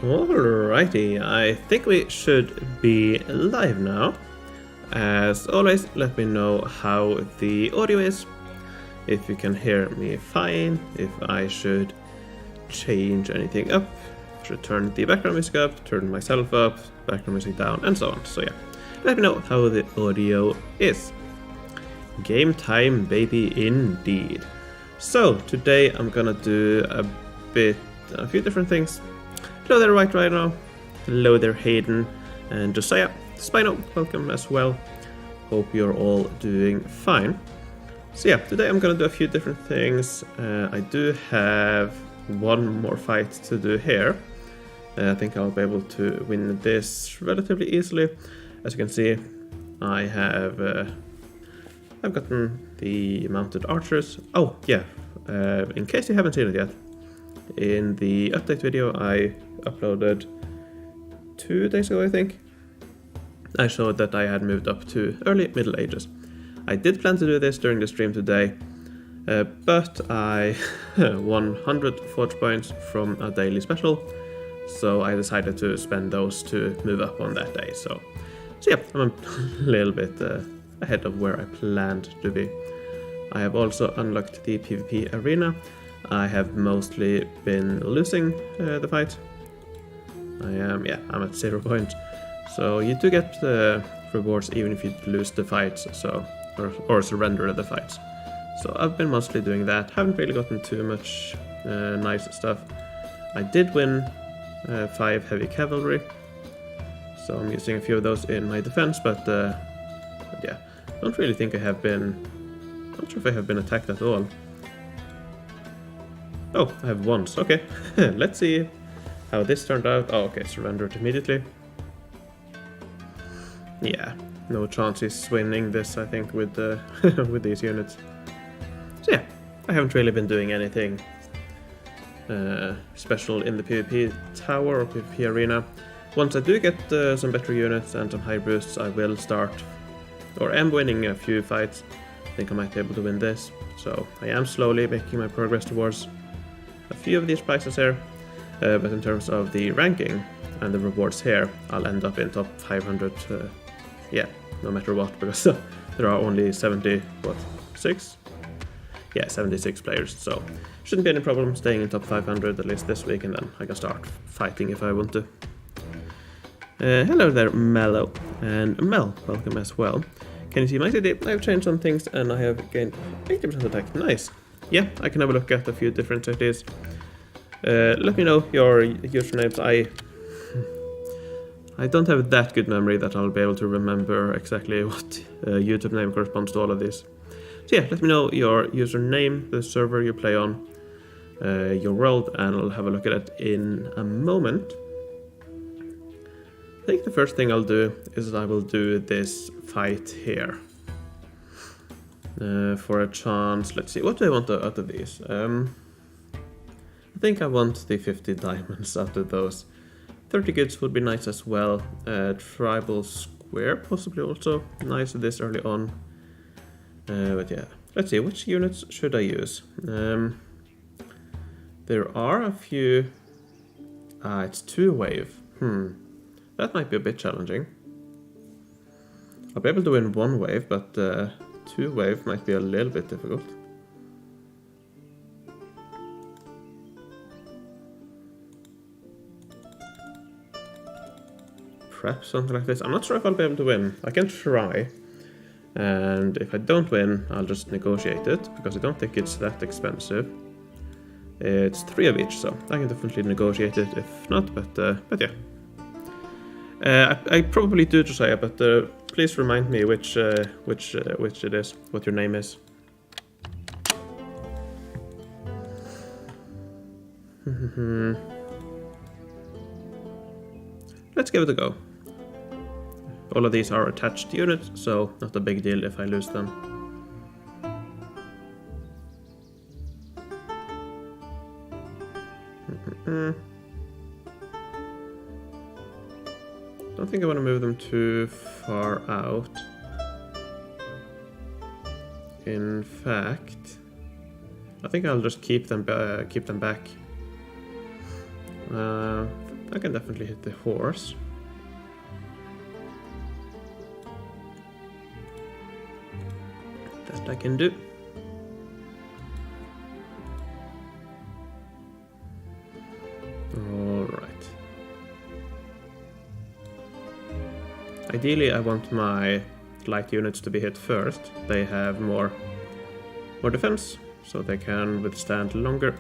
Alrighty, I think we should be live now. As always, let me know how the audio is, if you can hear me fine, if I should change anything up, should turn the background music up, turn myself up, background music down, and so on. So yeah, let me know how the audio is. Game time, baby, indeed. So today I'm gonna do a few different things. Hello there, right now. Hello there, Hayden and Josiah. Spino, welcome as well. Hope you're all doing fine. So yeah, today I'm gonna do a few different things. I do have one more fight to do here. I think I'll be able to win this relatively easily. As you can see, I have I've gotten the mounted archers. Oh yeah, in case you haven't seen it yet, in the update video I uploaded 2 days ago, I think, I showed that I had moved up to early Middle Ages. I did plan to do this during the stream today, but I won 100 forge points from a daily special, so I decided to spend those to move up on that day. So yeah, I'm a little bit ahead of where I planned to be. I have also unlocked the PvP arena. I have mostly been losing the fight. I'm at 0 points. So you do get rewards even if you lose the fights, so or surrender the fights. So I've been mostly doing that. Haven't really gotten too much nice stuff. I did win 5 heavy cavalry, so I'm using a few of those in my defense, but yeah, don't really think I have been. Not sure if I have been attacked at all. Oh, I have once. Okay, let's see how this turned out. Oh, okay, surrendered immediately. Yeah, no chances winning this, I think, with with these units. So yeah, I haven't really been doing anything special in the PvP tower or PvP arena. Once I do get some better units and some high boosts, I will start, or am winning a few fights. I think I might be able to win this. So I am slowly making my progress towards a few of these prizes here. But in terms of the ranking and the rewards here, I'll end up in top 500, yeah, no matter what, because there are only 76? Yeah, 76 players, so shouldn't be any problem staying in top 500 at least this week, and then I can start fighting if I want to. Hello there, Mello, and Mel, welcome as well. Can you see my CD? I've changed some things and I have gained 80% attack, nice. Yeah, I can have a look at a few different cities. Let me know your usernames. I don't have that good memory that I'll be able to remember exactly what YouTube name corresponds to all of these. So yeah, let me know your username, the server you play on, your world, and I'll have a look at it in a moment. I think the first thing I'll do is I will do this fight here. For a chance, let's see, what do I want out of these? I think I want the 50 diamonds out of those. 30 goods would be nice as well. Tribal square possibly also nice this early on. But yeah, let's see, which units should I use? There are a few. It's 2 wave. That might be a bit challenging. I'll be able to win 1 wave, but 2 wave might be a little bit difficult. Perhaps something like this. I'm not sure if I'll be able to win. I can try. And if I don't win, I'll just negotiate it, because I don't think it's that expensive. It's 3 of each, so I can definitely negotiate it if not, but yeah. I probably do, Josiah, but please remind me which it is, what your name is. Let's give it a go. All of these are attached units, so not a big deal if I lose them. Don't think I want to move them too far out. In fact, I think I'll just keep them back. I can definitely hit the horse. That I can do. Alright. Ideally I want my light units to be hit first. They have more defense, so they can withstand longer.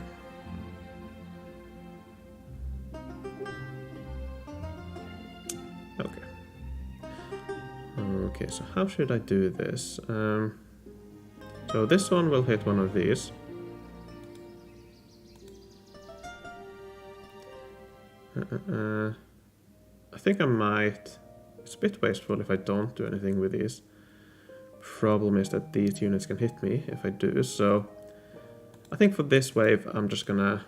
Okay, so how should I do this? So this one will hit one of these. I think I might... It's a bit wasteful if I don't do anything with these. Problem is that these units can hit me if I do, so... I think for this wave I'm just gonna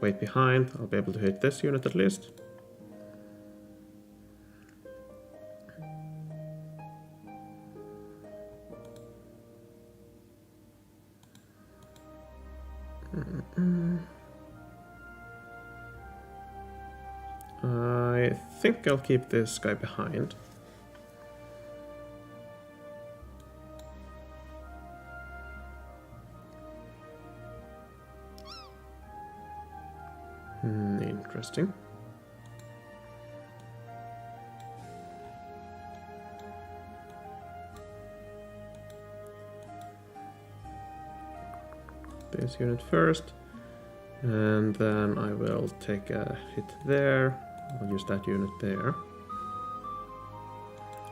wait behind. I'll be able to hit this unit at least. I think I'll keep this guy behind. Interesting. This unit first, and then I will take a hit there. I'll use that unit there.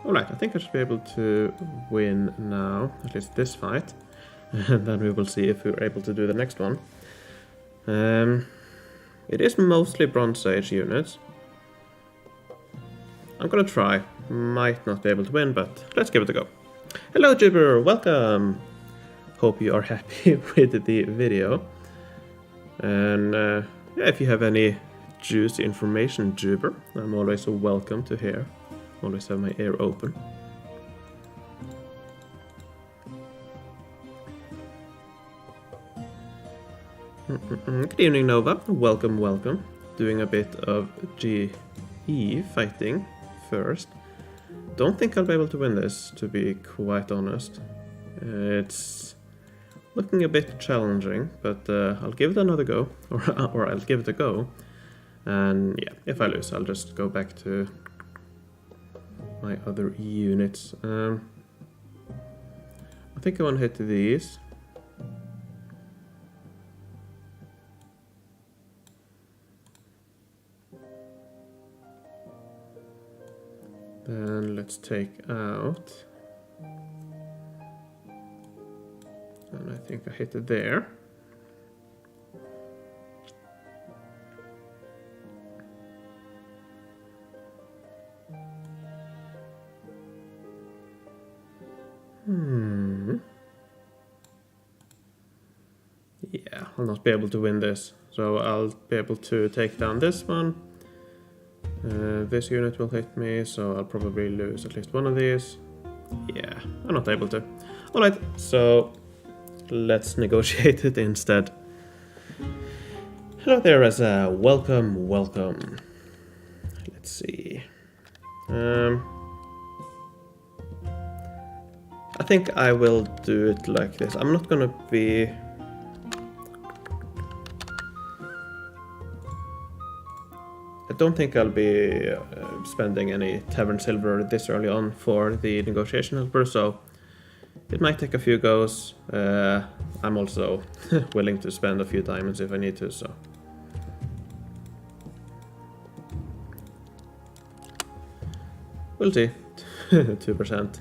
Alright, I think I should be able to win now, at least this fight, and then we will see if we're able to do the next one. It is mostly Bronze Age units. I'm gonna try. Might not be able to win, but let's give it a go. Hello Jupiter, welcome! Hope you are happy with the video. And yeah, if you have any juicy information, Jupiter, I'm always welcome to hear. Always have my ear open. Good evening, Nova. Welcome, welcome. Doing a bit of GE fighting first. Don't think I'll be able to win this, to be quite honest. It's looking a bit challenging, but I'll give it another go, or I'll give it a go. And yeah, if I lose, I'll just go back to my other units. I think I want to hit these. Then let's take out. And I think I hit it there. Yeah, I'll not be able to win this. So I'll be able to take down this one. This unit will hit me, so I'll probably lose at least one of these. Yeah, I'm not able to. Alright, so let's negotiate it instead. Hello there, as a welcome, welcome. Let's see. I think I will do it like this. I'm not gonna be... I don't think I'll be spending any Tavern Silver this early on for the negotiation helper, so it might take a few goes. I'm also willing to spend a few diamonds if I need to, so... We'll see. 2%.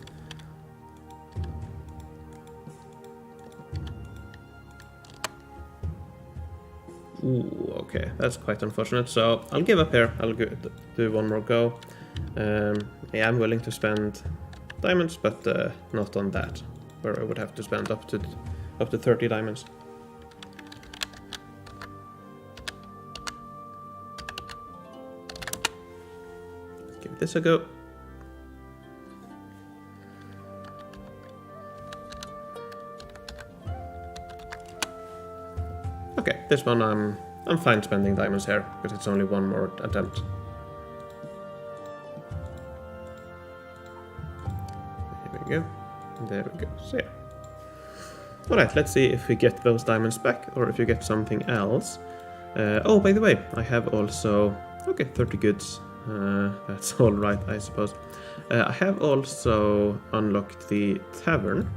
Ooh, okay, that's quite unfortunate, so I'll give up here. I'll do one more go. Yeah, I'm willing to spend diamonds, but not on that, where I would have to spend up to 30 diamonds. Give this a go. Okay, this one I'm fine spending diamonds here, because it's only one more attempt. we go. There we go. So yeah. Alright, let's see if we get those diamonds back, or if you get something else. Oh, by the way, I have also... Okay, 30 goods. That's alright, I suppose. I have also unlocked the tavern.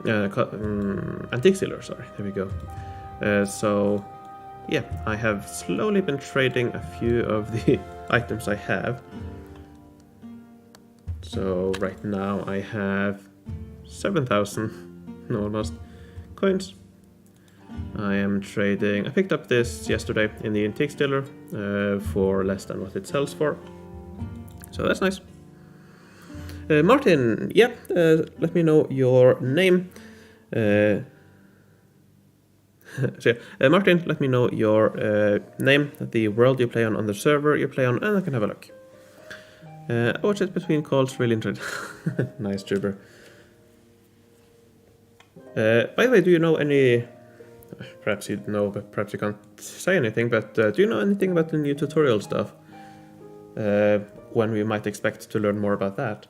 Antique sealer, sorry, there we go. So, yeah, I have slowly been trading a few of the items I have. So, right now I have 7,000 almost coins. I am trading... I picked up this yesterday in the antique dealer for less than what it sells for. So that's nice. Martin, yeah, let me know your name. Martin, let me know your name, the world you play on the server you play on, and I can have a look. I watch it between calls, really interesting. Nice, Jubber. By the way, do you know any... Perhaps you know, but perhaps you can't say anything, but do you know anything about the new tutorial stuff? When we might expect to learn more about that?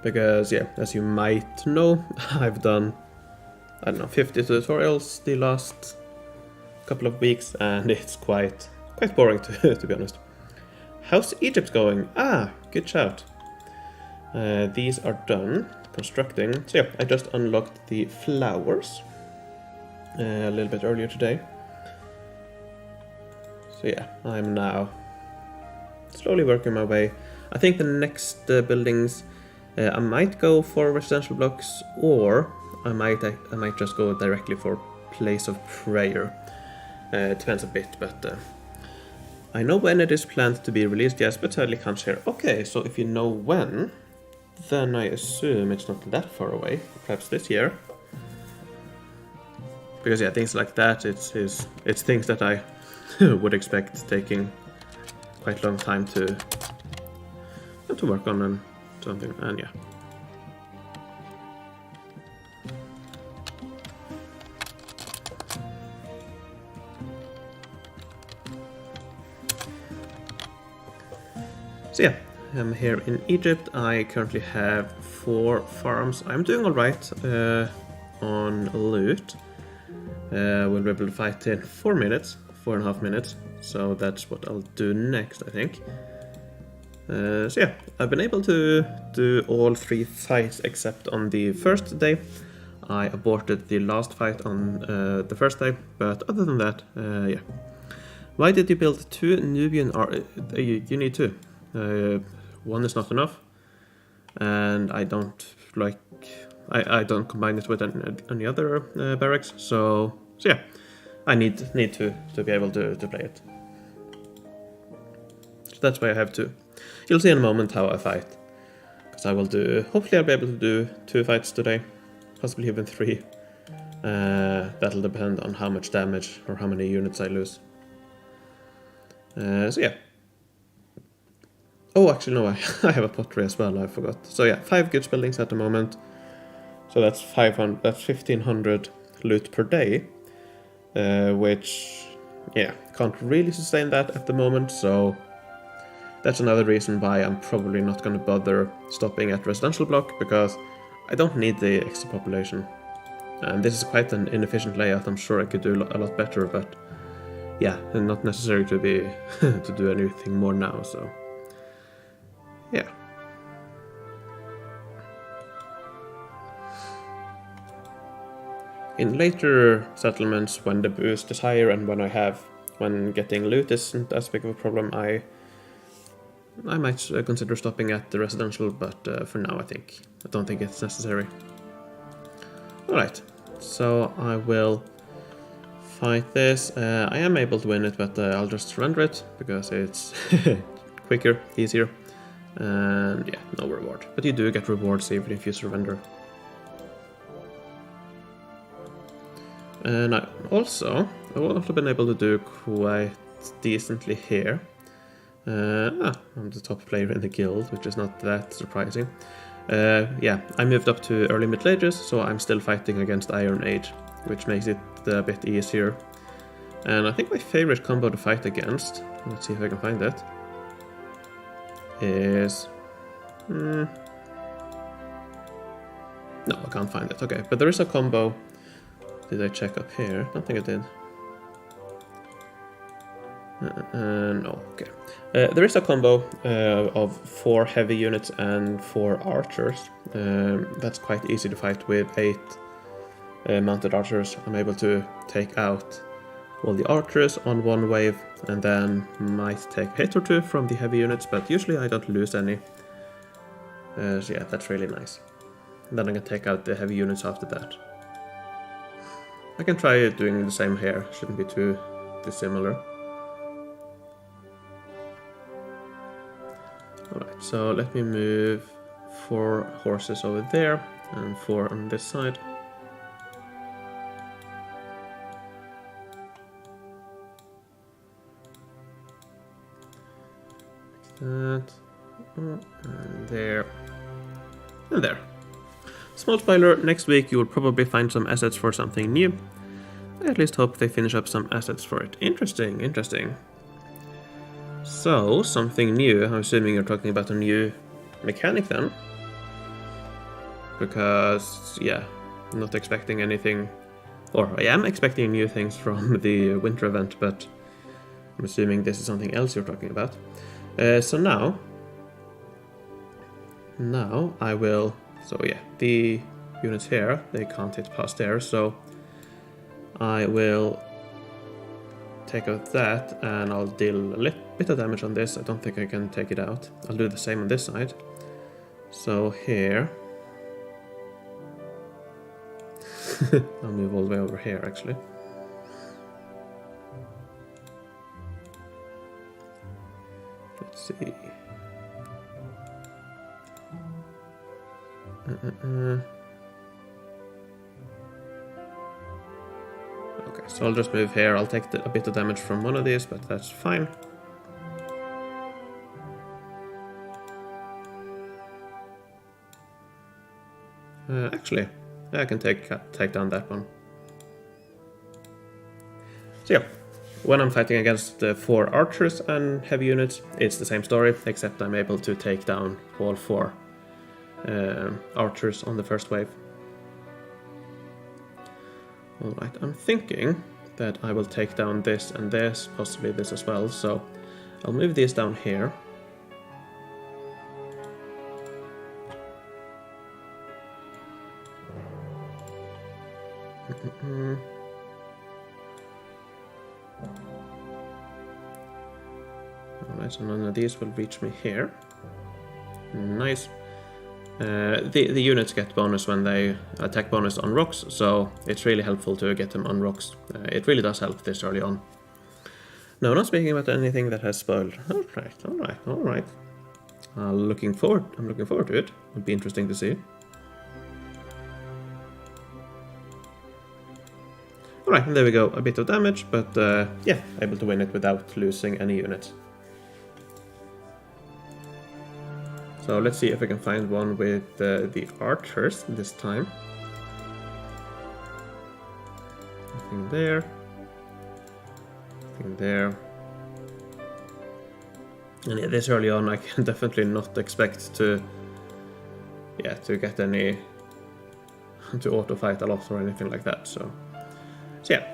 Because, yeah, as you might know, I've done, I don't know, 50 tutorials the last couple of weeks, and it's quite boring to be honest. How's Egypt going? Ah, good shout. These are done. Constructing. So yeah, I just unlocked the flowers a little bit earlier today. So yeah, I'm now slowly working my way. I think the next buildings, I might go for residential blocks, or I might just go directly for place of prayer. It depends a bit, but I know when it is planned to be released, yes, but sadly can't share. Okay, so if you know when, then I assume it's not that far away, perhaps this year. Because yeah, things like that, it's things that I would expect taking quite a long time to work on and something, and yeah. So yeah. I'm here in Egypt. I currently have 4 farms. I'm doing alright on loot. We'll be able to fight in 4.5 minutes. So that's what I'll do next, I think. So yeah, I've been able to do all 3 fights except on the first day. I aborted the last fight on the first day, but other than that, yeah. Why did you build 2 Nubian you need 2. 1 is not enough, and I don't like... I don't combine it with any other barracks, so yeah, I need to be able to play it. So that's why I have 2. You'll see in a moment how I fight, because I will do... Hopefully I'll be able to do 2 fights today, possibly even 3. That'll depend on how much damage or how many units I lose. So yeah. Oh, actually, no, I have a pottery as well, I forgot. So yeah, 5 goods buildings at the moment. So that's 1,500 loot per day. Which, yeah, can't really sustain that at the moment, so that's another reason why I'm probably not going to bother stopping at residential block, because I don't need the extra population. And this is quite an inefficient layout. I'm sure I could do a lot better, but yeah, and not necessary to be to do anything more now, so... Yeah. In later settlements, when the boost is higher and when getting loot isn't as big of a problem, I might consider stopping at the residential, but for now I don't think it's necessary. Alright, so I will fight this. I am able to win it, but I'll just surrender it, because it's quicker, easier. And yeah, no reward. But you do get rewards even if you surrender. And I've also been able to do quite decently here. I'm the top player in the guild, which is not that surprising. Yeah, I moved up to early Middle Ages, so I'm still fighting against Iron Age, which makes it a bit easier. And I think my favorite combo to fight against, let's see if I can find that. is... No, I can't find it. Okay, but there is a combo. Did I check up here? I don't think I did. No, okay. There is a combo of 4 heavy units and 4 archers. That's quite easy to fight with 8 mounted archers. I'm able to take out all the archers on one wave and then might take a hit or 2 from the heavy units, but usually I don't lose any. So yeah, that's really nice. And then I can take out the heavy units after that. I can try doing the same here, shouldn't be too dissimilar. Alright, so let me move 4 horses over there and 4 on this side. Like that. And there. And there. Small spoiler, next week you will probably find some assets for something new. I at least hope they finish up some assets for it. Interesting, interesting. So, something new. I'm assuming you're talking about a new mechanic then. Because, yeah, I'm not expecting anything... Or, I am expecting new things from the winter event, but I'm assuming this is something else you're talking about. So now I will... So yeah, the units here, they can't hit past there, so I will take out that and I'll deal a little bit of damage on this. I don't think I can take it out. I'll do the same on this side. So here... I'll move all the way over here actually. Let's see... Okay, so I'll just move here. I'll take a bit of damage from one of these, but that's fine. Actually, I can take down that one. So yeah, when I'm fighting against 4 archers and heavy units, it's the same story, except I'm able to take down all 4 archers on the first wave. Alright, I'm thinking that I will take down this and this, possibly this as well, so I'll move these down here. Alright, so none of these will reach me here. Nice. The units get bonus when they attack bonus on rocks, so it's really helpful to get them on rocks. It really does help this early on. No, not speaking about anything that has spoiled. Alright. I'm looking forward to it. It'll be interesting to see. Alright, and there we go. A bit of damage, but yeah, able to win it without losing any units. So let's see if I can find one with the archers this time. Nothing there. Nothing there. And yeah, this early on I can definitely not expect to get any... to auto-fight a lot or anything like that, so yeah.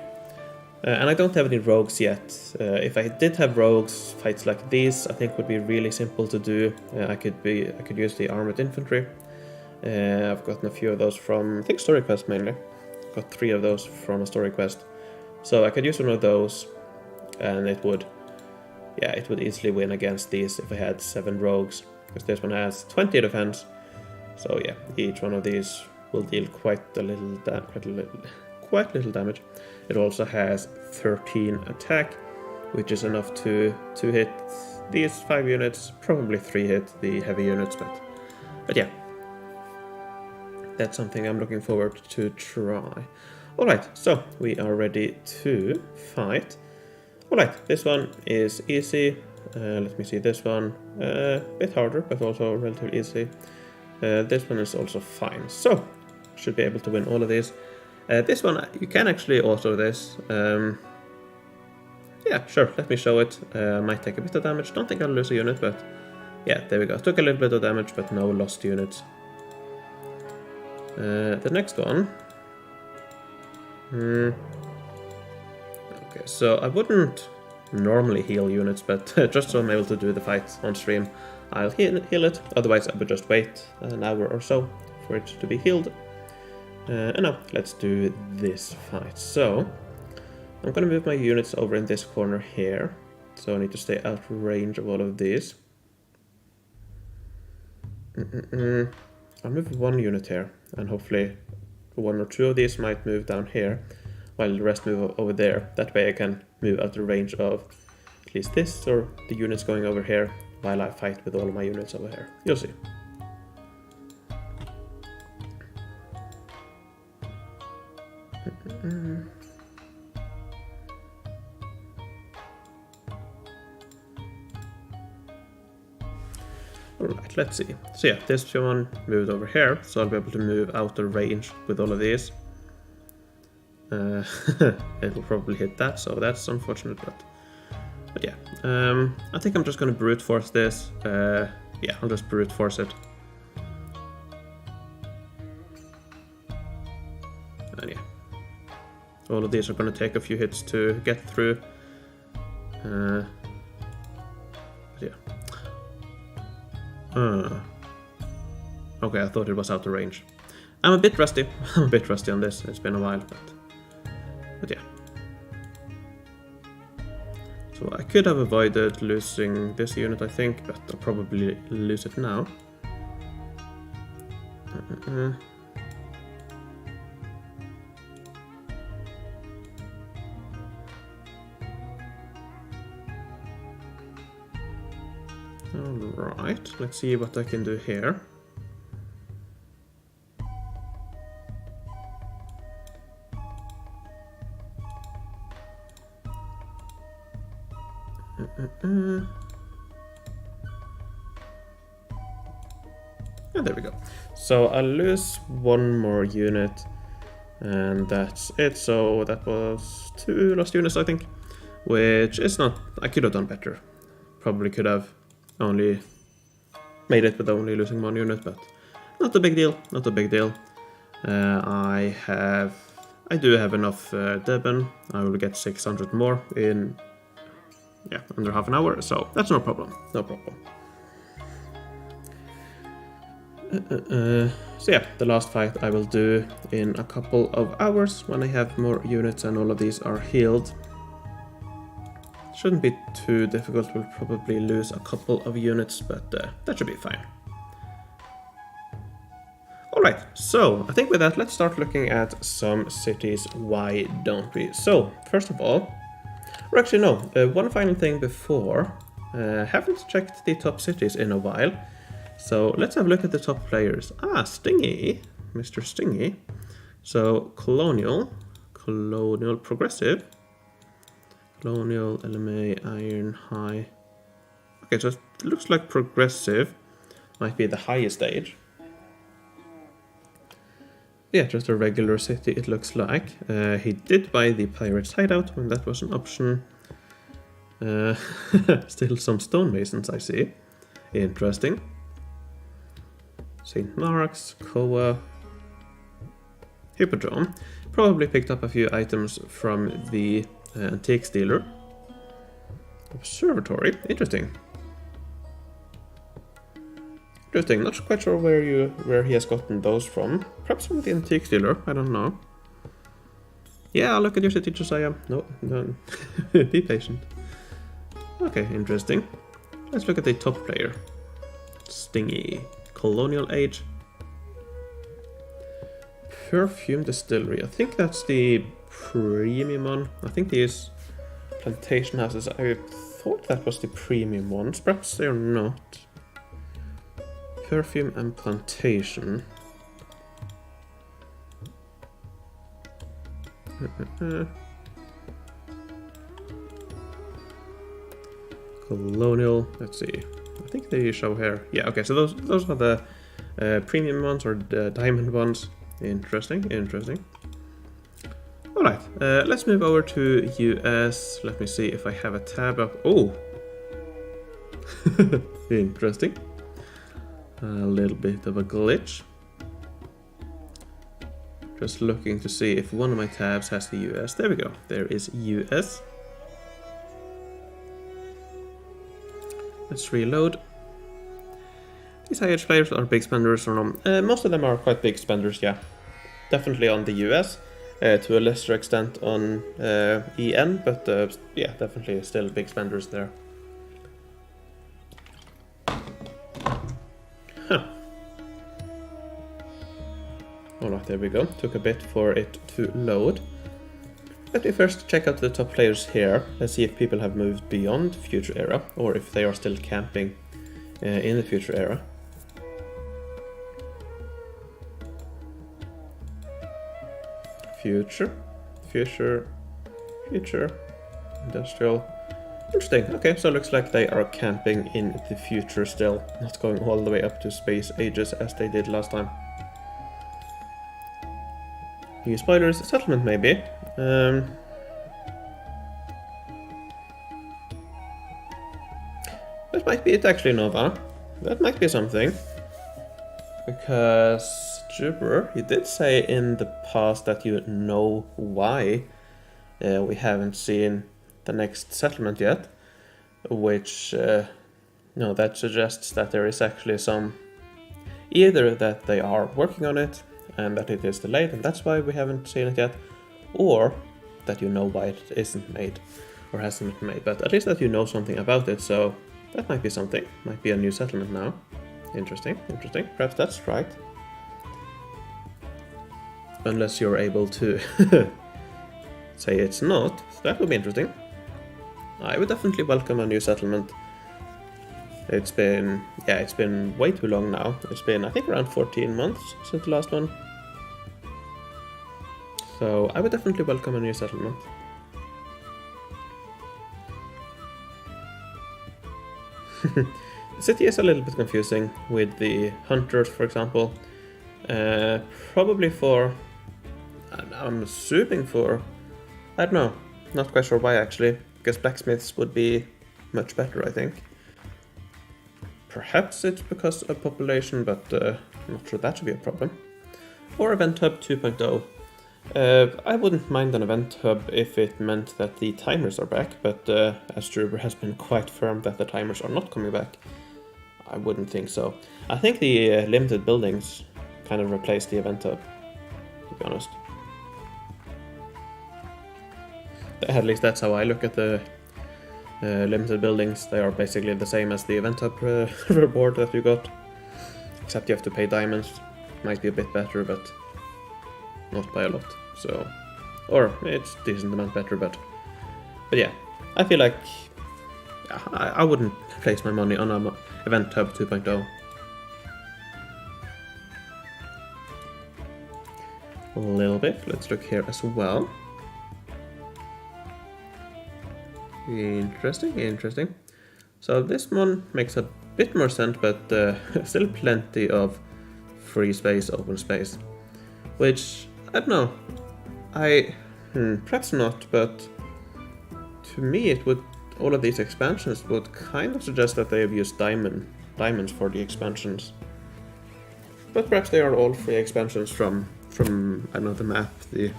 And I don't have any rogues yet. If I did have rogues, fights like these I think would be really simple to do. I could use the armored infantry. I've gotten a few of those from, I think, story quest mainly. Got 3 of those from a story quest. So I could use one of those, and it would easily win against these if I had 7 rogues, because this one has 20 defense. So yeah, each one of these will deal quite little damage. It also has 13 attack, which is enough to hit these 5 units, probably 3 hit the heavy units, but yeah. That's something I'm looking forward to try. Alright, so we are ready to fight. Alright, this one is easy. Let me see, this one a bit harder, but also relatively easy. This one is also fine, so should be able to win all of these. This one, you can actually auto this. Yeah, sure, let me show it. Might take a bit of damage. Don't think I'll lose a unit, but Yeah, there we go. Took a little bit of damage, but no lost units. The next one. Okay, so I wouldn't normally heal units, but just so I'm able to do the fight on stream, I'll heal it. Otherwise, I would just wait an hour or so for it to be healed. And now, let's do this fight. So, I'm gonna move my units over in this corner here. So I need to stay out of range of all of these. I'll move one unit here, and hopefully one or two of these might move down here, while the rest move over there. That way I can move out of range of at least this, or the units going over here, while I fight with all of my units over here. You'll see. Alright, let's see. So yeah, this one moved over here, so I'll be able to move out of range with all of these. It will probably hit that, so that's unfortunate, but yeah. I think I'm just gonna brute force this. Yeah, I'll just brute force it. And yeah. All of these are gonna take a few hits to get through. But yeah. Okay, I thought it was out of range. I'm a bit rusty. I'm a bit rusty on this. It's been a while, but yeah. So I could have avoided losing this unit, I think, but I'll probably lose it now. Alright, let's see what I can do here. Yeah, there we go. So I'll lose one more unit, and that's it. So that was 2 lost units, I think, which is not... I could have done better. Probably could have only made it with only losing 1 unit, but not a big deal, not a big deal. I do have enough Deben. I will get 600 more in, yeah, under half an hour, so that's no problem, no problem. So yeah, the last fight I will do in a couple of hours when I have more units and all of these are healed. Shouldn't be too difficult. We'll probably lose a couple of units, but that should be fine. Alright, so I think with that, let's start looking at some cities. Why don't we? So, first of all, or actually no, one final thing before. Haven't checked the top cities in a while. So let's have a look at the top players. Stingy, Mr. Stingy. So Colonial, Progressive, Colonial, LMA, Iron, High. Okay, so it looks like Progressive might be the highest age. Yeah, just a regular city it looks like. He did buy the Pirate's Hideout when that was an option. Still some stonemasons I see. Interesting. St. Mark's, Koa, Hippodrome. Probably picked up a few items from the antiques dealer. Observatory, interesting. Interesting, not quite sure where he has gotten those from. Perhaps from the antiques dealer, I don't know. Yeah, I'll look at your city, Josiah. No, be patient. Okay, interesting. Let's look at the top player. Stingy. Colonial age. Perfume distillery. I think that's the premium one. I think these plantation houses, I thought that was the premium ones. Perhaps they're not. Perfume and plantation. Colonial. Let's see. I think they show here. Yeah, okay, so those are the premium ones, or the diamond ones. Interesting, interesting. Alright, let's move over to US. Let me see if I have a tab up. Oh! Interesting. A little bit of a glitch. Just looking to see if one of my tabs has the US. There we go. There is US. Let's reload. These high-edge players are big spenders or no? Most of them are quite big spenders, yeah. Definitely on the US. To a lesser extent on EN, but yeah, definitely still big spenders there. Huh. Alright, there we go. Took a bit for it to load. Let me first check out the top players here. Let's see if people have moved beyond Future Era, or if they are still camping in the Future Era. Future, industrial. Interesting. Okay, so it looks like they are camping in the future still, not going all the way up to space ages as they did last time. New spoilers, settlement maybe. That might be it actually, Nova. That might be something. Because Jupiter, you did say in the past that you know why we haven't seen the next settlement yet, which no, that suggests that there is actually some, either that they are working on it and that it is delayed and that's why we haven't seen it yet, or that you know why it isn't made or hasn't been made, but at least that you know something about it, so that might be something. Might be a new settlement now. Interesting, interesting. Perhaps that's right. Unless you're able to say it's not. That would be interesting. I would definitely welcome a new settlement. It's been way too long now. It's been, I think, around 14 months since the last one. So I would definitely welcome a new settlement. The city is a little bit confusing with the hunters, for example. Probably for, I'm assuming for, I don't know, not quite sure why actually, because blacksmiths would be much better, I think. Perhaps it's because of population, but I'm not sure that should be a problem. Or Event Hub 2.0. I wouldn't mind an Event Hub if it meant that the timers are back, but as Druber has been quite firm that the timers are not coming back, I wouldn't think so. I think the limited buildings kind of replaced the Event Hub, to be honest. At least that's how I look at the limited buildings. They are basically the same as the Event Hub reward that you got, except you have to pay diamonds. Might be a bit better, but not by a lot. So, or it's decent amount better, but yeah, I feel like I wouldn't place my money on an Event Hub 2.0. A little bit. Let's look here as well. Interesting, interesting. So this one makes a bit more sense, but still plenty of free space, open space. Which, I don't know, perhaps not, but to me it would, all of these expansions would kind of suggest that they have used diamonds for the expansions. But perhaps they are all free expansions from I don't know, the map, the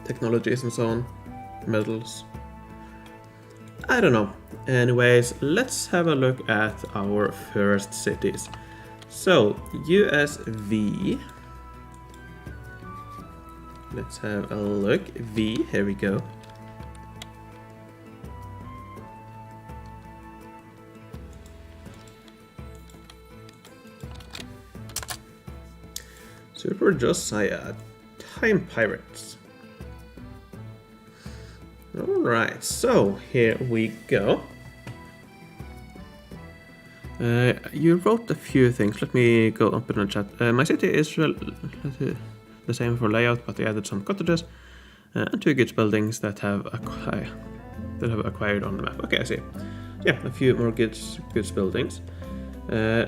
technologies and so on, medals. I don't know. Anyways, let's have a look at our first cities. So, USV. Let's have a look. V, here we go. Super Josiah, Time Pirates. Alright, so here we go. You wrote a few things. Let me go up in the chat. My city is the same for layout, but they added some cottages and 2 goods buildings that have acquired on the map. Okay, I see. Yeah, a few more goods buildings.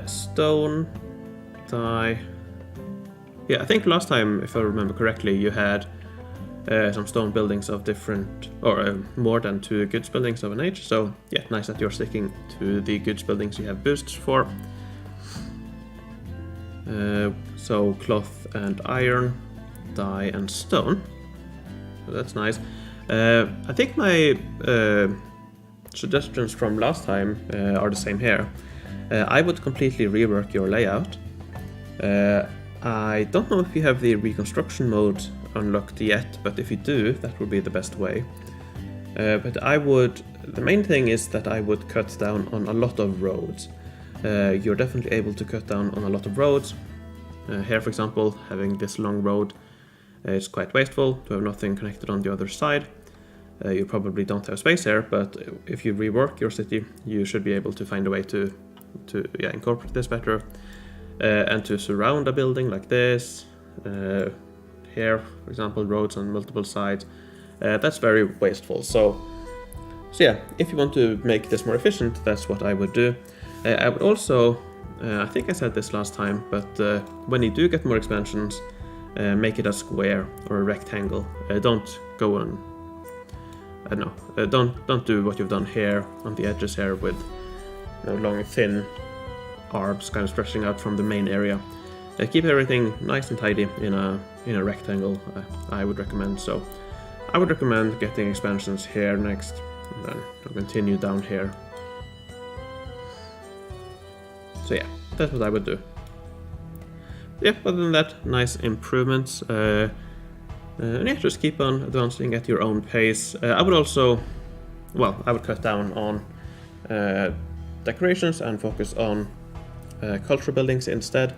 Stone, dye. Yeah, I think last time, if I remember correctly, you had some stone buildings of different, or more than 2 goods buildings of an age. So yeah, nice that you're sticking to the goods buildings you have boosts for. So cloth and iron, dye and stone. So that's nice. I think my suggestions from last time are the same here. I would completely rework your layout. I don't know if you have the reconstruction mode unlocked yet, but if you do, that would be the best way. But the main thing is that I would cut down on a lot of roads. You're definitely able to cut down on a lot of roads. Here, for example, having this long road is quite wasteful to have nothing connected on the other side. You probably don't have space here, but if you rework your city, you should be able to find a way to incorporate this better. And to surround a building like this. Here, for example, roads on multiple sides. That's very wasteful. So yeah, if you want to make this more efficient, that's what I would do. I would also, I think I said this last time, but when you do get more expansions, make it a square or a rectangle. Don't go on, I don't know, don't do what you've done here on the edges here with long thin arms kind of stretching out from the main area. Keep everything nice and tidy in a rectangle, I would recommend. So I would recommend getting expansions here next, and then continue down here. So yeah, that's what I would do. Yeah, other than that, nice improvements. And yeah, just keep on advancing at your own pace. I would also, I would cut down on decorations and focus on cultural buildings instead.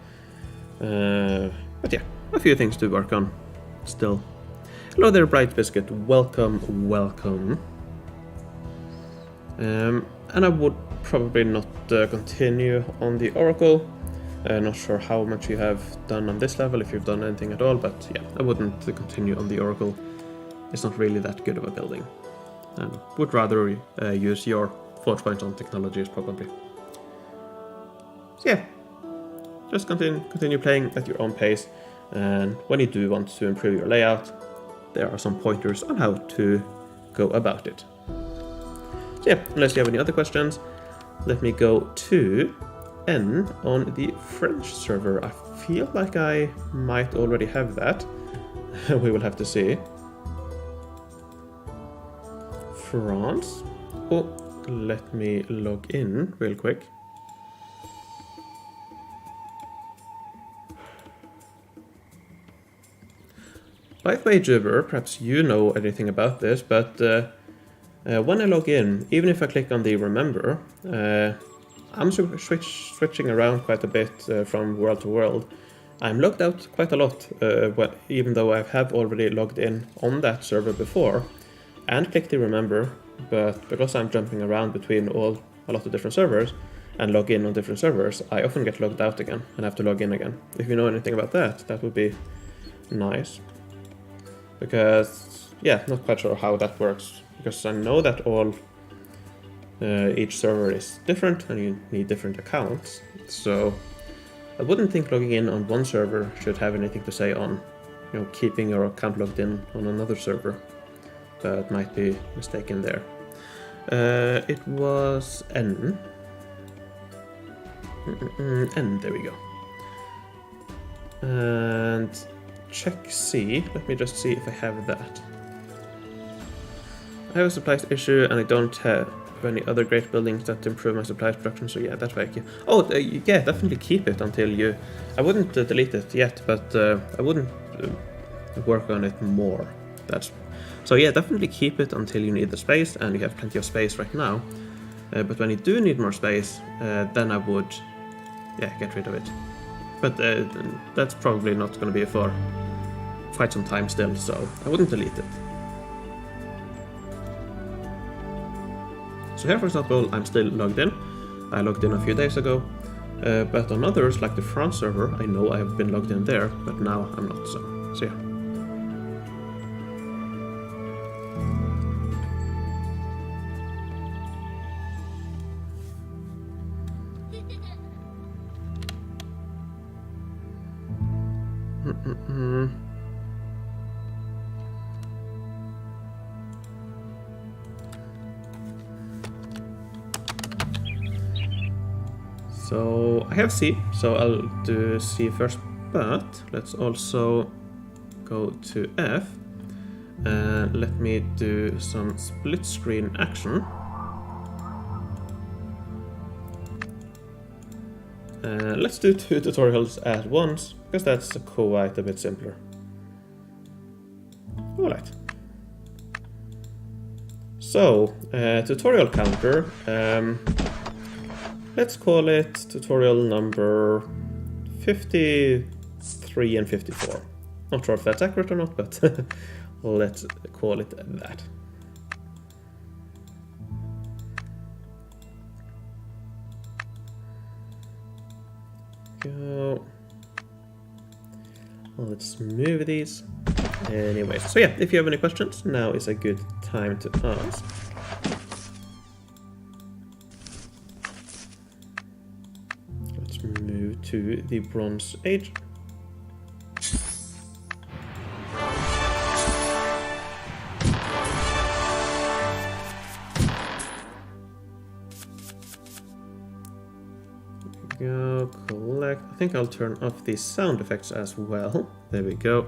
But yeah, a few things to work on still. Hello there, Bright Biscuit. Welcome, welcome. And I would probably not continue on the Oracle. Not sure how much you have done on this level, if you've done anything at all, but yeah, I wouldn't continue on the Oracle. It's not really that good of a building. And would rather use your forge points on technologies probably. So yeah, just continue playing at your own pace, and when you do want to improve your layout, there are some pointers on how to go about it. So yeah, unless you have any other questions, let me go to N on the French server. I feel like I might already have that. We will have to see. France. Oh, let me log in real quick. By the way, Jubber, perhaps you know anything about this, but when I log in, even if I click on the remember, I'm switching around quite a bit from world to world. I'm logged out quite a lot, even though I have already logged in on that server before and clicked the remember, but because I'm jumping around between a lot of different servers and log in on different servers, I often get logged out again and have to log in again. If you know anything about that, that would be nice. Because, yeah, not quite sure how that works, because I know that each server is different and you need different accounts, so I wouldn't think logging in on one server should have anything to say on, keeping your account logged in on another server. That might be mistaken there. It was N. N, there we go. And check C. Let me just see if I have that. I have a supplies issue and I don't have any other great buildings that improve my supplies production, so yeah, that's why I keep... Oh, yeah, definitely keep it until you... I wouldn't delete it yet, but I wouldn't work on it more. So yeah, definitely keep it until you need the space, and you have plenty of space right now. But when you do need more space, then I would, get rid of it. But that's probably not going to be for quite some time still, so I wouldn't delete it. So here, for example, I'm still logged in. I logged in a few days ago, but on others, like the France server, I know I have been logged in there, but now I'm not, so yeah. So I have C, so I'll do C first, but let's also go to F and let me do some split screen action. Let's do 2 tutorials at once, because that's quite a bit simpler. Alright. So, tutorial counter, let's call it tutorial number 53 and 54. Not sure if that's accurate or not, but let's call it that. Go. Let's move these. Anyways, so yeah, if you have any questions, now is a good time to ask. Let's move to the Bronze Age. Go, collect. I think I'll turn off the sound effects as well. There we go.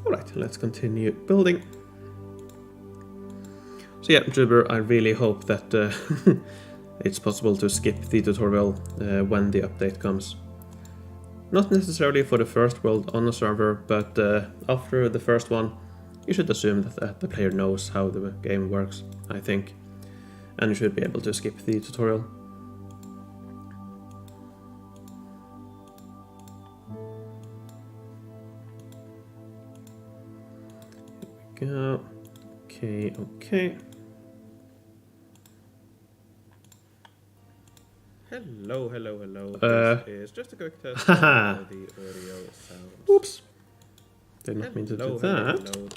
Alright, let's continue building. So yeah, Jubber, I really hope that it's possible to skip the tutorial when the update comes. Not necessarily for the first world on the server, but after the first one, you should assume that the player knows how the game works, I think. And you should be able to skip the tutorial. Here we go. Okay, okay. Hello, hello, hello. This is just a quick test of the audio sounds. Oops. Did not mean to do that. Hello.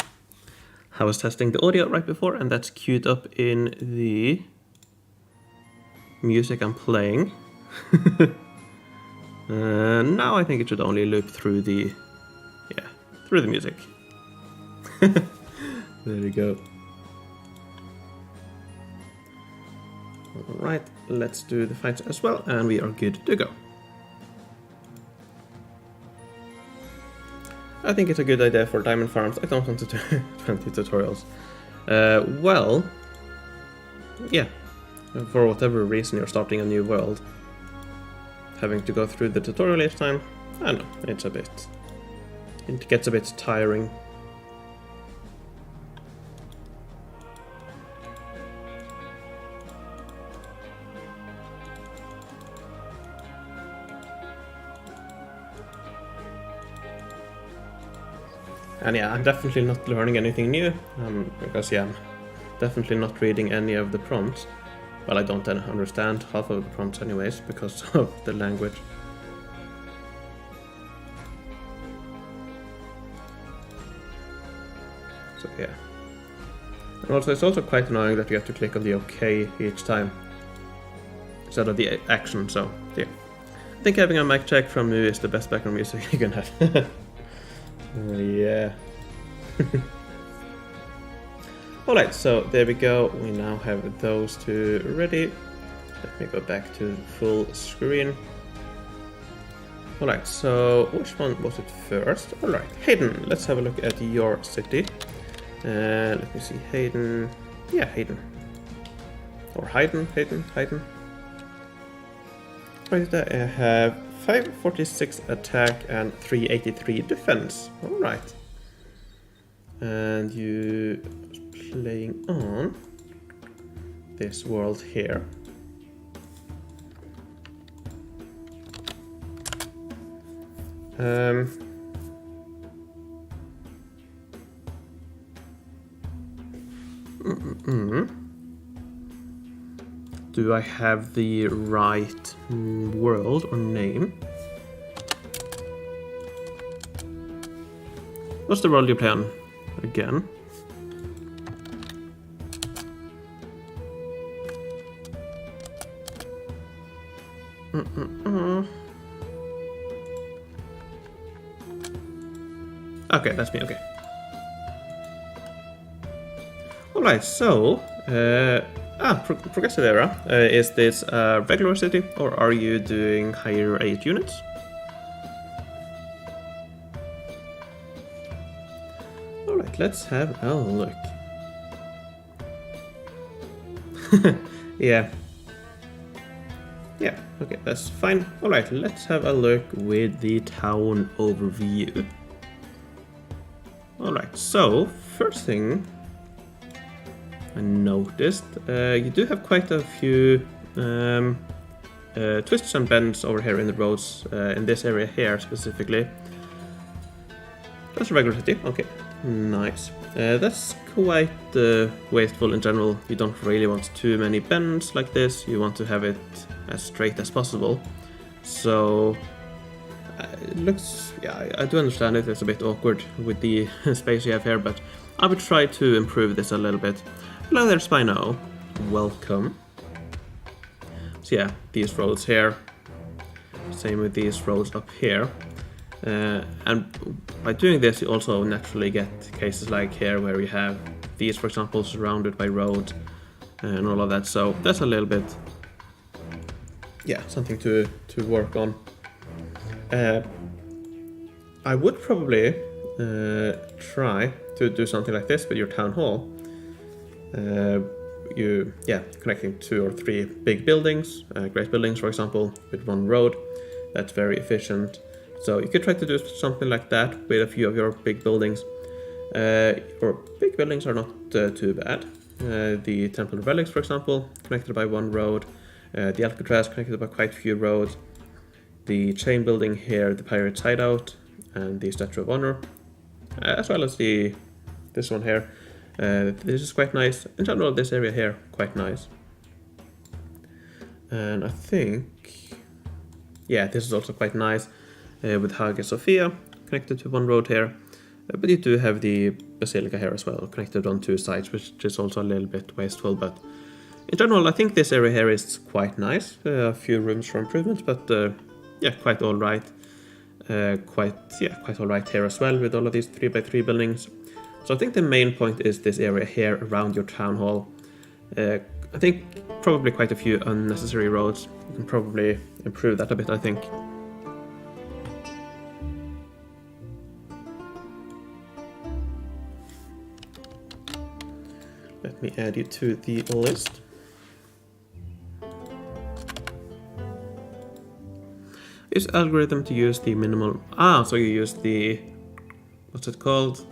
I was testing the audio right before, and that's queued up in the music I'm playing. Now I think it should only loop through the, through the music. There we go. Alright, let's do the fights as well, and we are good to go. I think it's a good idea for diamond farms. I don't want to do 20 tutorials. Well, yeah, for whatever reason you're starting a new world, having to go through the tutorial each time, I don't know, it gets a bit tiring. And yeah, I'm definitely not learning anything new, because yeah, I'm definitely not reading any of the prompts. Well, I don't understand half of the prompts anyways, because of the language. So yeah. And also, it's also quite annoying that you have to click on the OK each time, instead of the action, so yeah. I think having a mic check from you is the best background music you can have. Yeah. Alright, so there we go. We now have those two ready. Let me go back to full screen. Alright, so which one was it first? Alright, Hayden. Let's have a look at your city. Let me see, Hayden. Yeah, Hayden. Or Hayden. Right there, I have 546 attack and 383 defense. Alright. And you playing on this world here. Do I have the right world or name? What's the world you play on again? Okay, that's me, okay. Alright, so... Progressive era. Is this a regular city, or are you doing higher 8 units? Alright, let's have a look. Yeah. Yeah, okay, that's fine. Alright, let's have a look with the town overview. Alright, so, first thing I noticed, you do have quite a few twists and bends over here in the roads, in this area here specifically. That's a regular city, okay, nice. That's quite wasteful in general. You don't really want too many bends like this, you want to have it as straight as possible. So, it looks, yeah, I do understand it, it's a bit awkward with the space you have here, but I would try to improve this a little bit. Hello there, Spino. Welcome. So yeah, these roads here. Same with these roads up here. And by doing this, you also naturally get cases like here where you have these, for example, surrounded by road and all of that. So that's a little bit, yeah, something to work on. I would probably try to do something like this with your town hall. Connecting 2 or 3 big buildings, great buildings, for example, with one road. That's very efficient. So you could try to do something like that with a few of your big buildings. Or big buildings are not too bad. The Temple of Relics, for example, connected by one road. The Alcatraz connected by quite a few roads. The chain building here, the Pirate's Hideout, and the Statue of Honor, as well as this one here. This is quite nice. In general, this area here, quite nice. And I think, yeah, this is also quite nice with Hagia Sophia connected to one road here. But you do have the Basilica here as well, connected on 2 sides, which is also a little bit wasteful. But in general, I think this area here is quite nice. A few rooms for improvement, but yeah, quite all right. Quite all right here as well with all of these 3x3 buildings. So I think the main point is this area here around your town hall. I think probably quite a few unnecessary roads. You can probably improve that a bit, I think. Let me add you to the list. Use algorithm to use the minimal... so you use the... what's it called?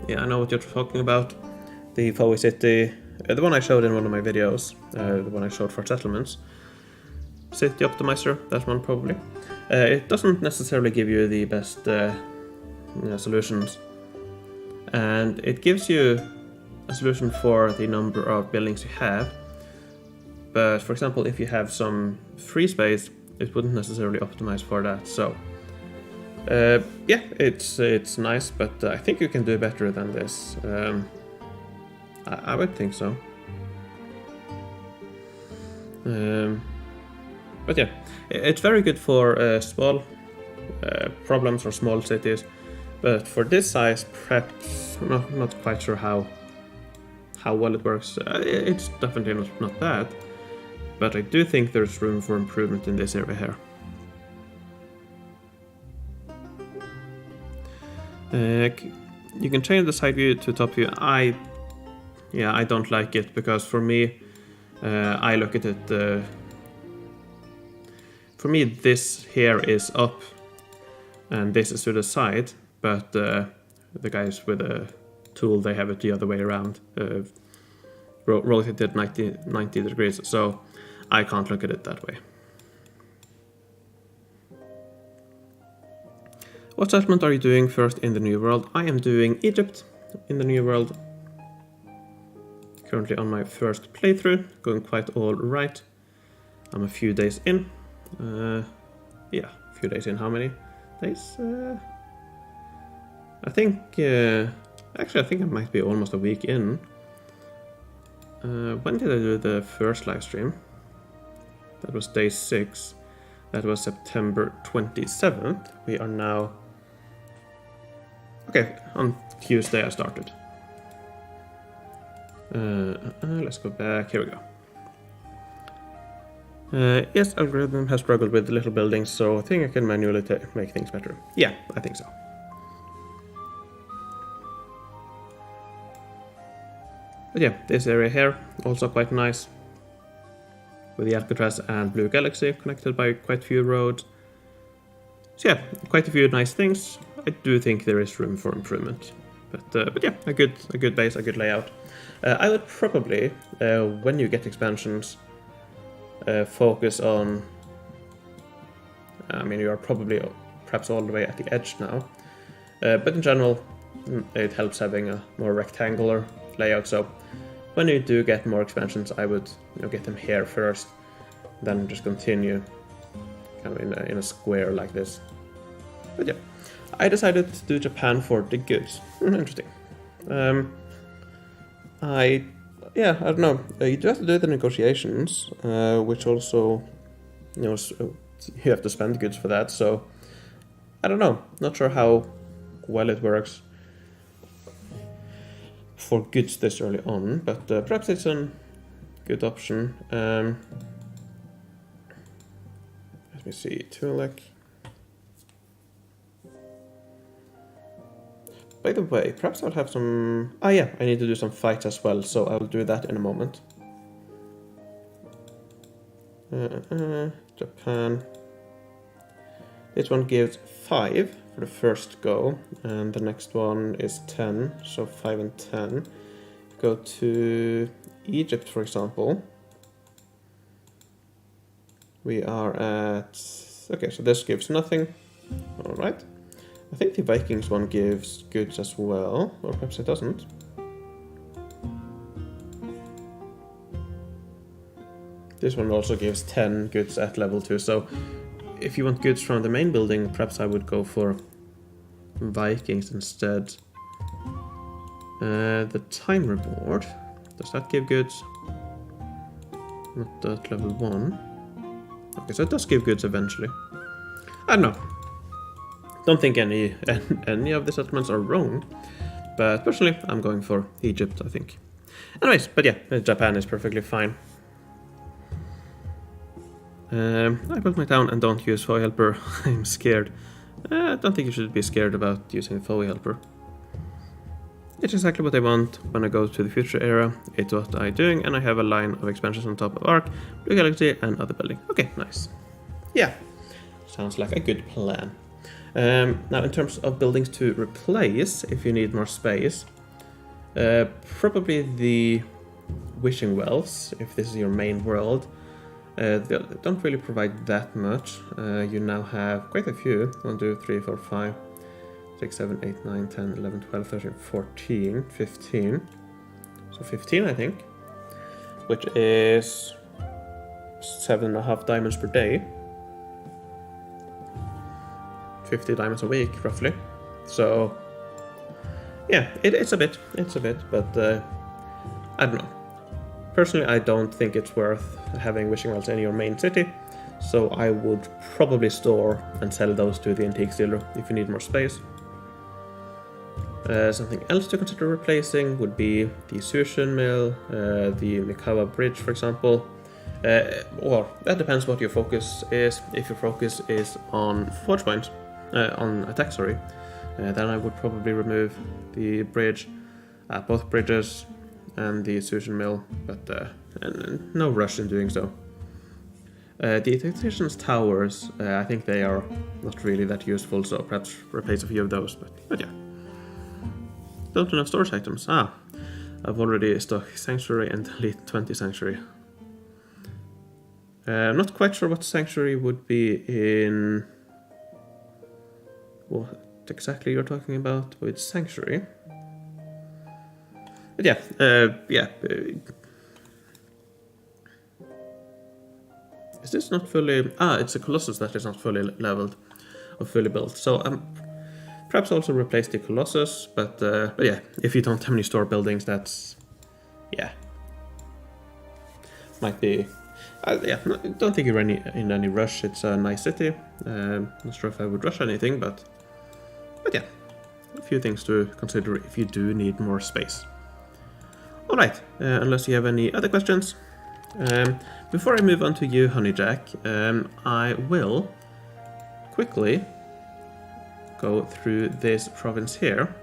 Yeah, I know what you're talking about. The FoE city, the one I showed in one of my videos, the one I showed for settlements. City optimizer, that one probably. It doesn't necessarily give you the best solutions. And it gives you a solution for the number of buildings you have. But for example, if you have some free space, it wouldn't necessarily optimize for that. So yeah, it's nice, but I think you can do better than this. I would think so. But yeah, it's very good for small problems or small cities. But for this size, perhaps not quite sure how well it works. It's definitely not bad. But I do think there's room for improvement in this area here. You can change the side view to top view. I don't like it because for me, I look at it. For me, this here is up, and this is to the side. But the guys with a tool, they have it the other way around, rotated 90 degrees. So I can't look at it that way. What settlement are you doing first in the New World? I am doing Egypt in the New World. Currently on my first playthrough, going quite all right. I'm a few days in. Yeah, a few days in. How many days? I think, actually I think it might be almost a week in. When did I do the first live stream? That was day 6. That was September 27th. We are now... Okay, on Tuesday I started. Let's go back. Here we go. Yes, algorithm has struggled with little buildings, so I think I can manually make things better. Yeah, I think so. But yeah, this area here, also quite nice. With the Alcatraz and Blue Galaxy connected by quite a few roads. So yeah, quite a few nice things. I do think there is room for improvement. But yeah, a good base, a good layout. I would probably, when you get expansions, focus on... I mean, you are probably perhaps all the way at the edge now. But in general, it helps having a more rectangular layout. So when you do get more expansions, I would get them here first, then just continue kind of in a square like this. But yeah, I decided to do Japan for the goods. Interesting. I don't know. You do have to do the negotiations, which also, you have to spend goods for that. So I don't know. Not sure how well it works for goods this early on, but perhaps it's a good option. Let me see. Tulek. By the way, perhaps I'll have some... Ah yeah, I need to do some fights as well, so I'll do that in a moment. Japan. This one gives 5 for the first go, and the next one is 10, so 5 and 10. Go to Egypt, for example. We are at... Okay, so this gives nothing. Alright. I think the Vikings one gives goods as well, or perhaps it doesn't. This one also gives 10 goods at level 2, so if you want goods from the main building, perhaps I would go for Vikings instead. The time reward, does that give goods? Not at level 1. Okay, so it does give goods eventually. I don't know. Don't think any of the settlements are wrong, but personally I'm going for Egypt, I think. Anyways, but yeah, Japan is perfectly fine. I built my town and don't use FOE helper. I'm scared. I don't think you should be scared about using FOE helper. It's exactly what I want when I go to the future era. It's what I'm doing, and I have a line of expansions on top of Ark, Blue Galaxy, and other building. Okay, nice. Yeah, sounds like a good plan. Now, in terms of buildings to replace, if you need more space, probably the wishing wells, if this is your main world. They don't really provide that much. You now have quite a few. 1, 2, 3, 4, 5, 6, 7, 8, 9, 10, 11, 12, 13, 14, 15. So 15, I think. Which is 7.5 diamonds per day. 50 diamonds a week, roughly. So, yeah, it's a bit, but I don't know. Personally, I don't think it's worth having wishing wells in your main city, so I would probably store and sell those to the antique dealer if you need more space. Something else to consider replacing would be the Sushin Mill, the Mikawa Bridge, for example. Or that depends what your focus is. If your focus is on forge points, on attack, sorry, then I would probably remove the bridge, both bridges, and the Sushin Mill, but and no rush in doing so. The Tactician's Towers, I think they are not really that useful, so perhaps replace a few of those, but yeah. Don't enough storage items. I've already stocked Sanctuary and delete 20 Sanctuary. I'm not quite sure what Sanctuary would be in... what exactly you're talking about with Sanctuary. But yeah, is this not fully... it's a Colossus that is not fully leveled or fully built. So perhaps also replace the Colossus, but yeah, if you don't have any store buildings, that's... yeah. Might be... yeah, don't think you're in any rush. It's a nice city. Not sure if I would rush anything, but yeah. few things to consider if you do need more space. Alright, unless you have any other questions. Before I move on to you, Honeyjack, I will quickly go through this province here.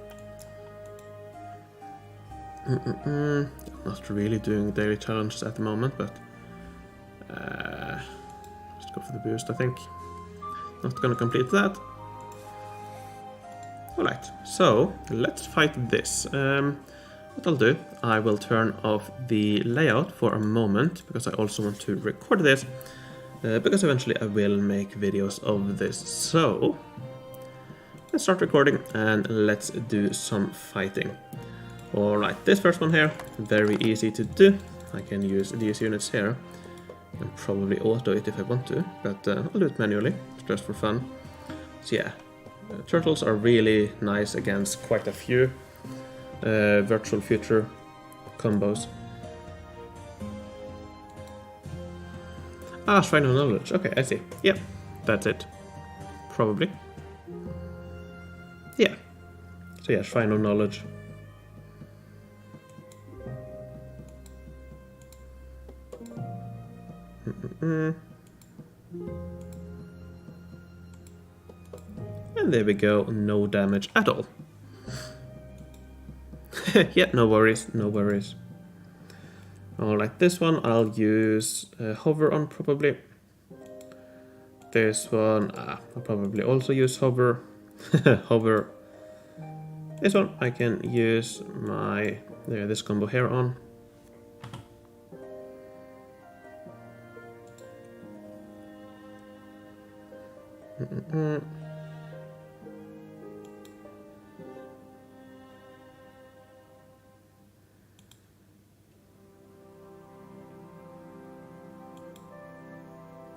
Not really doing daily challenges at the moment, but just go for the boost, I think. Not gonna complete that. Alright, so let's fight this. What I'll do, I will turn off the layout for a moment, because I also want to record this, because eventually I will make videos of this. So let's start recording and let's do some fighting. Alright, this first one here, very easy to do. I can use these units here and probably auto it if I want to, but I'll do it manually, just for fun. So yeah, turtles are really nice against quite a few virtual future combos. Ah, Shrine of Knowledge, okay, I see. Yep, that's it. Probably. Yeah. So yeah, Shrine of Knowledge. And there we go, no damage at all. Yeah, no worries, no worries. Alright, this one I'll use hover on probably. This one, I'll probably also use hover. Hover. This one I can use my this combo here on.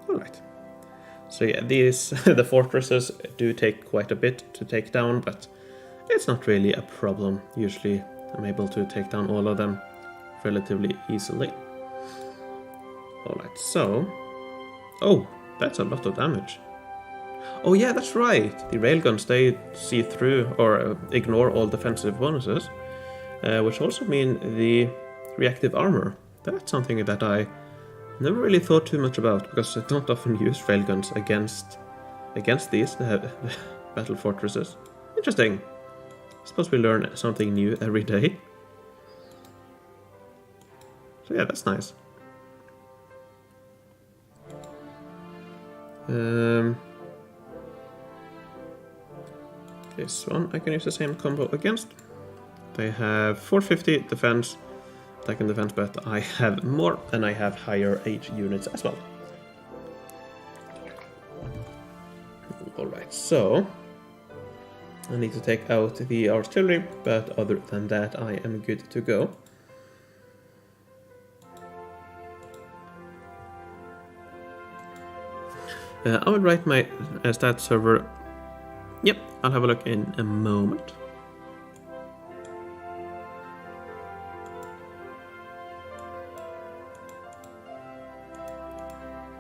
Alright. So yeah, these the fortresses do take quite a bit to take down, but it's not really a problem. Usually I'm able to take down all of them relatively easily. Alright, so... Oh, that's a lot of damage. Oh yeah, that's right. The railguns, they see through or ignore all defensive bonuses, which also mean the reactive armor. That's something that I never really thought too much about, because I don't often use railguns against these battle fortresses. Interesting. I suppose we learn something new every day. So yeah, that's nice. This one I can use the same combo against. They have 450 defense, attack and defense, but I have more and I have higher age units as well. Alright, so I need to take out the artillery, but other than that I am good to go. I will write my stats server. Yep, I'll have a look in a moment.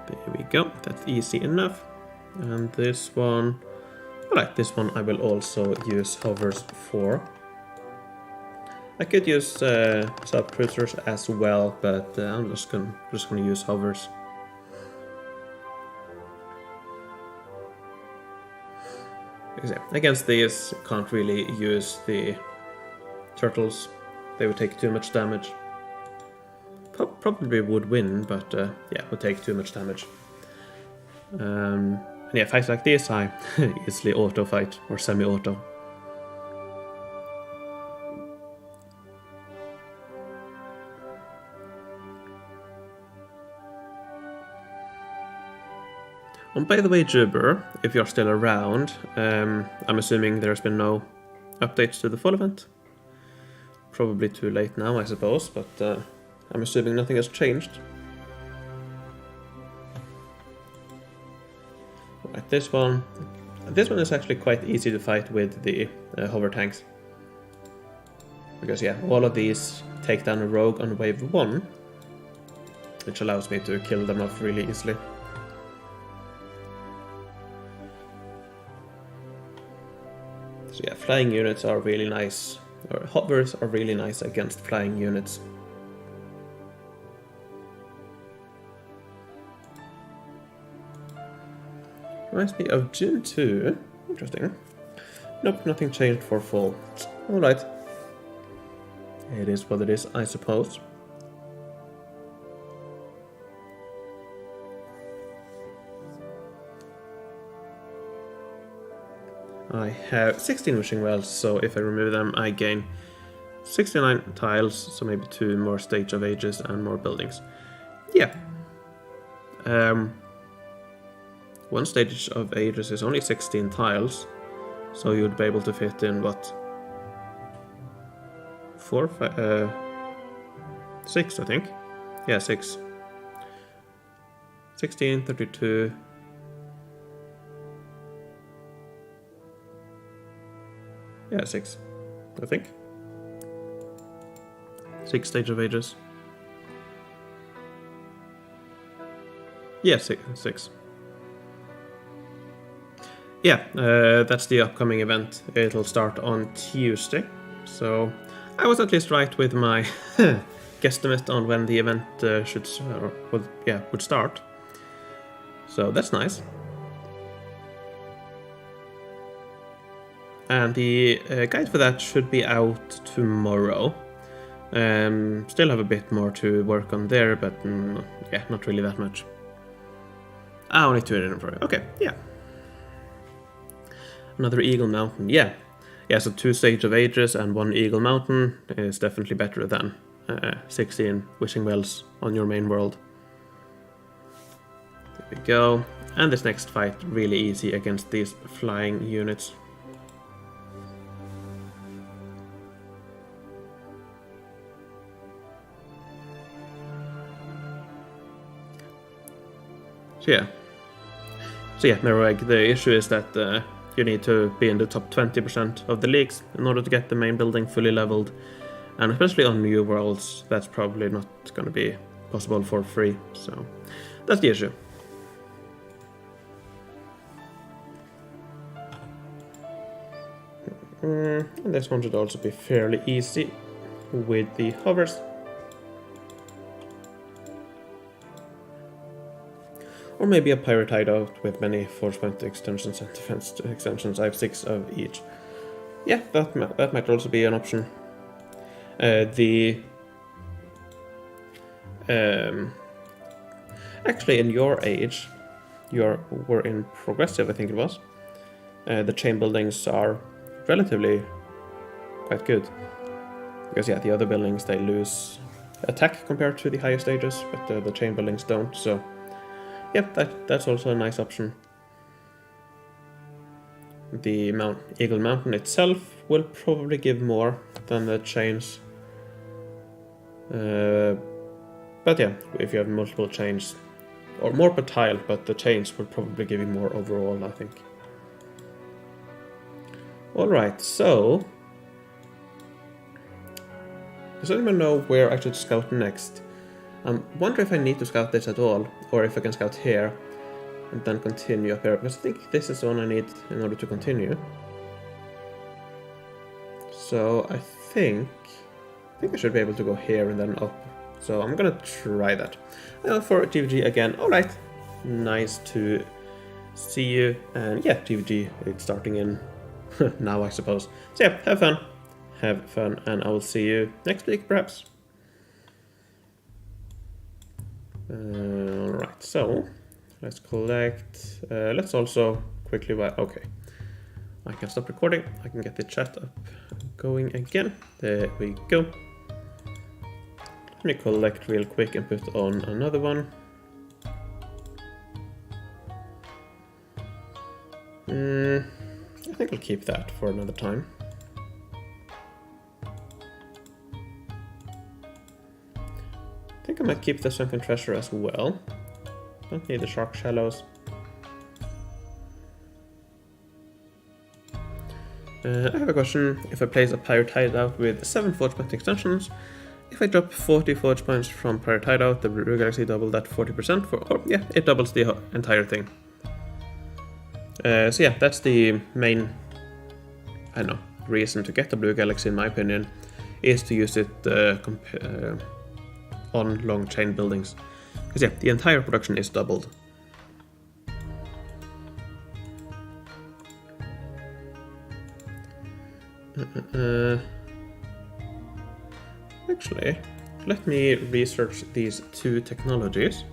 There we go, that's easy enough. And this one, alright, this one I will also use hovers for. I could use sub-cruisers as well, but I'm just gonna use hovers. Against these, can't really use the turtles. They would take too much damage. Probably would win, but yeah, would take too much damage. And yeah, fights like this, I easily auto-fight, or semi-auto. And by the way, Jubber, if you're still around, I'm assuming there's been no updates to the fall event. Probably too late now, I suppose, but I'm assuming nothing has changed. Right, this one is actually quite easy to fight with the hover tanks. Because yeah, all of these take down a rogue on wave 1, which allows me to kill them off really easily. So yeah, flying units are really nice, or hovers are really nice against flying units. Reminds me of June 2. Interesting. Nope, nothing changed for fall. Alright. It is what it is, I suppose. I have 16 wishing wells, so if I remove them, I gain 69 tiles, so maybe 2 more Stage of Ages and more buildings. Yeah. One Stage of Ages is only 16 tiles, so you'd be able to fit in, what? 6, I think. Yeah, 6. 16, 32... Yeah, 6, I think. 6 Stage of Ages. Yeah, 6. Yeah, that's the upcoming event. It'll start on Tuesday. So I was at least right with my guesstimate on when the event would start. So that's nice. And the guide for that should be out tomorrow. Still have a bit more to work on there, but yeah, not really that much. Only 2 in inventory. Okay, yeah. Another Eagle Mountain, yeah. Yeah, so 2 Stage of Ages and 1 Eagle Mountain is definitely better than 16 Wishing Wells on your main world. There we go. And this next fight, really easy against these flying units. So yeah, Merweg, the issue is that you need to be in the top 20% of the leagues in order to get the main building fully leveled. And especially on new worlds, that's probably not going to be possible for free. So that's the issue. And this one should also be fairly easy with the hovers. Or maybe a pirate hideout with many force point extensions and defense extensions. I have 6 of each. Yeah, that might also be an option. Actually, in your age, were in progressive, I think it was. The chain buildings are relatively quite good. Because yeah, the other buildings, they lose attack compared to the higher stages, but the chain buildings don't, so yeah, that's also a nice option. The Eagle Mountain itself will probably give more than the chains. But yeah, if you have multiple chains, or more per tile, but the chains will probably give you more overall, I think. Alright, so does anyone know where I should scout next? I wonder if I need to scout this at all, or if I can scout here and then continue up here, because I think this is the one I need in order to continue. So I think I should be able to go here and then up. So I'm gonna try that. For GVG again. Alright, nice to see you. And yeah, GVG, it's starting in now, I suppose. So yeah, have fun, and I will see you next week, perhaps. Alright, so let's collect. Let's also quickly buy. Okay, I can stop recording. I can get the chat up going again. There we go. Let me collect real quick and put on another one. I think I'll keep that for another time. I think I might keep the Sunken Treasure as well. Don't need the Shark Shallows. I have a question. If I place a Pirate Hideout with 7 Forge Point extensions, if I drop 40 Forge Points from Pirate Hideout, the Blue Galaxy double that 40% for... Oh, yeah, it doubles the entire thing. So yeah, that's the main I don't know, reason to get the blue galaxy, in my opinion, is to use it on long chain buildings. Because yeah, the entire production is doubled. Actually, let me research these two technologies.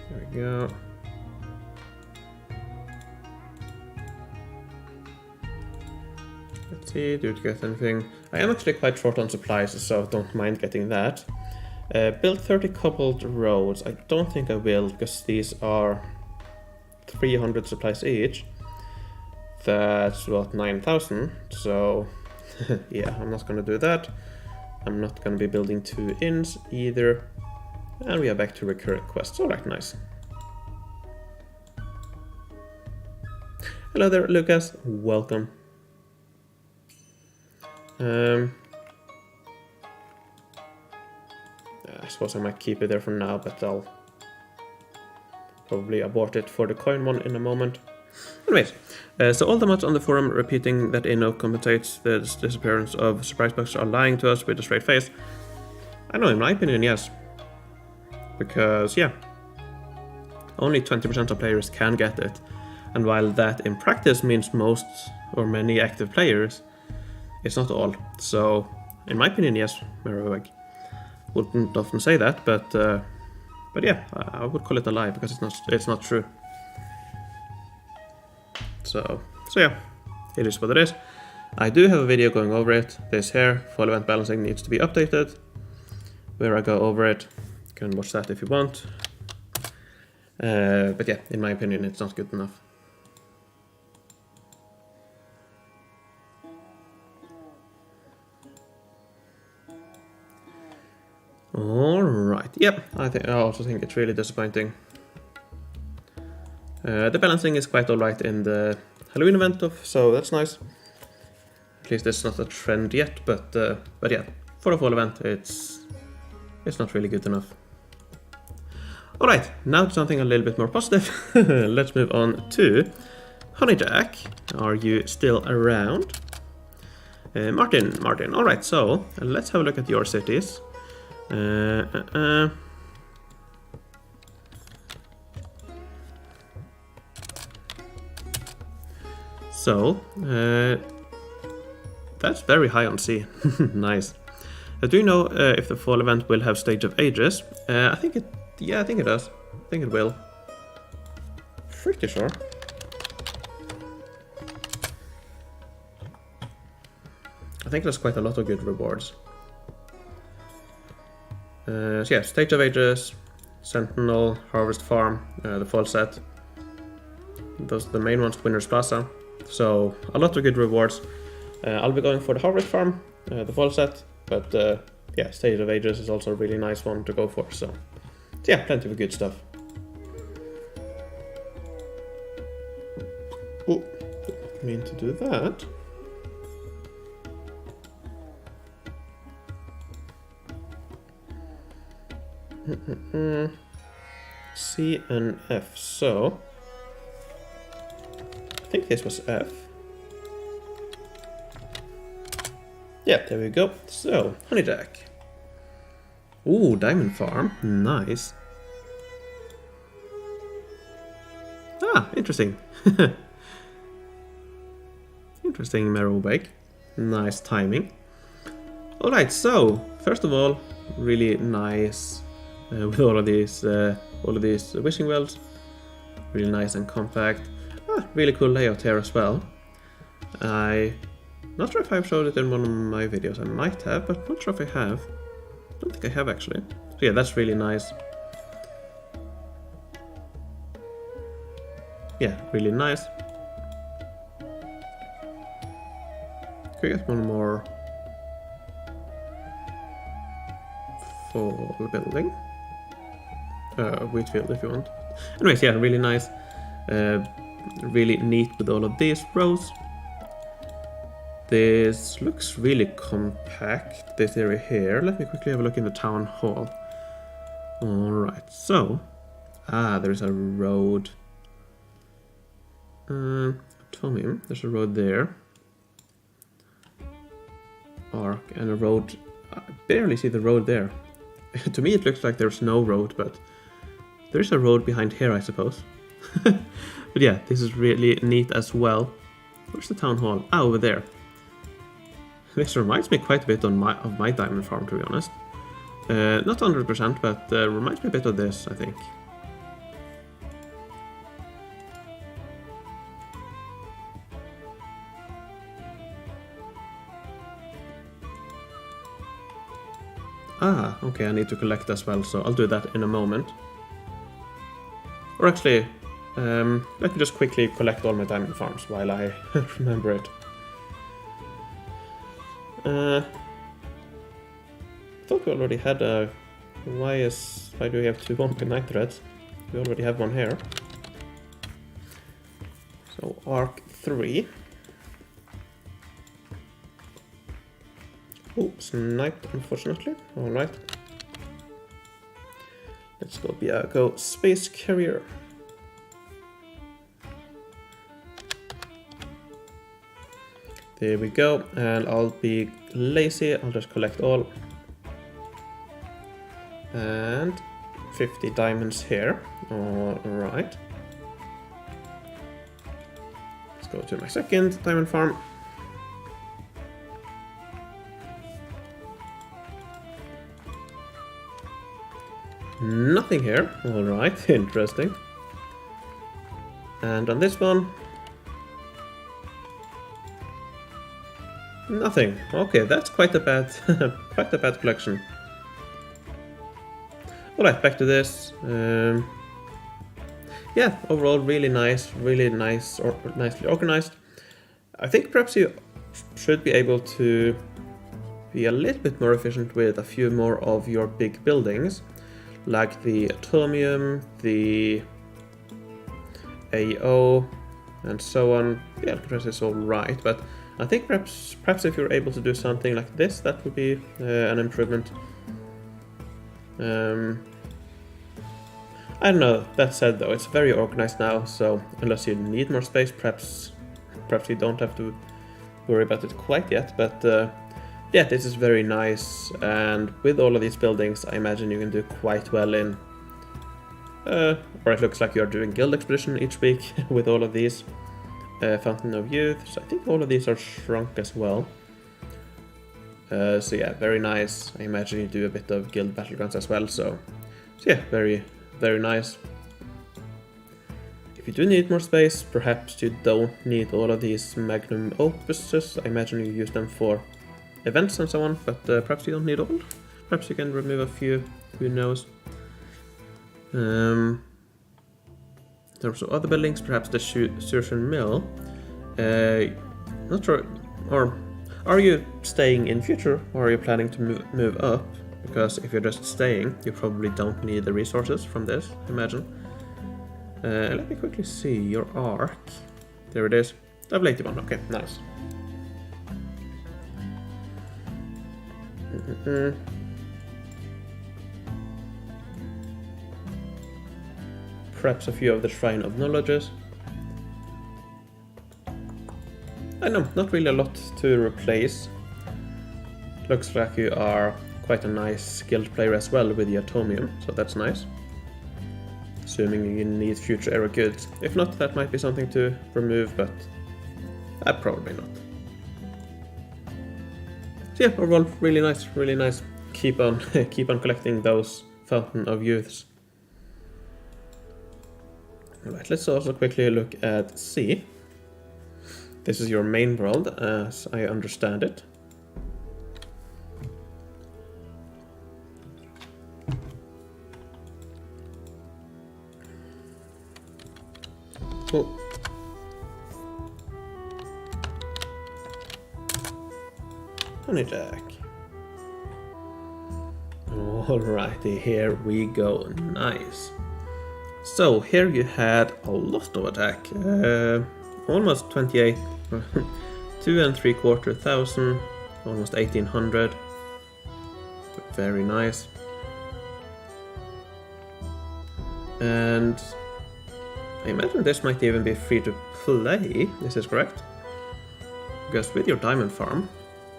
There we go. Let's see, do it get anything? I am actually quite short on supplies, so don't mind getting that. Build 30 coupled roads. I don't think I will, because these are 300 supplies each. That's what, 9,000. So yeah, I'm not gonna do that. I'm not gonna be building 2 inns either. And we are back to recurring quests. Alright, nice. Hello there, Lucas. Welcome. I suppose I might keep it there for now, but I'll probably abort it for the coin one in a moment. Anyways, so all the mods on the forum repeating that Inno compensates the disappearance of surprise boxes are lying to us with a straight face. I know, in my opinion, yes. Because, yeah, only 20% of players can get it. And while that in practice means most or many active players, it's not all. So, in my opinion, yes, Meroweg. Wouldn't often say that, but yeah, I would call it a lie because it's not true. So yeah, it is what it is. I do have a video going over it. This here, fall event balancing needs to be updated, where I go over it. You can watch that if you want. But yeah, in my opinion, it's not good enough. Alright, yep, I also think it's really disappointing. The balancing is quite alright in the Halloween event, so that's nice. At least it's not a trend yet, but yeah, for the fall event, it's not really good enough. Alright, now to something a little bit more positive. Let's move on to Honeyjack. Are you still around? Martin. Alright, so let's have a look at your cities. So, that's very high on C. Nice. Do you know if the fall event will have Stage of Ages? I think it does. I think it will. Pretty sure. I think there's quite a lot of good rewards. So yeah, Stage of Ages, Sentinel, Harvest Farm, the fall set. Those are the main ones, Winner's Plaza. So a lot of good rewards. I'll be going for the Harvest Farm, the fall set, but yeah, Stage of Ages is also a really nice one to go for. So yeah, plenty of good stuff. Oh, didn't mean to do that. C and F, so I think this was F. Yeah, there we go. So, Honeyjack. Ooh, Diamond Farm. Nice. Ah, interesting. Interesting Meroweg. Nice timing. Alright, so, first of all, really nice with all of these wishing wells. Really nice and compact. Really cool layout here as well. Not sure if I've showed it in one of my videos. I might have, but not sure if I have. I don't think I have actually. So yeah, that's really nice. Yeah, really nice. Can we get one more for the building? Wheatfield if you want. Anyways, yeah, really nice. Really neat with all of these rows. This looks really compact, this area here. Let me quickly have a look in the town hall. Alright, so... there's a road Atomium, there's a road there. Arc and a road. I barely see the road there. To me it looks like there's no road, but there's a road behind here, I suppose. But yeah, this is really neat as well. Where's the town hall? Ah, over there. This reminds me quite a bit of my diamond farm, to be honest. Not 100%, but reminds me a bit of this, I think. Ah, okay, I need to collect as well, so I'll do that in a moment. Or actually, let me just quickly collect all my diamond farms while I remember it. I thought we already had a... Why do we have two night threads? We already have one here. So, arc 3. Oh, sniped, unfortunately. Alright. Let's go space carrier. There we go, and I'll be lazy, I'll just collect all. And 50 diamonds here. Alright. Let's go to my second diamond farm. Nothing here. Alright, interesting. And on this one, nothing. Okay, that's quite a bad collection. Alright, back to this. Yeah, overall really nice, nicely organized. I think perhaps you should be able to be a little bit more efficient with a few more of your big buildings, like the Atomium, the AO, and so on. The Alcatraz is alright, but I think perhaps if you're able to do something like this, that would be an improvement. I don't know, that said though, it's very organized now, so unless you need more space, perhaps you don't have to worry about it quite yet, but yeah, this is very nice, and with all of these buildings, I imagine you can do quite well in, or it looks like you're doing guild expedition each week with all of these. Fountain of Youth, so I think all of these are shrunk as well. So yeah, very nice. I imagine you do a bit of guild battlegrounds as well, so yeah, very nice. If you do need more space, perhaps you don't need all of these magnum opuses. I imagine you use them for events and so on, but perhaps you don't need all. Perhaps you can remove a few, who knows. In terms of other buildings, perhaps the Surgeon Mill. Not sure, or are you staying in future, or are you planning to move up? Because if you're just staying, you probably don't need the resources from this, I imagine. Let me quickly see your arc. There it is. Level 81, okay, nice. Perhaps a few of the Shrine of Knowledges. I know, not really a lot to replace. Looks like you are quite a nice skilled player as well with the Atomium, so that's nice. Assuming you need future era goods. If not, that might be something to remove, but probably not. So yeah, overall, really nice. Keep on collecting those Fountain of Youths. Alright, let's also quickly look at C. This is your main world, as I understand it. Oh. Honeyjack. Alrighty, here we go. Nice. So here you had a lot of attack. Almost 28, 2 3/4,000, almost 1800. Very nice. And I imagine this might even be free to play, is this correct? Because with your diamond farm,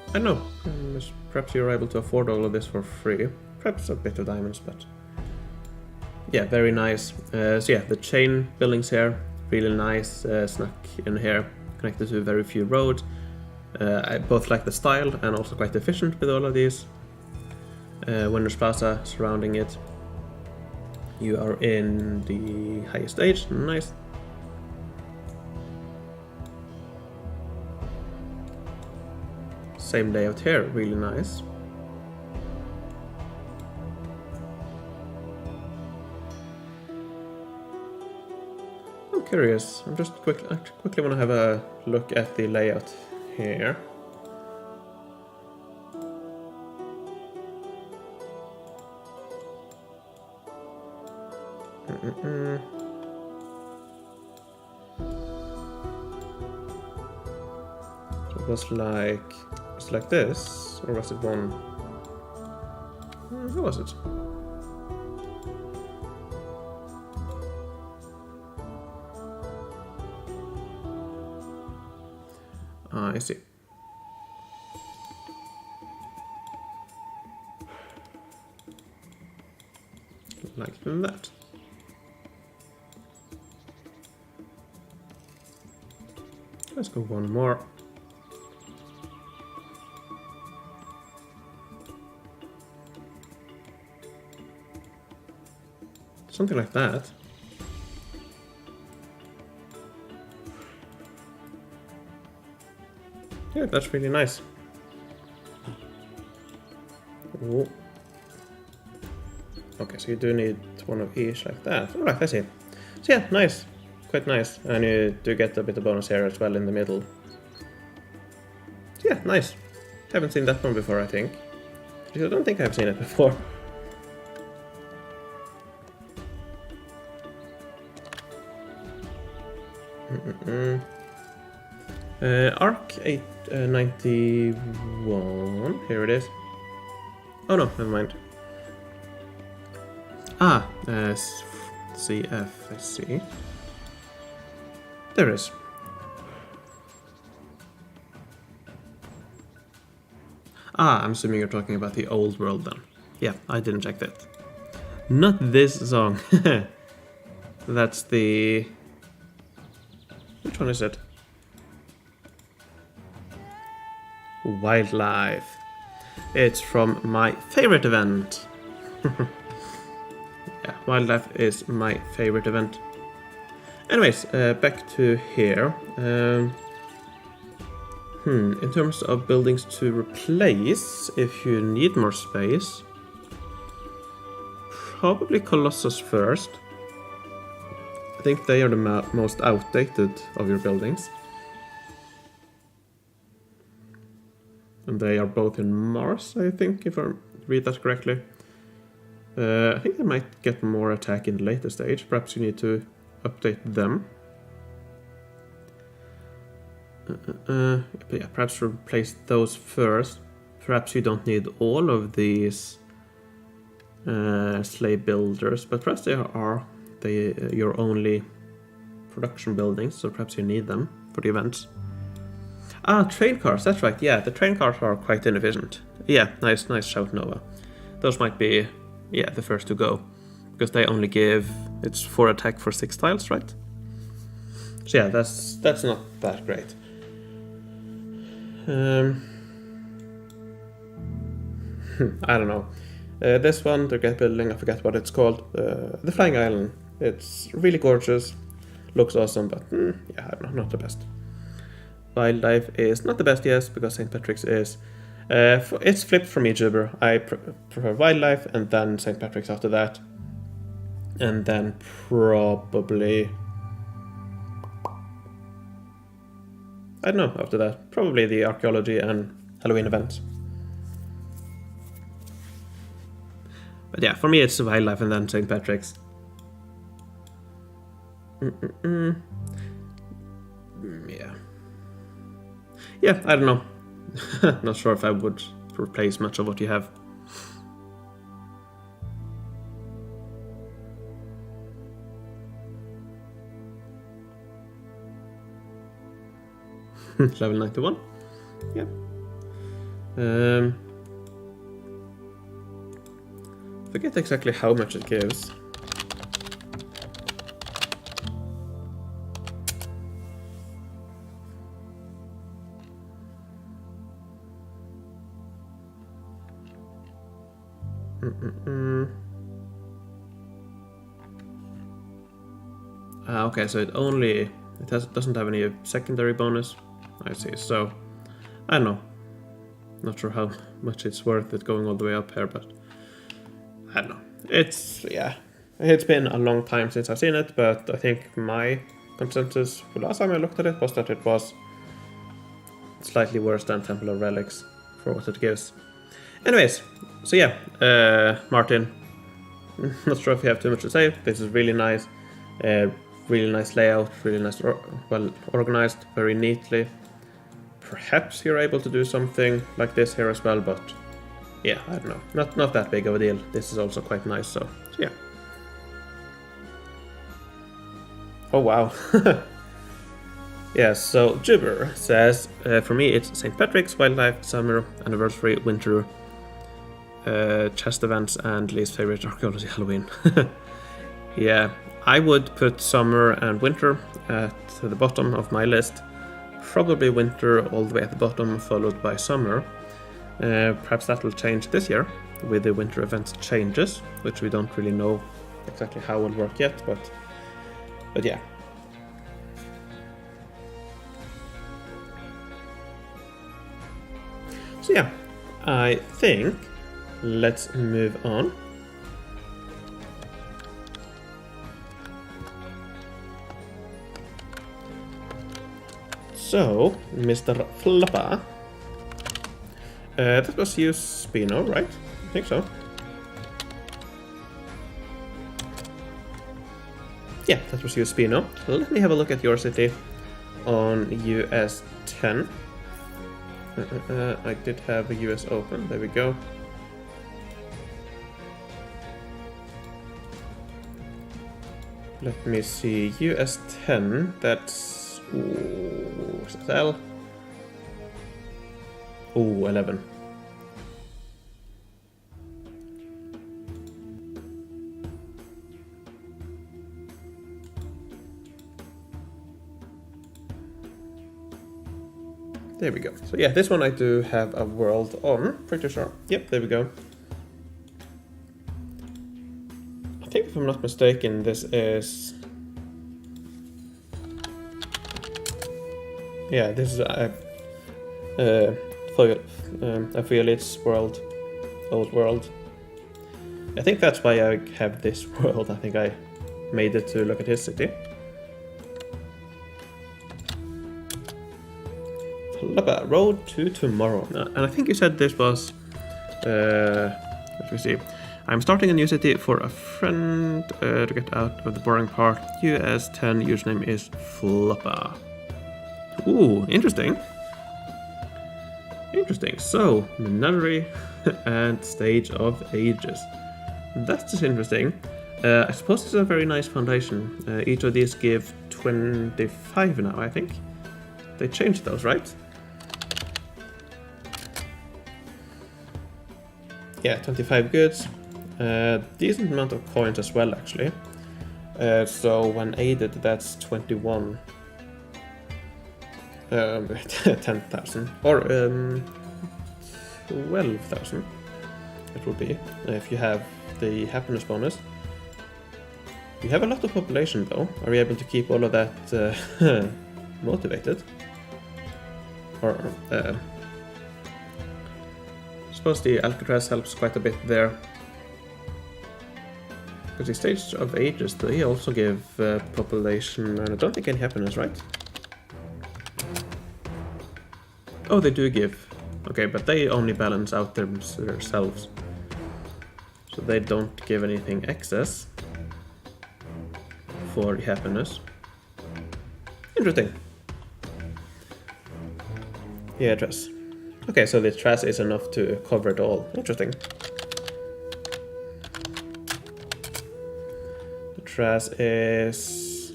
I don't know, perhaps you're able to afford all of this for free. Perhaps a bit of diamonds, but... yeah, very nice. So yeah, the chain buildings here, really nice, snuck in here, connected to very few roads. I both like the style and also quite efficient with all of these. Winners Plaza surrounding it. You are in the highest stage, nice. Same layout here, really nice. I'm curious, I'm just quickly want to have a look at the layout here. So it was like this, or was it one? How was it? I see. Like that. Let's go one more. Something like that. Yeah, that's really nice. Ooh. Okay, so you do need one of each like that. Alright, I see. So yeah, nice. Quite nice. And you do get a bit of bonus here as well in the middle. So yeah, nice. Haven't seen that one before, I think. I don't think I've seen it before. Arc 891. Here it is. Oh no, never mind. Ah, CF, I see. There is. Ah, I'm assuming you're talking about the old world then. Yeah, I didn't check that. Not this song. That's the... which one is it? Wildlife. It's from my favorite event. Yeah, Wildlife is my favorite event. Anyways, back to here. In terms of buildings to replace, if you need more space, probably Colossus first. I think they are the most outdated of your buildings. And they are both in Mars, I think, if I read that correctly. I think they might get more attack in the later stage. Perhaps you need to update them. But yeah, perhaps replace those first. Perhaps you don't need all of these slave builders, but perhaps they are your only production buildings, so perhaps you need them for the events. Ah, train cars, that's right. Yeah, the train cars are quite inefficient. Yeah, nice shout, Nova. Those might be, yeah, the first to go. Because they only give, it's 4 attack for 6 tiles, right? So yeah, that's not that great. I don't know. This one, the great building, I forget what it's called. The Flying Island. It's really gorgeous, looks awesome, but yeah, I don't know, not the best. Wildlife is not the best, yes, because St. Patrick's is... it's flipped from me, Jibber. I prefer Wildlife, and then St. Patrick's after that. And then probably... I don't know, after that. Probably the Archaeology and Halloween events. But yeah, for me it's Wildlife and then St. Patrick's. Yeah. Yeah, I don't know. Not sure if I would replace much of what you have. Level 91. Yeah. Forget exactly how much it gives. Okay, so doesn't have any secondary bonus. I see. So I don't know. Not sure how much it's worth it going all the way up here, but I don't know. It's been a long time since I've seen it, but I think my consensus for last time I looked at it was that it was slightly worse than Temple of Relics for what it gives. Anyways, so yeah, Martin, not sure if you have too much to say. This is really nice. Really nice layout, really nice, well organized, very neatly. Perhaps you're able to do something like this here as well, but yeah, I don't know. Not that big of a deal. This is also quite nice, so yeah. Oh wow. Yeah, so Jubber says, for me it's St. Patrick's, Wildlife, Summer, Anniversary, Winter, chest events, and least favorite Archaeology Halloween. Yeah, I would put Summer and Winter at the bottom of my list. Probably Winter all the way at the bottom, followed by Summer. Perhaps that will change this year with the Winter events changes, which we don't really know exactly how it will work yet, but yeah. So yeah, I think let's move on. So, Mr. Flopper, that was you, Spino, right? I think so. Yeah, that was you, Spino. Let me have a look at your city on US 10. I did have a US open, there we go. Let me see, US 10, that's... Ooh, what's that L? Ooh, 11. There we go. So yeah, this one I do have a world on, pretty sure. Yep, there we go. I think if I'm not mistaken, this is... Yeah, this is Affiliates world, old world. I think that's why I have this world. I think I made it to look at his city. Road to Tomorrow. And I think you said this was... let me see. I'm starting a new city for a friend to get out of the boring part. US 10 username is Flopper. Ooh, interesting. Interesting. So, Menagerie and Stage of Ages. That's just interesting. I suppose it's a very nice foundation. Each of these give 25 now, I think. They changed those, right? Yeah, 25 goods. Decent amount of coins as well, actually. So when aided, that's 21. 10,000 or 12,000 it would be if you have the happiness bonus. You have a lot of population though. Are you able to keep all of that motivated? Or I suppose the Alcatraz helps quite a bit there. Because the Stage of Ages, they also give population, and I don't think any happiness, right? Oh, they do give. Okay, but they only balance out themselves. So they don't give anything excess for happiness. Interesting. Yeah, trash. Okay, so the trash is enough to cover it all. Interesting. The trash is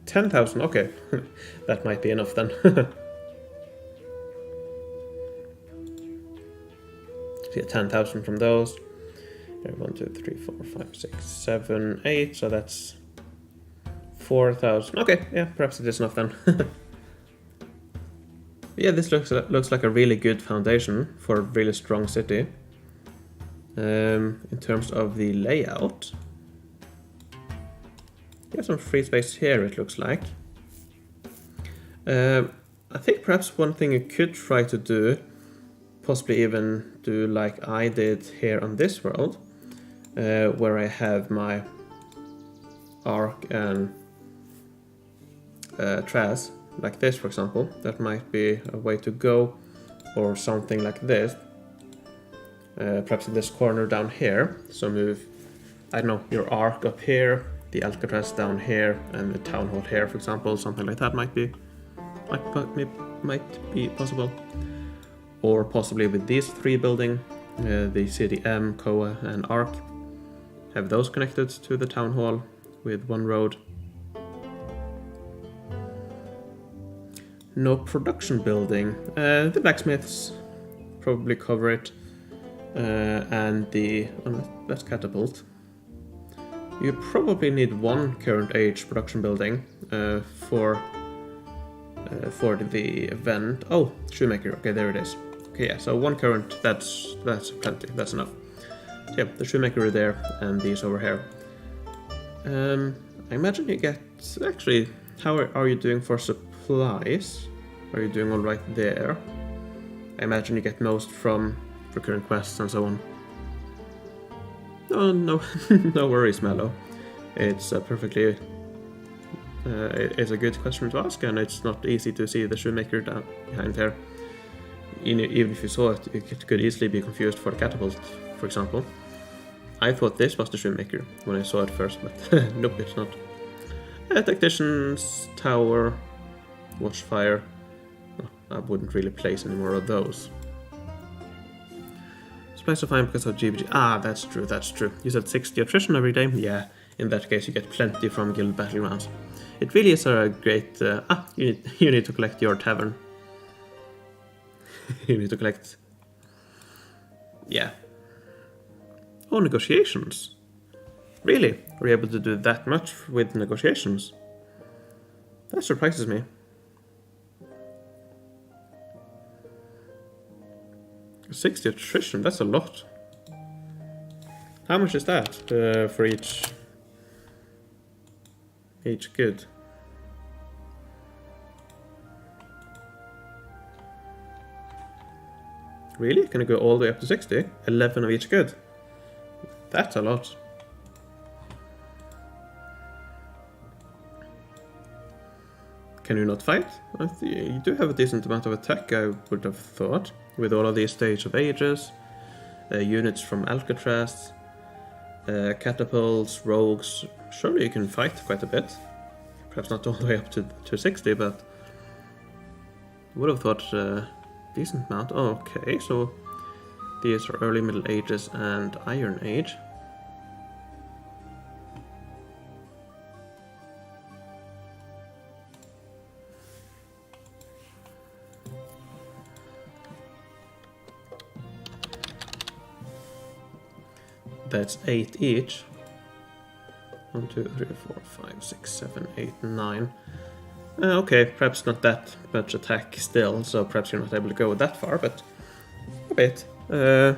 10,000. Okay, that might be enough then. So yeah, 10,000 from those. Here, 1, 2, 3, 4, 5, 6, 7, 8. So that's 4,000. Okay, yeah, perhaps it is enough then. Yeah, this looks like a really good foundation for a really strong city. In terms of the layout, you have some free space here, it looks like. I think perhaps one thing you could try to do, possibly even do like I did here on this world, where I have my arc and trash, like this for example. That might be a way to go, or something like this. Perhaps in this corner down here, so move, I don't know, your arc up here, the Alcatraz down here, and the town hall here, for example. Something like that might be possible. Or possibly with these three buildings, the CDM, COA, and ARC, have those connected to the town hall with one road. No production building. The blacksmiths probably cover it. And the that's catapult. You probably need one current age production building for the event. Oh, shoemaker. Okay, there it is. Okay, yeah. So one current. That's plenty. That's enough. So yeah, the shoemaker there, and these over here. I imagine you get. Actually, how are you doing for supplies? Are you doing all right there? I imagine you get most from recurring quests and so on. Oh, no, no worries, Mallow. It's perfectly. It's a good question to ask, and it's not easy to see the shoemaker down behind there. Even if you saw it, it could easily be confused for the catapult, for example. I thought this was the shoemaker when I saw it first, but nope, it's not. Tactician's tower, watchfire. I wouldn't really place any more of those. Supplies are fine because of GBG. Ah, that's true, that's true. You said 60 attrition every day? Yeah, in that case you get plenty from guild battlegrounds. It really is a great... you need to collect your tavern. You need to collect... Yeah. Oh, negotiations. Really? Are you able to do that much with negotiations? That surprises me. 60 attrition, that's a lot. How much is that for each good? Really? Can it go all the way up to 60? 11 of each good. That's a lot. Can you not fight? You do have a decent amount of attack, I would have thought, with all of these Stage of Ages, units from Alcatraz, catapults, rogues. Surely you can fight quite a bit. Perhaps not all the way up to 60, but would have thought decent amount. Oh, okay, so these are early Middle Ages and Iron Age. That's 8 each. 1, 2, 3, 4, 5, 6, 7, 8, 9. Okay, perhaps not that much attack still, so perhaps you're not able to go that far, but a bit. 10,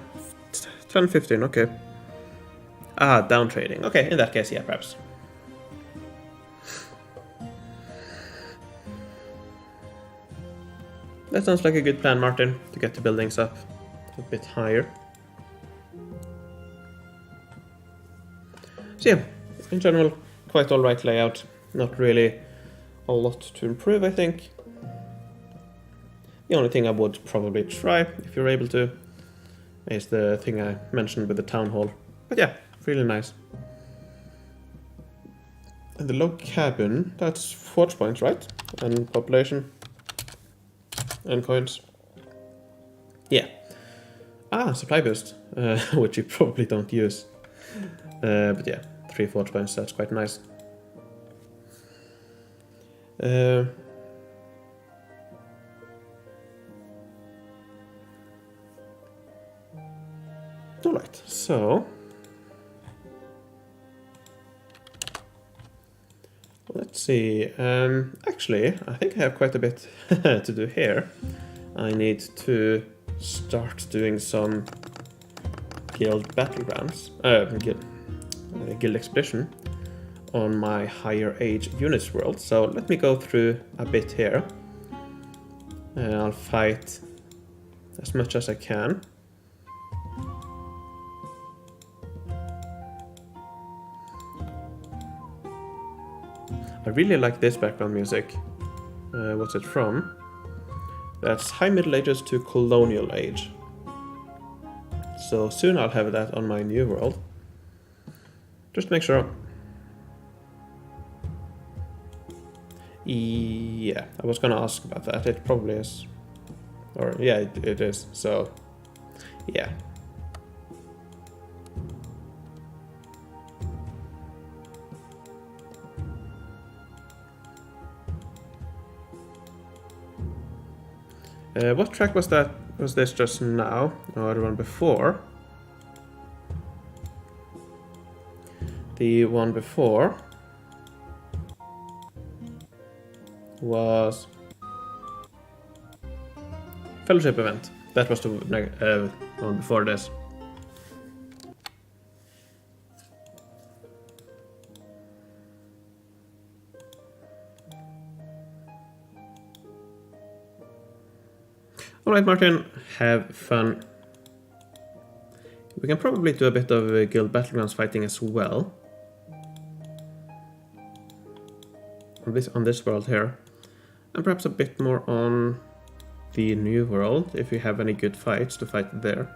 15, okay. Ah, down trading. Okay, in that case, yeah, perhaps. That sounds like a good plan, Martin, to get the buildings up a bit higher. So yeah, in general, quite alright layout. Not really a lot to improve, I think. The only thing I would probably try, if you're able to, is the thing I mentioned with the town hall. But yeah, really nice. And the log cabin, that's forge points, right? And population. And coins. Yeah. Ah, supply boost, which you probably don't use. But yeah, 3 forge points, that's quite nice. Alright, so let's see. Actually, I think I have quite a bit to do here. I need to start doing some guild battlegrounds, guild expedition on my higher age units world. So let me go through a bit here. I'll fight as much as I can. I really like this background music. What's it from? That's High Middle Ages to Colonial Age. So soon I'll have that on my new world. Just make sure. Yeah, I was gonna ask about that. It probably is. Or, yeah, it is. So, yeah. What track was that? Was this just now? Or the one before? The one before was Fellowship event. That was the one before this. Alright, Martin, have fun. We can probably do a bit of guild battlegrounds fighting as well. On this world here. And perhaps a bit more on the new world, if you have any good fights to fight there.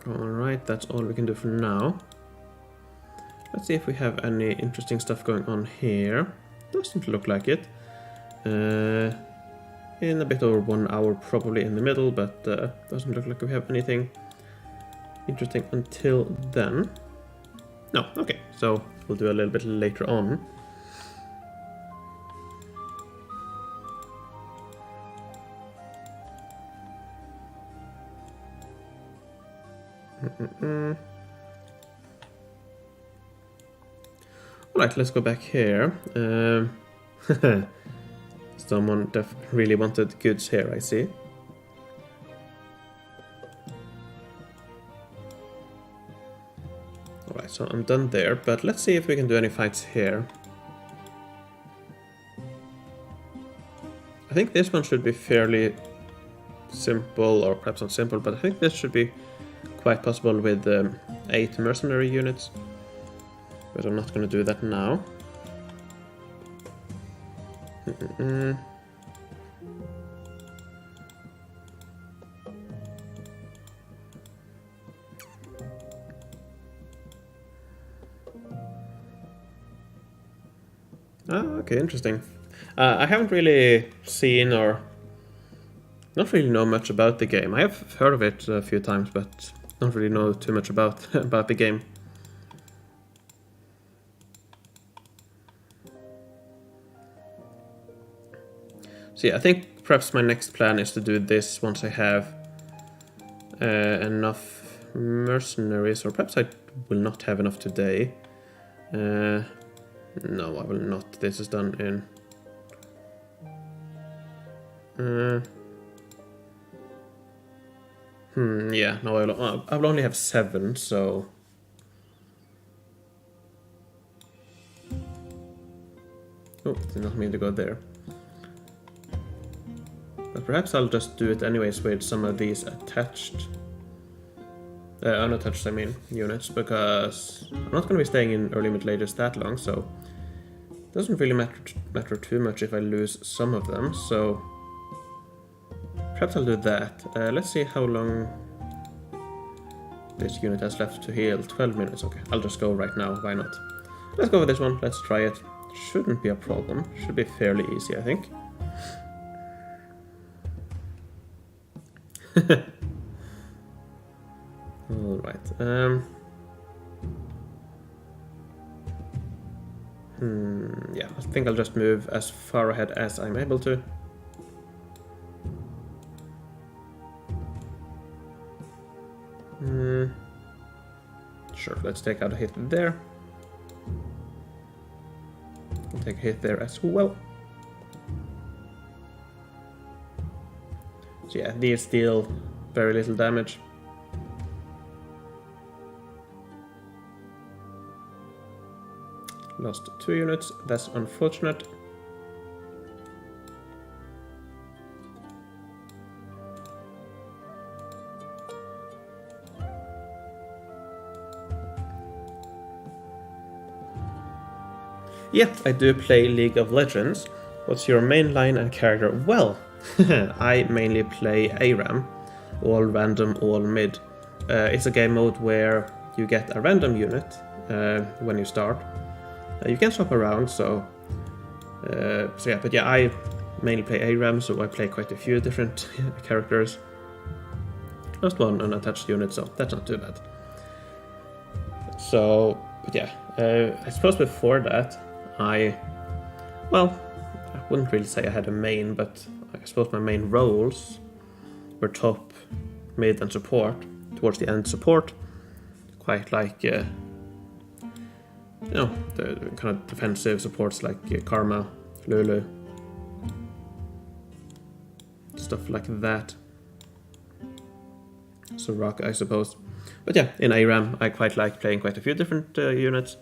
Alright, that's all we can do for now. Let's see if we have any interesting stuff going on here. Doesn't look like it. In a bit over 1 hour probably in the middle, but doesn't look like we have anything interesting until then. No, okay, so we'll do a little bit later on. Alright, let's go back here. Someone really wanted goods here, I see. Alright, so I'm done there, but let's see if we can do any fights here. I think this one should be fairly simple, or perhaps not simple, but I think this should be quite possible with 8 mercenary units. But I'm not going to do that now. Okay, interesting. I haven't really seen or not really know much about the game. I have heard of it a few times, but don't really know too much about about the game. So yeah, I think perhaps my next plan is to do this once I have enough mercenaries, or perhaps I will not have enough today. No, I will not. This is done in... yeah, no, I will only have 7, so... Oh, did not mean to go there. But perhaps I'll just do it anyways with some of these attached... unattached, I mean, units, because I'm not going to be staying in early Middle Ages that long, so... It doesn't really matter too much if I lose some of them, so... Perhaps I'll do that. Let's see how long this unit has left to heal. 12 minutes, okay. I'll just go right now, why not? Let's go with this one, let's try it. Shouldn't be a problem. Should be fairly easy, I think. Alright, Yeah, I think I'll just move as far ahead as I'm able to. Sure, let's take out a hit there. I'll take a hit there as well. So yeah, these deal very little damage. Lost 2 units, that's unfortunate. Yeah, I do play League of Legends. What's your main line and character? Well, I mainly play ARAM, all random, all mid. It's a game mode where you get a random unit when you start. You can swap around, so yeah, but yeah, I mainly play ARAM, so I play quite a few different characters. Lost one unattached unit, so that's not too bad. So, but yeah, I suppose before that, I wouldn't really say I had a main, but I suppose my main roles were top, mid, and support. Towards the end, support, quite like you know, the kind of defensive supports like Karma, Lulu, stuff like that. So Rock, I suppose. But yeah, in ARAM, I quite like playing quite a few different units.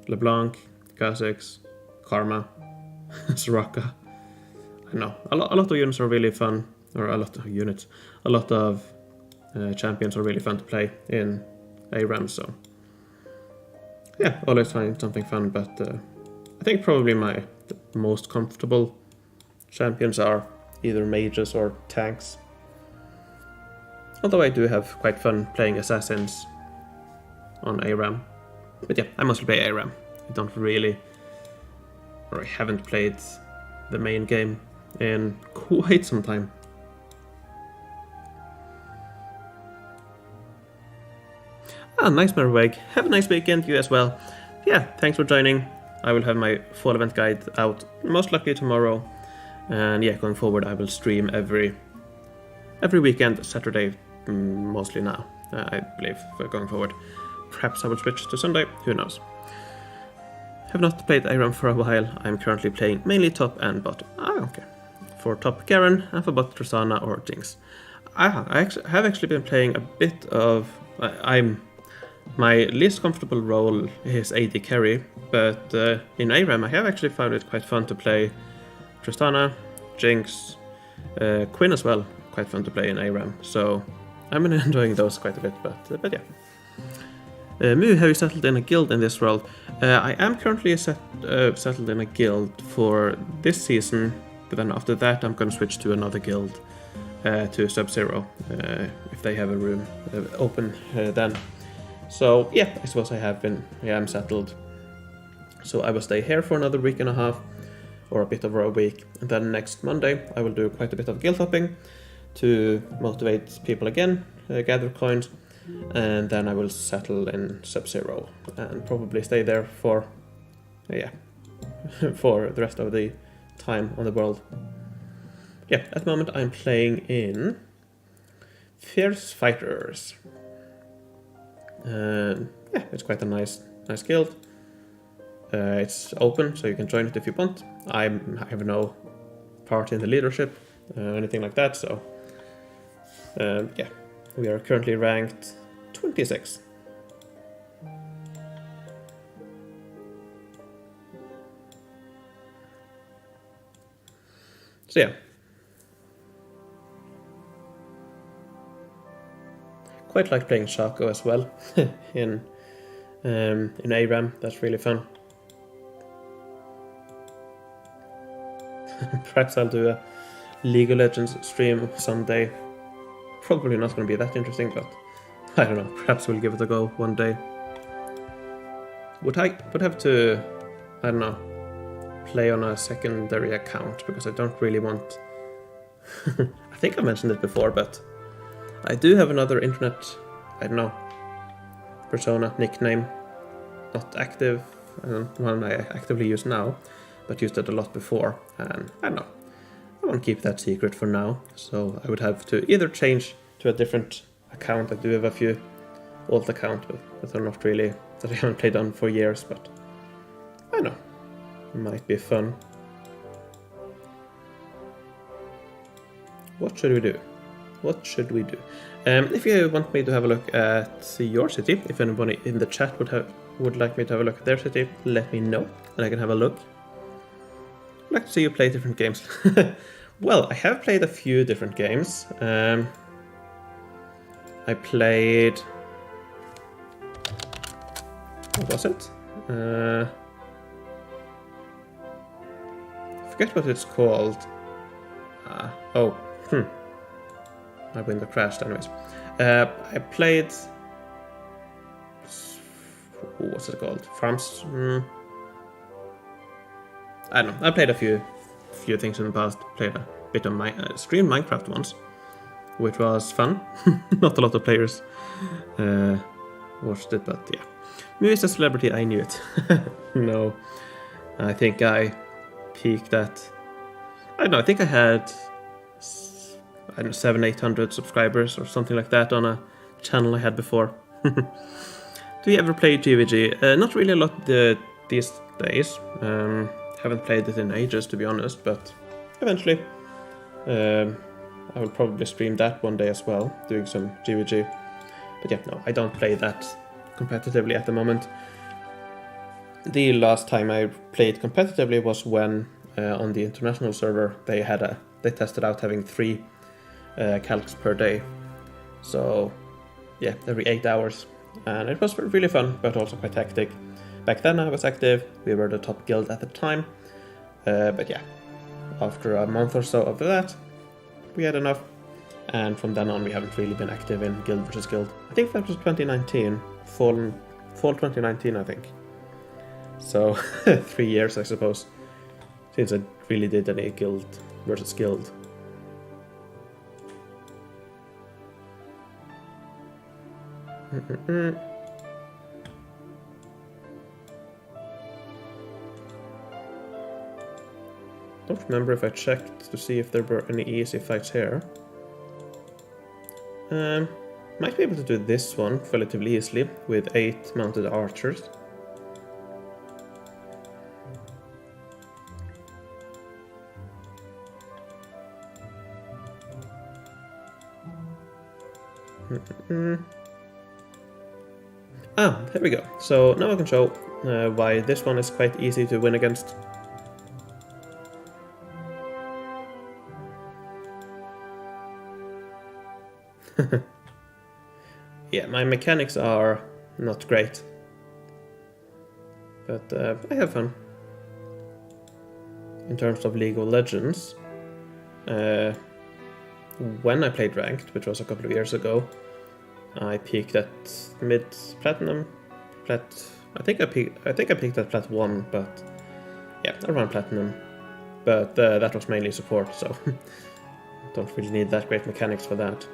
LeBlanc, Kha'Zix, Karma, Soraka. I know, a lot of units are really fun, or a lot of champions are really fun to play in ARAM, so yeah, always find something fun, but I think probably the most comfortable champions are either mages or tanks. Although I do have quite fun playing assassins on ARAM. But yeah, I mostly play ARAM. I haven't played the main game in quite some time. Nice Merweg. Have a nice weekend, you as well. Yeah, thanks for joining. I will have my fall event guide out most likely tomorrow. And yeah, going forward I will stream every weekend, Saturday mostly now, I believe, going forward. Perhaps I will switch to Sunday, who knows. Have not played ARAM for a while. I'm currently playing mainly top and bottom. Okay. For top, Garen, and for bot, Tristana or Jinx. I have actually been playing a bit of... My least comfortable role is AD carry, but in ARAM I have actually found it quite fun to play Tristana, Jinx, Quinn as well. Quite fun to play in ARAM, so I've been enjoying those quite a bit, but yeah. Moo, have you settled in a guild in this world? I am currently settled in a guild for this season, but then after that I'm going to switch to another guild, to Sub-Zero, if they have a room open then. So yeah, I suppose I am settled. So I will stay here for another week and a half, or a bit over a week, and then next Monday I will do quite a bit of guild hopping to motivate people again, gather coins, and then I will settle in Sub-Zero and probably stay there for for the rest of the time on the world. Yeah, at the moment I'm playing in Fierce Fighters. Yeah, it's quite a nice guild. It's open, so you can join it if you want. I have no part in the leadership, anything like that, so yeah, we are currently ranked 26. So yeah, quite like playing Shaco as well in ARAM. That's really fun. Perhaps I'll do a League of Legends stream someday. Probably not going to be that interesting, but I don't know. Perhaps we'll give it a go one day. Would have to, I don't know, play on a secondary account, because I don't really want... I think I mentioned it before, but I do have another internet, I don't know, persona, nickname, not active, one I actively use now, but used it a lot before, and I don't know. I want to keep that secret for now, so I would have to either change to a different account. I do have a few old accounts, but they're not really, that I haven't played on for years, but I don't know. Might be fun. What should we do? What should we do? If you want me to have a look at your city, if anybody in the chat would like me to have a look at their city, let me know, and I can have a look. I'd like to see you play different games. Well, I have played a few different games. I played... What was it? I forget what it's called. My window crashed anyways. I played... What's it called? Farms? I don't know. I played a few things in the past. Played a bit of streamed Minecraft once, which was fun. Not a lot of players watched it, but yeah. Me as a celebrity, I knew it. No. I think I peaked at... I don't know, I think I had... 700-800 subscribers or something like that on a channel I had before. Do you ever play GVG? Not really a lot these days. Haven't played it in ages, to be honest, but eventually I will probably stream that one day as well, doing some GVG. But yeah, no, I don't play that competitively at the moment. The last time I played competitively was when on the international server they tested out having 3 calcs per day. So yeah, every 8 hours, and it was really fun, but also quite hectic. Back then I was active, we were the top guild at the time, but yeah, after a month or so of that, we had enough, and from then on we haven't really been active in guild versus guild. I think that was 2019, fall 2019 I think. So 3 years I suppose, since I really did any guild versus guild. Don't remember if I checked to see if there were any easy fights here. Might be able to do this one relatively easily with 8 mounted archers. There we go. So now I can show why this one is quite easy to win against. Yeah, my mechanics are not great, but I have fun. In terms of League of Legends, when I played Ranked, which was a couple of years ago, I peaked at mid-platinum. I think I peaked at Plat 1, but yeah, around Platinum. But that was mainly support, so don't really need that great mechanics for that.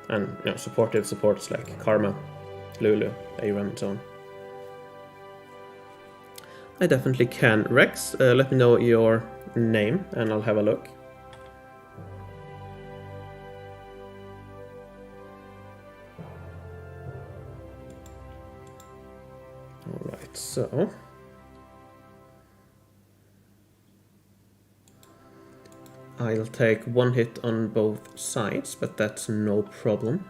And you know, supportive supports like Karma, Lulu, Aram, and so on. I definitely can. Rex, let me know your name and I'll have a look. Alright, so... I'll take 1 hit on both sides, but that's no problem.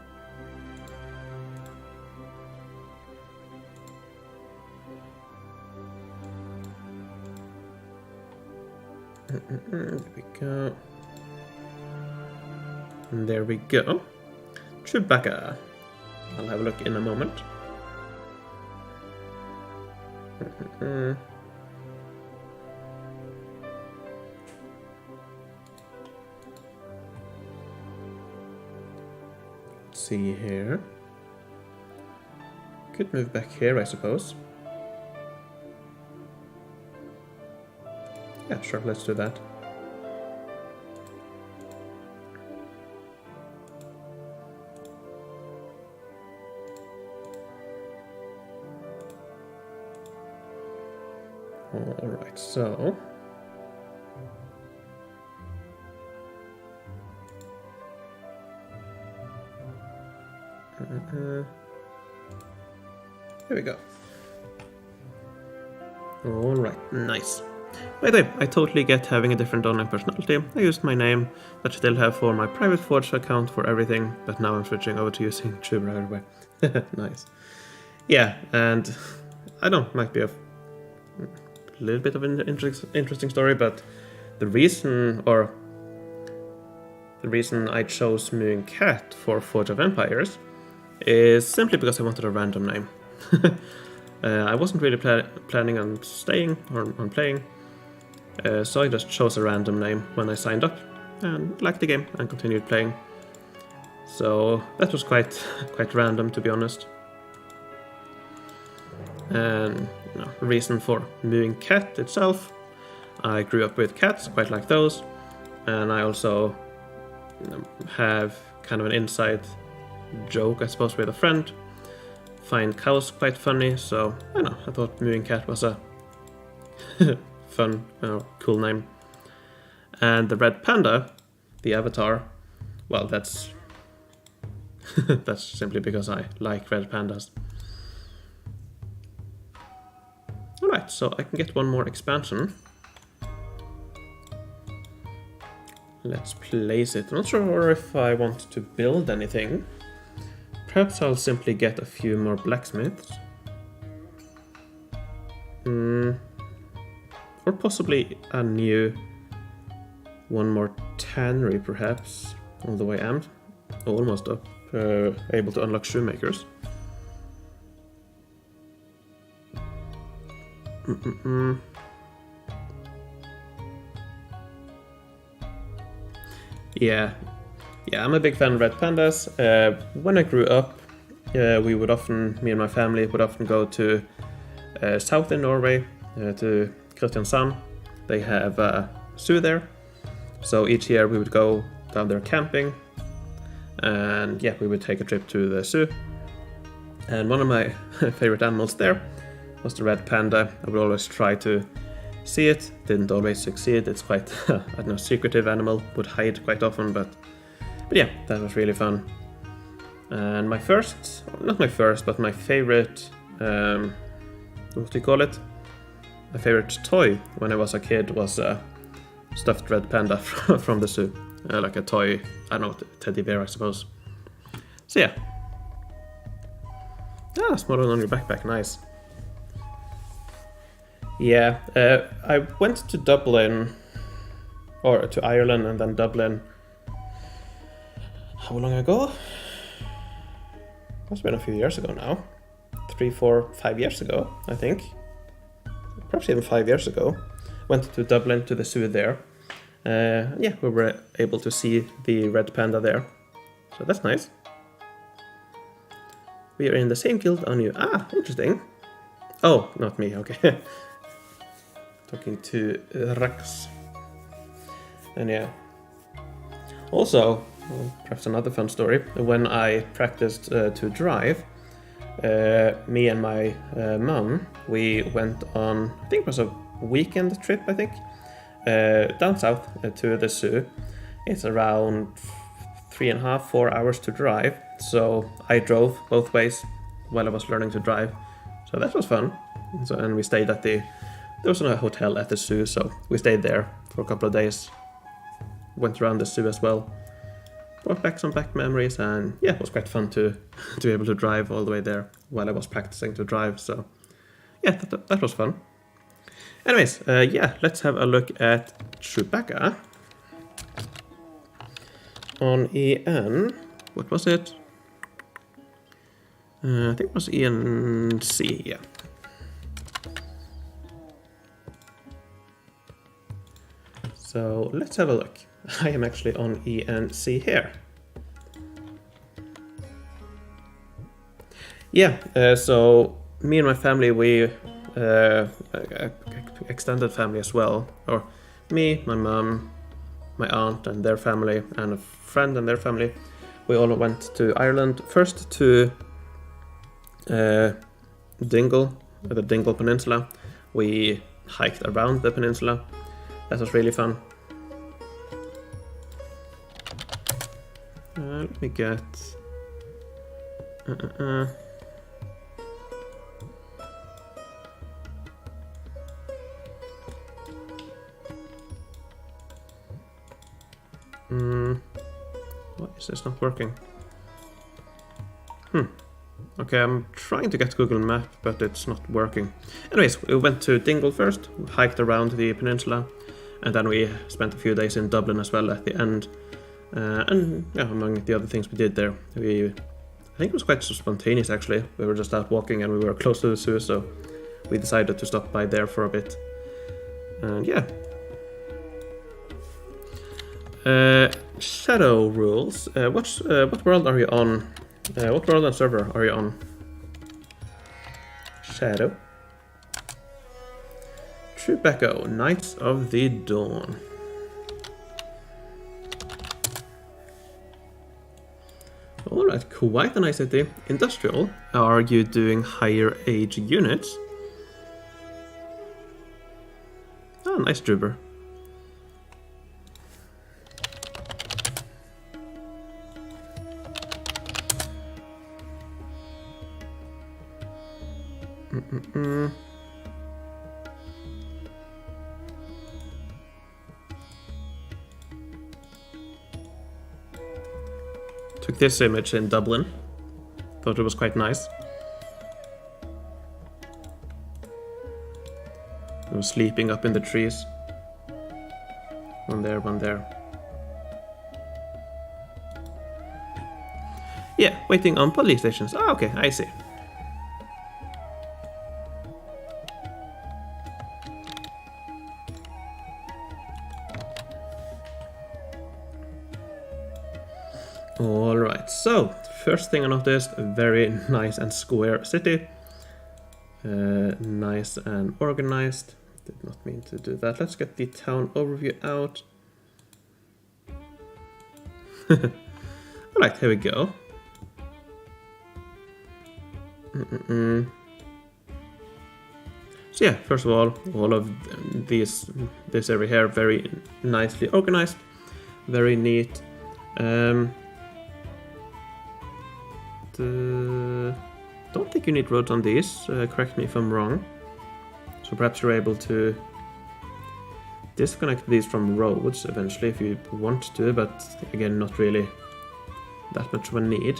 There we go. And there we go. Chewbacca. I'll have a look in a moment. Let's see here. Could move back here, I suppose. Yeah, sure, let's do that. Alright, so... Here we go. Alright, nice. By the way, I totally get having a different online personality. I used my name, but still have for my private Forge account for everything, but now I'm switching over to using Tuber everywhere. Nice. Yeah, and I don't might be a little bit of an interesting story, but the reason I chose MooingCat for Forge of Empires is simply because I wanted a random name. I wasn't really planning on staying or on playing, so I just chose a random name when I signed up and liked the game and continued playing. So that was quite random, to be honest. And the reason for MooingCat itself, I grew up with cats, quite like those, and I also have kind of an inside joke, I suppose, with a friend. Find cows quite funny, so I thought MooingCat was a fun, cool name. And the red panda, the avatar, well, that's that's simply because I like red pandas. Alright, so I can get one more expansion. Let's place it. I'm not sure if I want to build anything. Perhaps I'll simply get a few more blacksmiths. Or possibly a new one more tannery, perhaps. Although I am almost up, able to unlock shoemakers. Yeah, I'm a big fan of red pandas. When I grew up, me and my family would often go to south in Norway, to Kristiansand. They have a zoo there, so each year we would go down there camping, and yeah, we would take a trip to the zoo. And one of my favorite animals there was the red panda. I would always try to see it, didn't always succeed. It's quite a secretive animal, would hide quite often, but yeah, that was really fun. And my favorite, what do you call it? My favorite toy when I was a kid was a stuffed red panda from the zoo. Like a toy, I don't know, teddy bear, I suppose. So yeah. Ah, small one on your backpack, nice. Yeah, I went to Dublin, or to Ireland and then Dublin. How long ago? Must have been a few years ago now. 3, 4, 5 years ago, I think. Perhaps even 5 years ago. Went to Dublin, to the zoo there. Yeah, we were able to see the red panda there. So that's nice. We are in the same guild on you. Ah, interesting. Oh, not me, okay. Talking to Rax. And yeah. Also, perhaps another fun story. When I practiced to drive, me and my mom, we went on, I think it was a weekend trip, down south to the zoo. It's around 3.5, 4 hours to drive. So I drove both ways while I was learning to drive. So that was fun. So, and we stayed at there was a hotel at the zoo, so we stayed there for a couple of days. Went around the zoo as well. Brought back some memories, and yeah, it was quite fun to be able to drive all the way there while I was practicing to drive. So yeah, that was fun. Anyways, yeah, let's have a look at Chewbacca on EN. What was it? I think it was ENC, yeah. So let's have a look. I am actually on ENC here. Yeah, so me and my family, we extended family as well, or me, my mom, my aunt and their family, and a friend and their family. We all went to Ireland, first to Dingle, the Dingle Peninsula. We hiked around the peninsula. That was really fun. Let me get... Why is this not working? Okay, I'm trying to get Google Map, but it's not working. Anyways, we went to Dingle first, hiked around the peninsula, and then we spent a few days in Dublin as well at the end. And yeah, among the other things we did there, I think it was quite spontaneous actually. We were just out walking and we were close to the zoo, so we decided to stop by there for a bit. And yeah. Shadow rules. What world are you on? What world and server are you on? Shadow. Tribeco, Knights of the Dawn. Alright, quite a nice city. Industrial. Are you doing higher age units? Oh, nice Druber. Took this image in Dublin. Thought it was quite nice. It was sleeping up in the trees. One there, one there. Yeah, waiting on police stations. Ah, okay, I see. Alright, so first thing I noticed, a very nice and square city. Nice and organized. Did not mean to do that. Let's get the town overview out. Alright, here we go. So yeah, first of all of this area here, very nicely organized, very neat. Don't think you need roads on these, correct me if I'm wrong. So perhaps you're able to disconnect these from roads eventually if you want to, but again, not really that much of a need.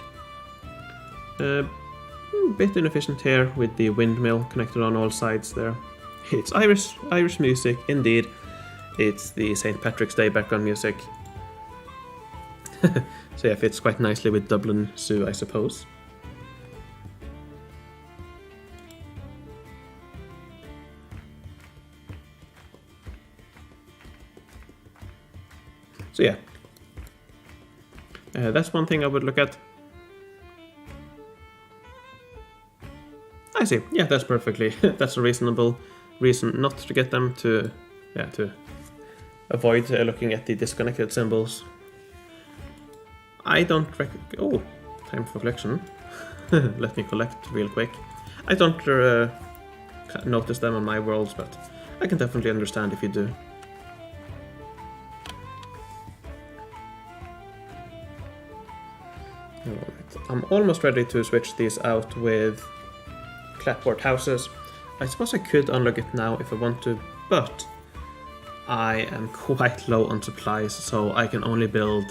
Bit inefficient here with the windmill connected on all sides there. It's Irish music, indeed. It's the St. Patrick's Day background music. So yeah, fits quite nicely with Dublin Zoo, I suppose. So yeah, that's one thing I would look at. I see. Yeah, that's perfectly. That's a reasonable reason not to get them to, yeah, to avoid looking at the disconnected symbols. I don't oh, time for collection. Let me collect real quick. I don't notice them on my worlds, but I can definitely understand if you do. Alright, I'm almost ready to switch these out with clapboard houses. I suppose I could unlock it now if I want to, but I am quite low on supplies, so I can only build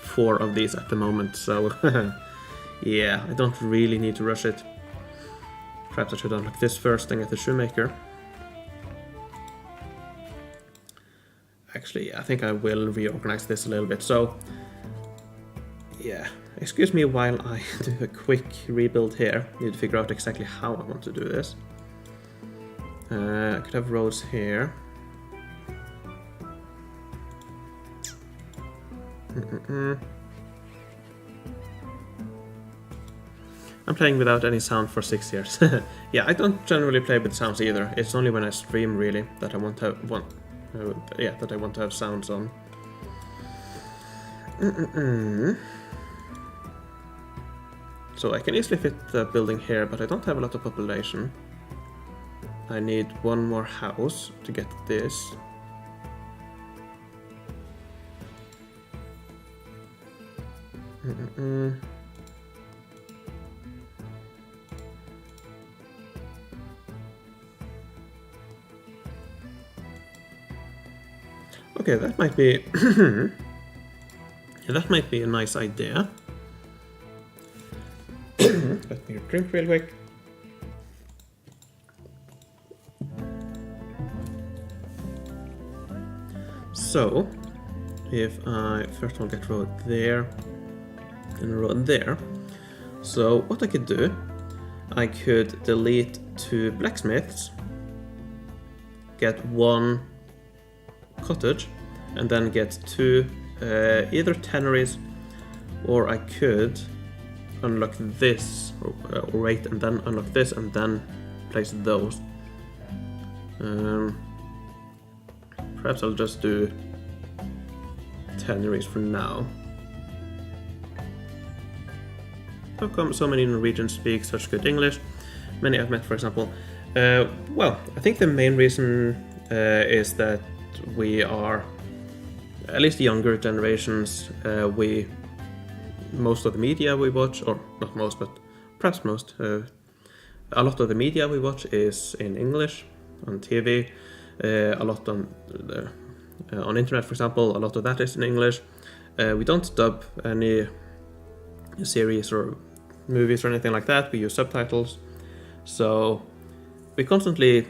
4 of these at the moment, so yeah, I don't really need to rush it. Perhaps I should unlock this first and get the shoemaker. Actually, I think I will reorganize this a little bit, so yeah, excuse me while I do a quick rebuild here. Need to figure out exactly how I want to do this. I could have roads here. I'm playing without any sound for 6 years. Yeah, I don't generally play with sounds either. It's only when I stream really that I want to have sounds on. So I can easily fit the building here, but I don't have a lot of population. I need one more house to get this. Okay, that might be that might be a nice idea. Let me drink real quick. So, if I first of all get road there and a road there. So what I could do, I could delete 2 blacksmiths, get 1 cottage, and then get 2 either tanneries, or I could unlock this, or wait and then unlock this and then place those. Perhaps I'll just do tanneries for now. How come so many Norwegians speak such good English? Many I've met, for example. Well, I think the main reason is that we are, at least the younger generations, most of the media we watch, or not most, but perhaps most, a lot of the media we watch is in English on TV. A lot on internet, for example, a lot of that is in English. We don't dub any series or movies or anything like that. We use subtitles, so we constantly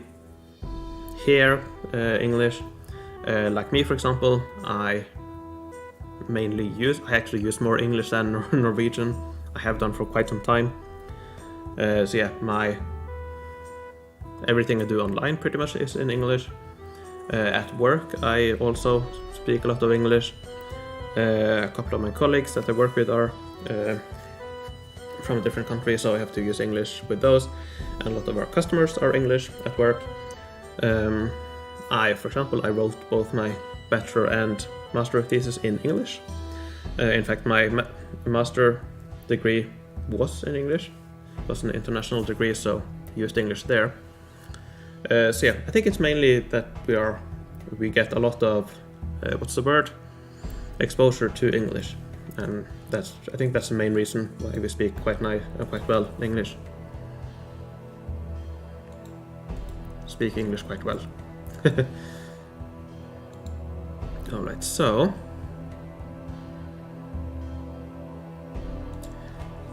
hear English. Like me, for example, I actually use more English than Norwegian. I have done for quite some time. So yeah, everything I do online pretty much is in English. At work, I also speak a lot of English. A couple of my colleagues that I work with are from a different country, so I have to use English with those. And a lot of our customers are English at work. For example, I wrote both my bachelor and master thesis in English. In fact, my master degree was in English. It was an international degree, so I used English there. So yeah, I think it's mainly that we get a lot of exposure to English, and I think that's the main reason why we speak quite well English. Speak English quite well. All right, so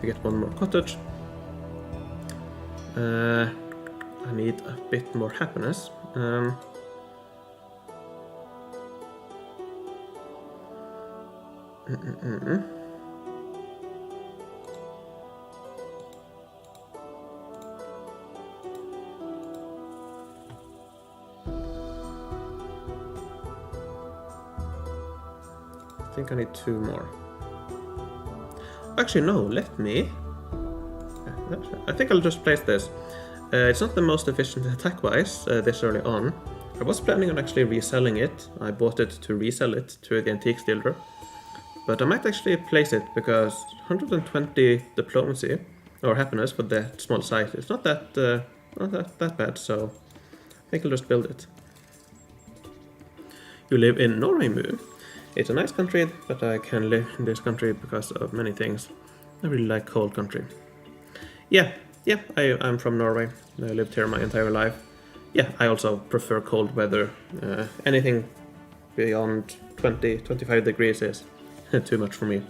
we get 1 more cottage. I need a bit more happiness. I think I need 2 more. Actually, no, let me. I think I'll just place this. It's not the most efficient attack-wise this early on. I was planning on actually reselling it. I bought it to resell it to the antiques dealer. But I might actually place it because 120 diplomacy or happiness for the small size. It's not that bad, so I think I'll just build it. You live in Norway, Moo. It's a nice country, but I can live in this country because of many things. I really like cold country. Yeah, I'm from Norway. I lived here my entire life. Yeah, I also prefer cold weather. Anything beyond 20-25 degrees is too much for me.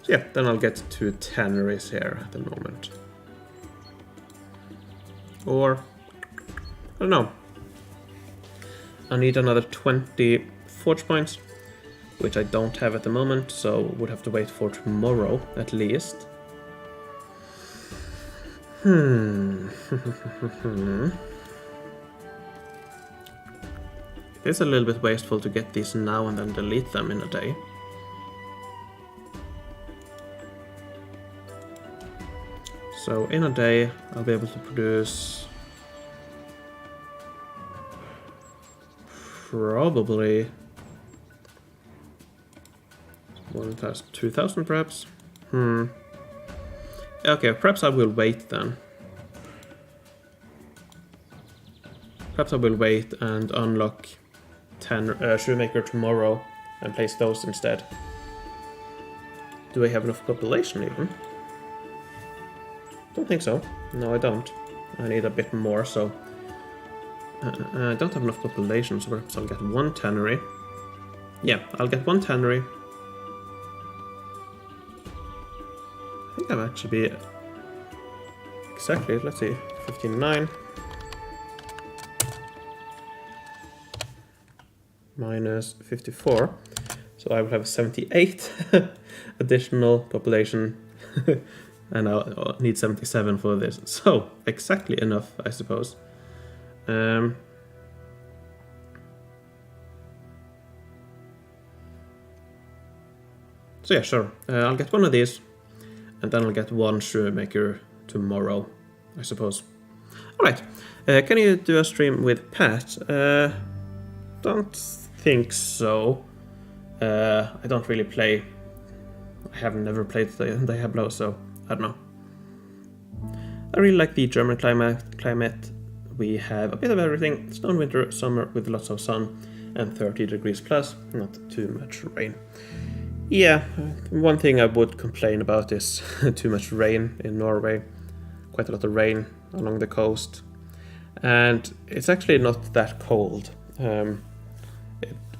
So yeah, then I'll get 2 tanneries here at the moment. Or, I don't know. I need another 20 forge points, which I don't have at the moment, so would have to wait for tomorrow at least. It's a little bit wasteful to get these now and then delete them in a day. So in a day, I'll be able to produce probably 2,000 perhaps. Okay, perhaps I will wait then. Perhaps I will wait and unlock 10 Shoemaker tomorrow and place those instead. Do I have enough population even? Don't think so. No, I don't. I need a bit more, so... I don't have enough population, so perhaps I'll get 1 tannery. Yeah, I'll get 1 tannery. I think I'll actually be... Exactly, let's see. 59. Minus 54. So I will have 78 additional population. And I'll need 77 for this. So, exactly enough, I suppose. So yeah, sure. I'll get one of these. And then I'll get 1 Shoemaker tomorrow, I suppose. Alright. Can you do a stream with Pat? Don't think so. I don't really play. I have never played Diablo, so I don't know. I really like the German climate. We have a bit of everything. Snow, winter, summer with lots of sun and 30 degrees plus, not too much rain. Yeah, one thing I would complain about is too much rain in Norway. Quite a lot of rain along the coast. And it's actually not that cold.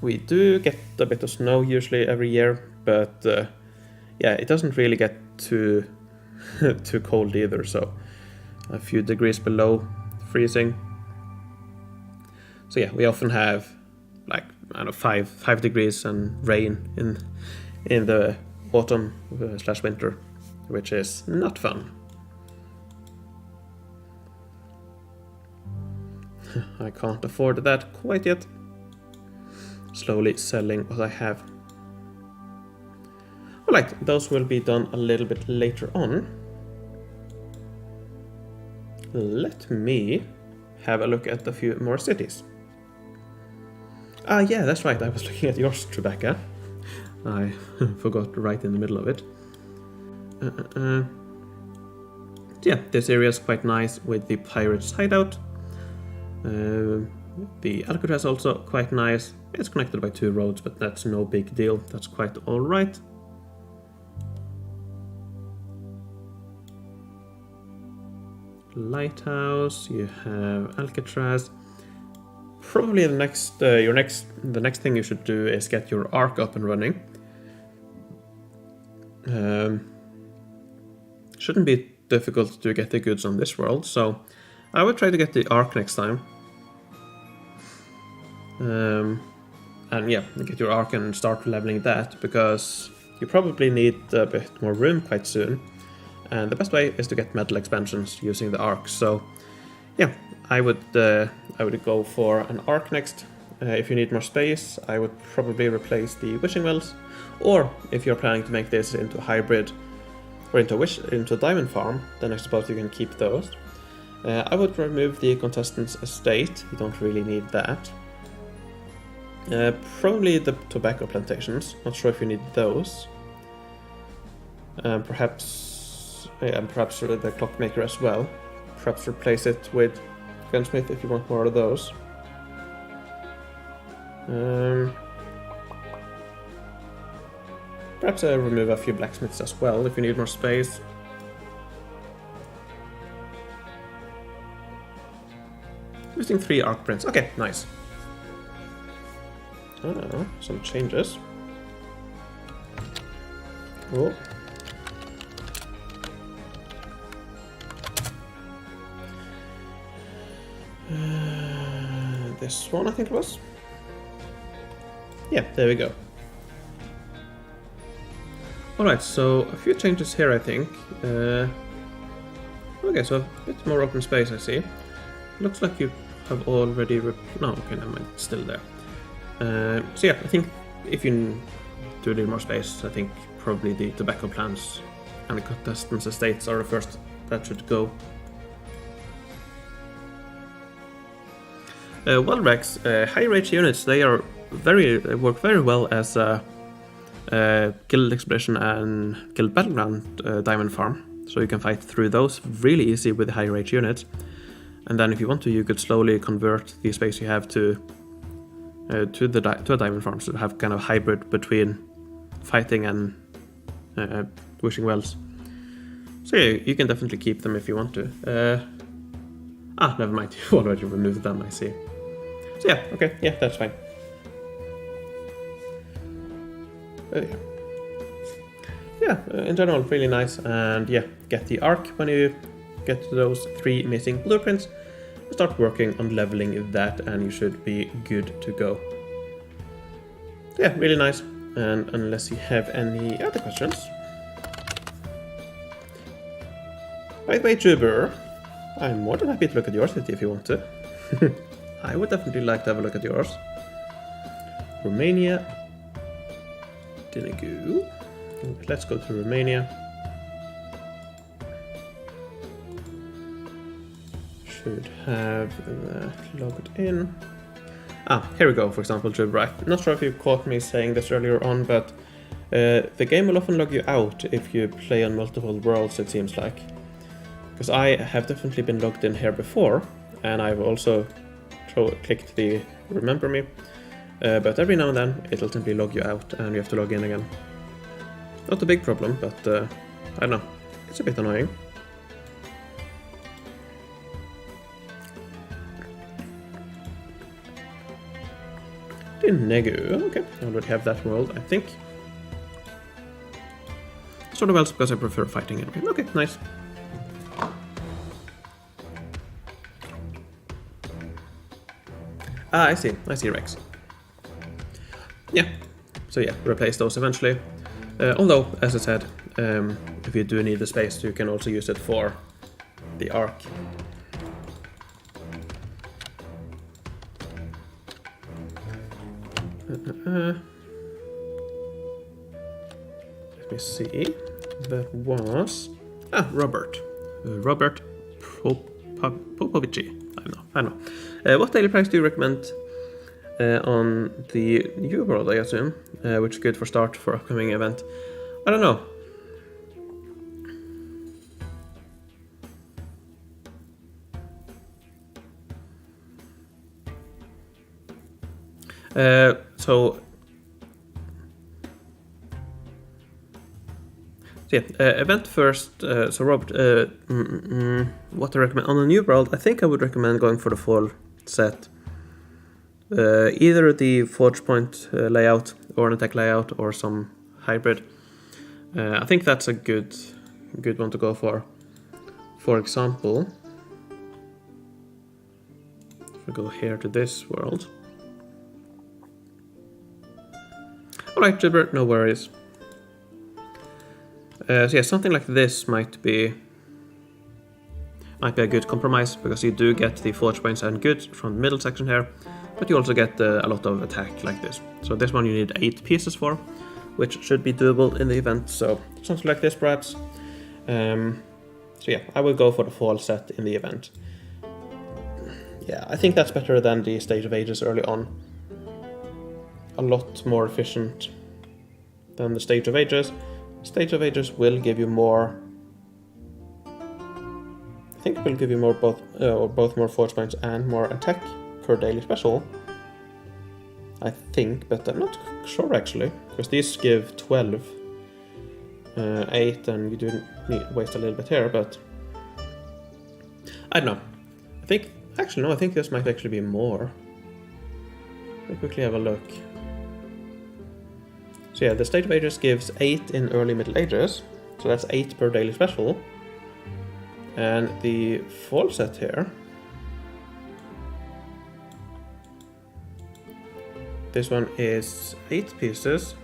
We do get a bit of snow usually every year, but yeah, it doesn't really get too too cold either, so a few degrees below freezing. So yeah, we often have like, I don't know, 5 degrees and rain in the autumn / winter, which is not fun. I can't afford that quite yet. Slowly selling what I have. Alright, those will be done a little bit later on. Let me have a look at a few more cities. Ah, yeah, that's right. I was looking at yours, Rebecca. I forgot right in the middle of it. Yeah, this area is quite nice with the pirates' hideout. The Alcatraz also quite nice. It's connected by 2 roads, but that's no big deal. That's quite alright. Lighthouse, you have Alcatraz. Probably the next thing you should do is get your arc up and running. Shouldn't be difficult to get the goods on this world, so I would try to get the arc next time. And yeah, get your arc and start leveling that, because you probably need a bit more room quite soon. And the best way is to get metal expansions using the arc. So yeah, I would go for an arc next. If you need more space, I would probably replace the wishing wells. Or if you're planning to make this into a hybrid or into a diamond farm, then I suppose you can keep those. I would remove the contestant's estate. You don't really need that. Probably the tobacco plantations. Not sure if you need those. Perhaps the clockmaker as well. Perhaps replace it with gunsmith if you want more of those. Perhaps remove a few blacksmiths as well if you need more space. Using 3 arc prints. Okay, nice. Some changes. Oh. This one, I think it was. Yeah, there we go. Alright, so a few changes here, I think. Okay, so a bit more open space, I see. Looks like you have already... No, okay, never mind, it's still there. So yeah, I think if you do need more space, I think probably the tobacco plants and the contestants' estates are the first that should go. Well, Rex, high rage units, they work very well as a Guild Expedition and Guild Battleground diamond farm. So you can fight through those really easy with the high rage units. And then if you want to, you could slowly convert the space you have to a diamond farm, so have kind of hybrid between fighting and wishing wells. So yeah, you can definitely keep them if you want to. Never mind, you already removed them, I see. So yeah, okay, yeah, that's fine. Yeah, in general, really nice. And yeah, get the arc when you get to those 3 missing blueprints. Start working on leveling that, and you should be good to go. Yeah, really nice. And unless you have any other questions. By the way, Juber, I'm more than happy to look at your city if you want to. I would definitely like to have a look at yours. Romania. Didn't go. Let's go to Romania. Should have that logged in. Here we go, for example, Juber. I'm not sure if you caught me saying this earlier on, but the game will often log you out if you play on multiple worlds, it seems like. Because I have definitely been logged in here before, and I've also clicked the remember me, but every now and then it'll simply log you out and you have to log in again. Not a big problem, but I don't know, it's a bit annoying. Negu, okay, I already have that world, I think. Sort of else because I prefer fighting anyway. Okay, nice. I see Rex. Yeah, so yeah, replace those eventually. Although, as I said, if you do need the space, you can also use it for the arc. Let me see. That was Robert. Robert Popovici. I don't know. What daily price do you recommend on the new world, I assume, which is good for start for upcoming event? I don't know. Event first. So Robert, what to recommend on a new world? I think I would recommend going for the fall set. Either the Forge Point layout or an attack layout or some hybrid. I think that's a good one to go for. For example, if we go here to this world. Alright, Gibber, no worries. So yeah, something like this might be a good compromise, because you do get the forge points and goods from the middle section here, but you also get a lot of attack like this. So this one you need 8 pieces for, which should be doable in the event, so something like this perhaps. So yeah, I will go for the fall set in the event. Yeah, I think that's better than the Stage of Ages early on. A lot more efficient than the Stage of Ages. Stage of Ages will give you more. I think it will give you more both more force points and more attack per daily special. I think, but I'm not sure actually, because these give 12, 8, and you do need waste a little bit here, but I don't know. I think this might actually be more. Let me quickly have a look. So yeah, the Stage of Ages gives 8 in early Middle Ages, so that's 8 per daily special. And the fall set here, this one is 8 pieces.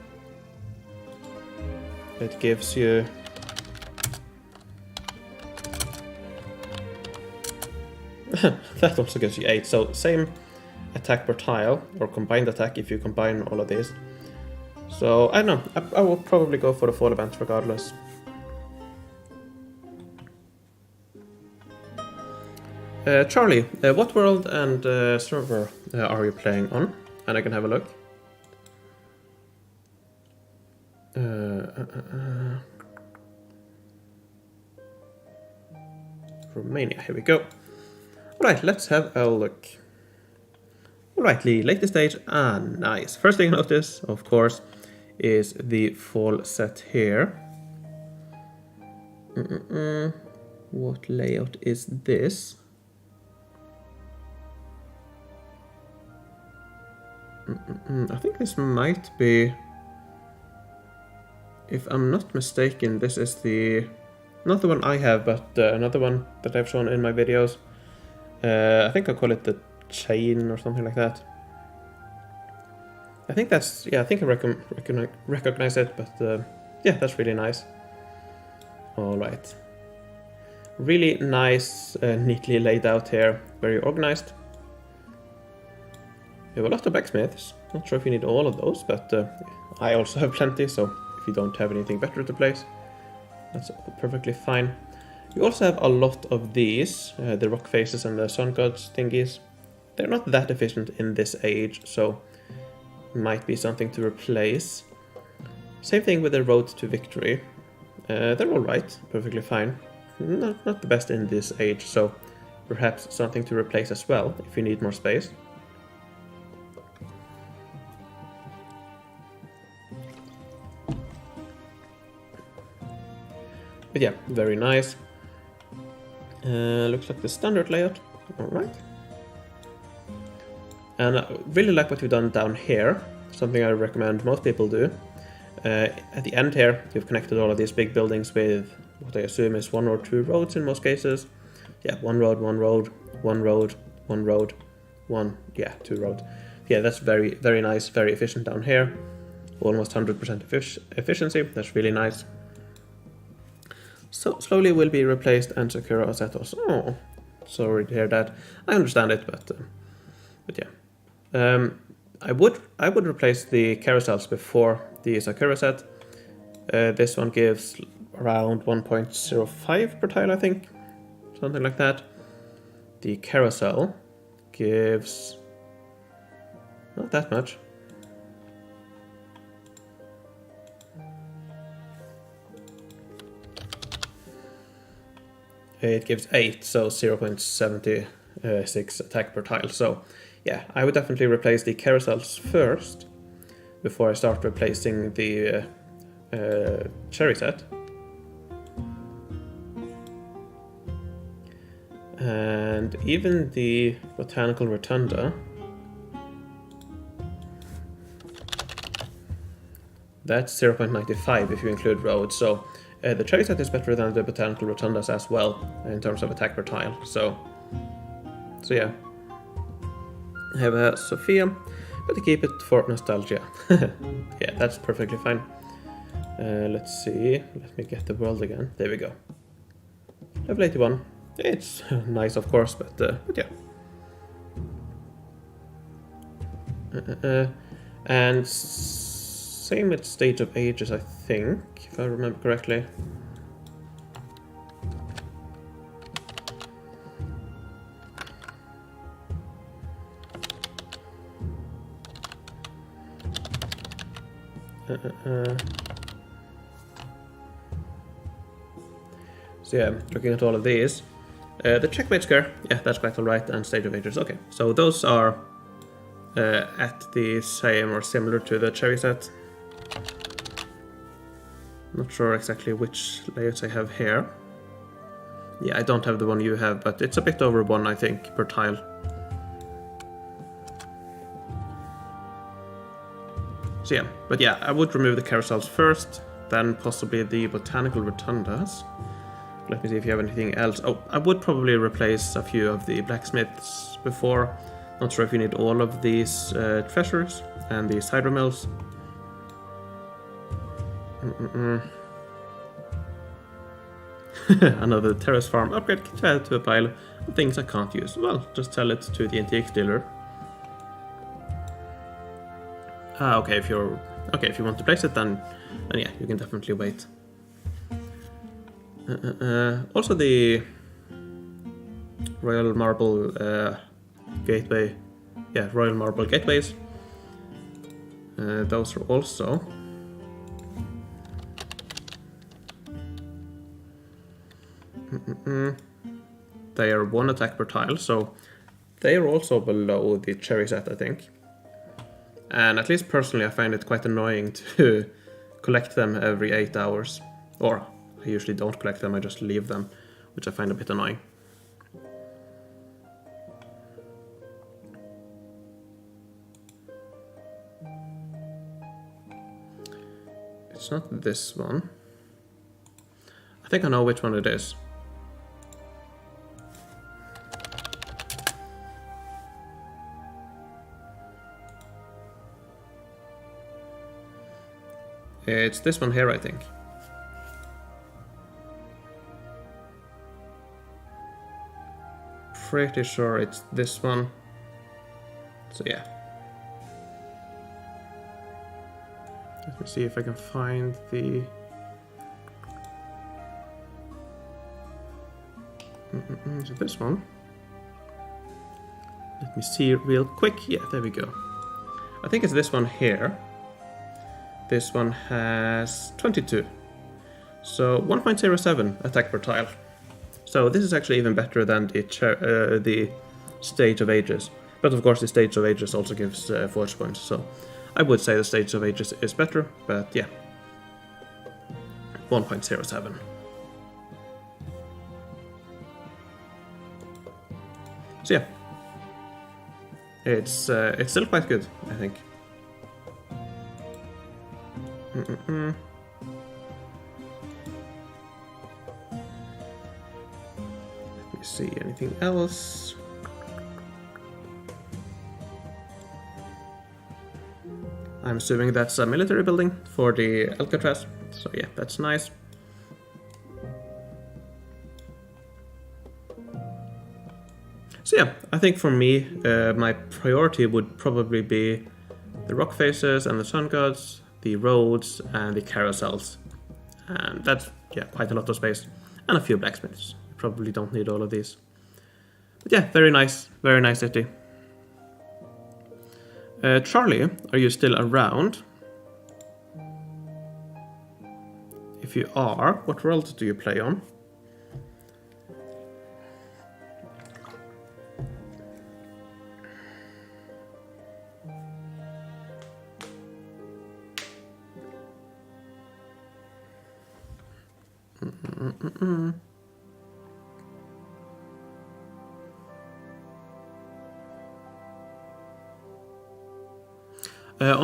It gives you that also gives you 8, so same attack per tile, or combined attack if you combine all of these. So, I don't know, I will probably go for the fall event regardless. Charlie, what world and server are you playing on? And I can have a look. Romania, here we go. Alright, let's have a look. Alright, the latest stage. Ah, nice. First thing I notice, of course, is the fall set here. What layout is this? I think this might be, if I'm not mistaken, this is the, not the one I have, but another one that I've shown in my videos. I think I'll call it the chain or something like that. I think that's, yeah, I think I recognize it, but yeah, that's really nice. Alright. Really nice, neatly laid out here, very organized. We have a lot of blacksmiths. Not sure if you need all of those, but I also have plenty, so if you don't have anything better to place, that's perfectly fine. You also have a lot of these, the rock faces and the sun gods thingies. They're not that efficient in this age, so might be something to replace. Same thing with the road to victory. They're alright, perfectly fine. Not the best in this age, so perhaps something to replace as well, if you need more space. But yeah, very nice. Looks like the standard layout. Alright. And I really like what you've done down here. Something I recommend most people do. At the end here, you've connected all of these big buildings with what I assume is 1 or 2 roads in most cases. Yeah, 1 road, 1 road, 1 road, 1 road, 1, yeah, 2 roads. Yeah, that's very, very nice, very efficient down here. Almost 100% efficiency, that's really nice. So slowly will be replaced and Sakura Asetos. Oh, sorry to hear that. I understand it, but yeah. I would replace the carousels before the Sakura set. This one gives around 1.05 per tile, I think, something like that. The carousel gives not that much. It gives 8, so 0.76 attack per tile. So yeah, I would definitely replace the carousels first before I start replacing the cherry set. And even the botanical rotunda, that's 0.95 if you include roads. So the cherry set is better than the botanical rotundas as well in terms of attack per tile. So yeah. I have a Sophia, but I keep it for nostalgia. Yeah, that's perfectly fine. Let's see. Let me get the world again. There we go. Level 81. It's nice, of course, but yeah. And same with Stage of Ages, I think, if I remember correctly. So yeah, looking at all of these. The checkmate square, yeah, that's quite alright, and Stage of Ages, okay. So those are at the same or similar to the cherry set. Not sure exactly which layouts I have here. Yeah, I don't have the one you have, but it's a bit over 1, I think, per tile. So yeah, but yeah, I would remove the carousels first, then possibly the botanical rotundas. Let me see if you have anything else. Oh, I would probably replace a few of the blacksmiths before. Not sure if you need all of these treasures and these hydro mills. Another terrace farm upgrade can add to a pile of things I can't use. Well, just sell it to the antique dealer. Ah, okay, if you want to place it, then yeah, you can definitely wait. Also the Royal Marble Gateway, yeah, Royal Marble Gateways. Those are also they are 1 attack per tile, so they are also below the cherry set, I think. And at least personally, I find it quite annoying to collect them every 8 hours. Or I usually don't collect them, I just leave them, which I find a bit annoying. It's not this one. I think I know which one it is. It's this one here, I think. Pretty sure it's this one. So yeah. Let me see if I can find the... Is it this one? Let me see real quick. Yeah, there we go. I think it's this one here. This one has 22. So 1.07 attack per tile. So this is actually even better than the Stage of Ages. But of course the Stage of Ages also gives forge points, so I would say the Stage of Ages is better, but yeah. 1.07. So yeah. It's still quite good, I think. Let me see, anything else? I'm assuming that's a military building for the Alcatraz, so yeah, that's nice. So yeah, I think for me, my priority would probably be the rock faces and the sun gods, the roads and the carousels. And that's, yeah, quite a lot of space. And a few blacksmiths. You probably don't need all of these. But yeah, very nice city. Charlie, are you still around? If you are, what world do you play on?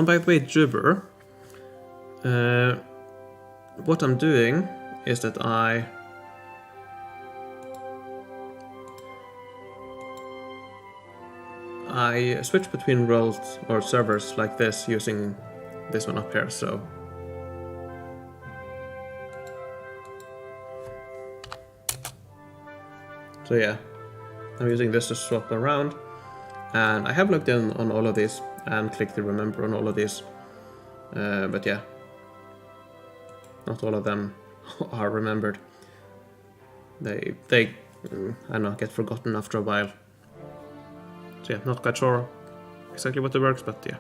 By the way, Jubber, what I'm doing is that I switch between roles or servers like this using this one up here, so yeah, I'm using this to swap around, and I have logged in on all of these and clicked the remember on all of these, but yeah, not all of them are remembered. They I don't know, get forgotten after a while. So yeah, not quite sure exactly what it works, but yeah.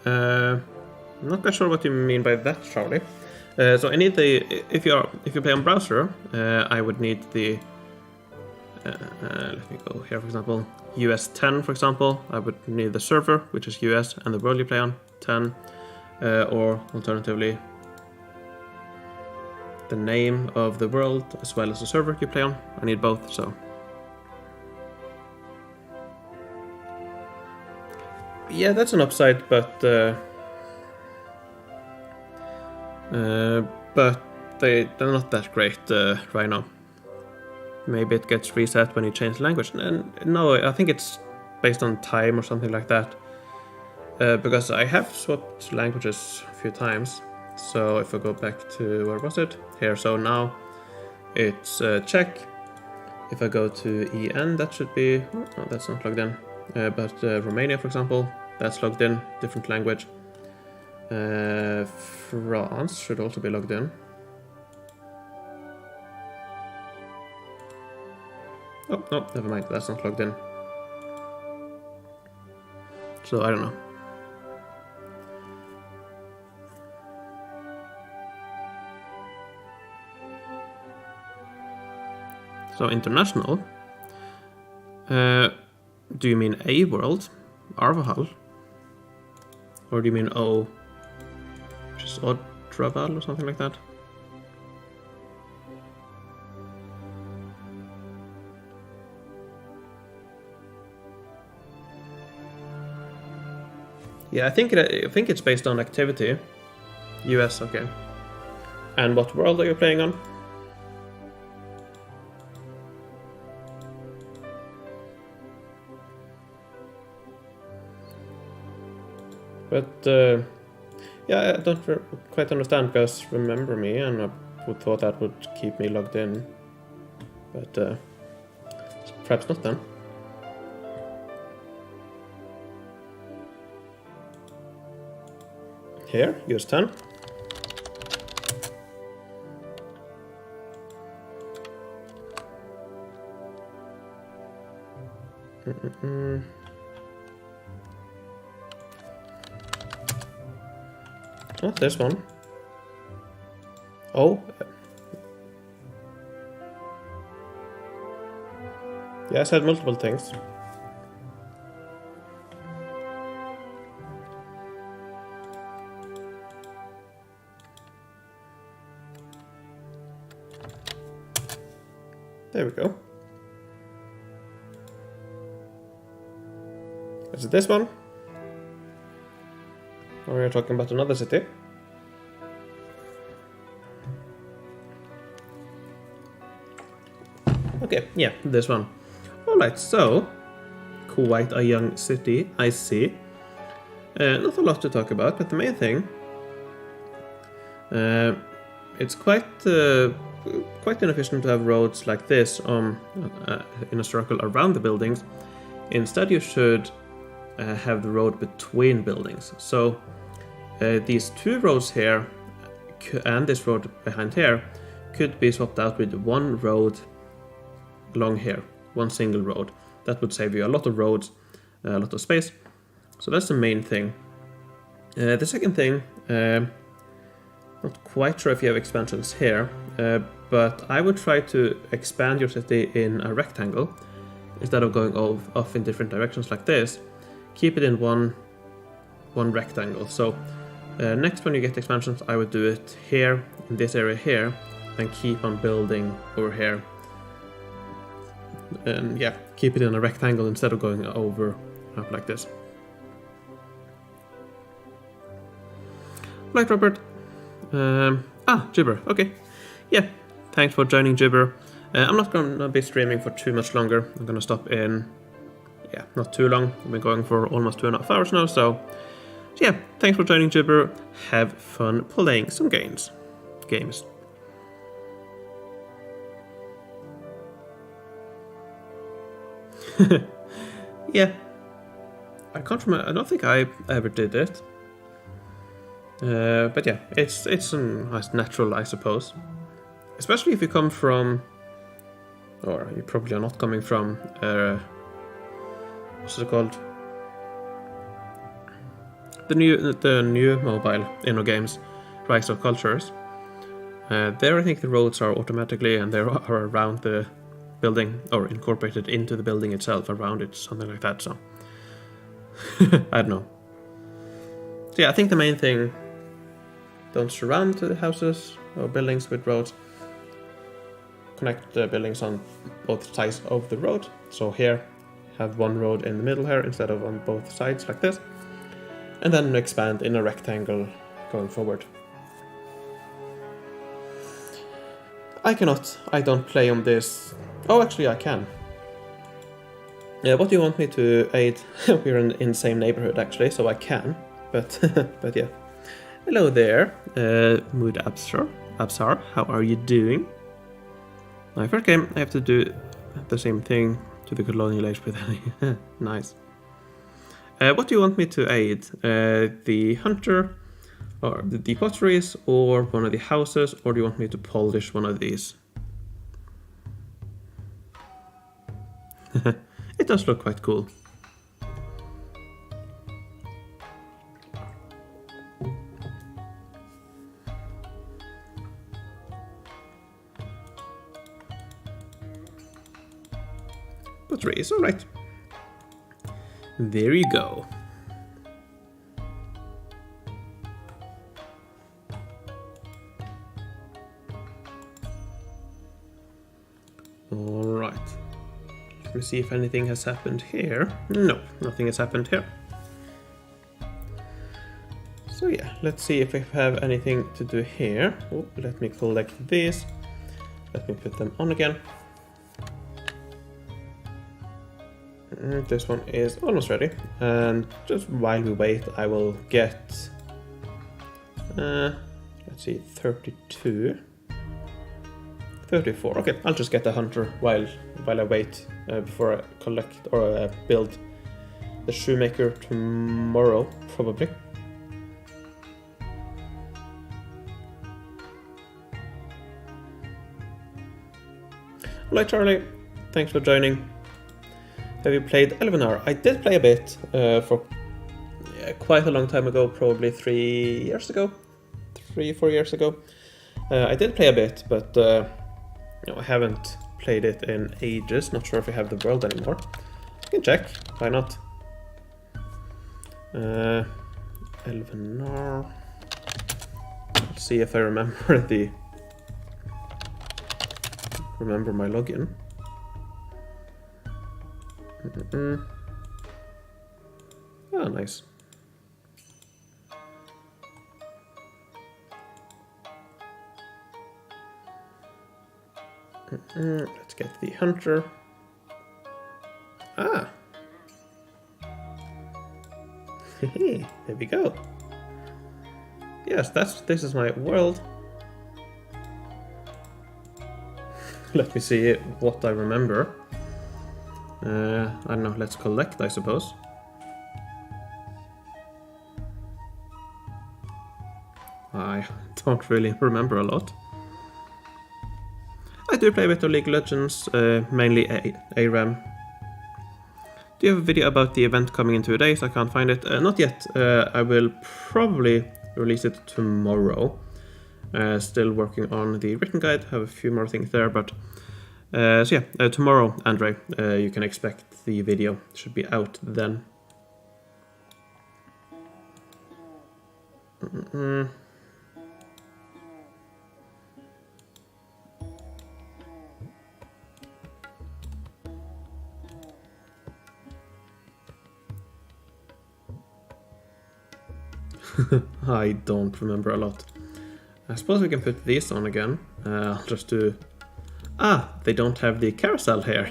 I'm not quite sure what you mean by that, Charlie. So I need the if you play on browser, I would need the let me go here, for example, US 10, for example. I would need the server, which is US, and the world you play on 10, or alternatively the name of the world as well as the server you play on. I need both, so yeah, that's an upside, but they're not that great right now. Maybe it gets reset when you change the language. And no, I think it's based on time or something like that. Because I have swapped languages a few times. So if I go back to, where was it? Here, so now it's Czech. If I go to EN, that should be, oh, that's not logged in. But Romania, for example, that's logged in, different language. France should also be logged in. Oh, no, never mind, that's not logged in. So, I don't know. So international. Do you mean a world? Arvahal? Or do you mean O? Just Odraval or something like that? Yeah, I think it's based on activity. US, okay. And what world are you playing on? But yeah, I don't quite understand, because remember me, and I would thought that would keep me logged in. But perhaps not then. Here, use 10. Not this one. Oh. Yeah, I said multiple things. There we go. Is it this one? Or are you talking about another city? Okay, yeah, this one. Alright, so quite a young city, I see. Not a lot to talk about, but the main thing, it's quite inefficient to have roads like this in a circle around the buildings. Instead, you should have the road between buildings. So these two roads here and this road behind here could be swapped out with one road along here, one single road. That would save you a lot of roads, a lot of space. So that's the main thing. The second thing, not quite sure if you have expansions here, but I would try to expand your city in a rectangle instead of going off in different directions like this. Keep it in one rectangle. So next when you get expansions, I would do it here in this area here, and keep on building over here. And yeah, keep it in a rectangle instead of going over up like this. Right, Robert. Jibber. Okay. Yeah. Thanks for joining, Jibber. I'm not going to be streaming for too much longer. I'm going to stop in, yeah, not too long. We've been going for almost 2.5 hours now, so yeah, thanks for joining, Jibber. Have fun playing some games. Yeah. I can't remember. I don't think I ever did it. But yeah, it's natural, I suppose. Especially if you come from, or you probably are not coming from, what's it called? The new mobile InnoGames, Rise of Cultures. There I think the roads are automatically, and they are around the building, or incorporated into the building itself, around it, something like that, so. I don't know. So yeah, I think the main thing, don't surround the houses or buildings with roads. Connect the buildings on both sides of the road. So here, have one road in the middle here instead of on both sides like this. And then expand in a rectangle going forward. I don't play on this. Oh, actually I can. Yeah, what do you want me to aid? We're in the same neighborhood actually, so I can. But but yeah. Hello there, Mood Absar, how are you doing? My first game, I have to do the same thing to the colonial age with nice. What do you want me to aid? The hunter, or the potteries, or one of the houses, or do you want me to polish one of these? It does look quite cool. Portrays, alright. There you go. Alright. Let me see if anything has happened here. No, nothing has happened here. So yeah, let's see if we have anything to do here. Oh, let me collect these. Let me put them on again. This one is almost ready. And just while we wait, I will get... let's see, 32. 34. Okay, I'll just get the hunter while I wait before I collect or build the shoemaker tomorrow, probably. Alright, Charlie, thanks for joining. Have you played Elvenar? I did play a bit for quite a long time ago, probably 3 years ago, 3-4 years ago. I did play a bit, but no, I haven't played it in ages. Not sure if we have the world anymore. I can check. Why not? Elvenar. Let's see if I remember my login. Oh, nice. Let's get the hunter. Ah. There we go. Yes, this is my world. Let me see what I remember. I don't know, let's collect, I suppose. I don't really remember a lot. I do play a bit of League of Legends, mainly ARAM. Do you have a video about the event coming in 2 days? I can't find it. Not yet. I will probably release it tomorrow. Still working on the written guide. Have a few more things there, but so yeah, tomorrow, Andre, you can expect the video. It should be out then. I don't remember a lot. I suppose we can put these on again. I'll just do... Ah, they don't have the carousel here.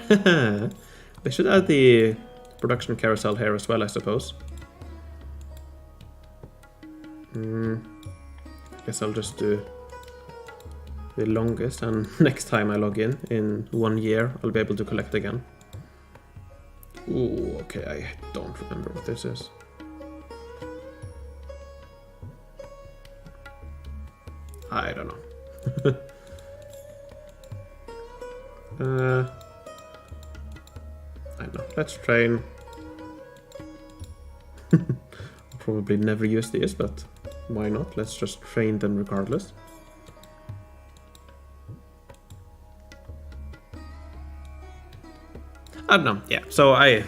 They should add the production carousel here as well, I suppose. Guess I'll just do the longest, and next time I log in 1 year, I'll be able to collect again. Ooh, okay, I don't remember what this is. I don't know. I don't know. Let's train. I'll probably never use these, but why not? Let's just train them regardless. I don't know. Yeah, so I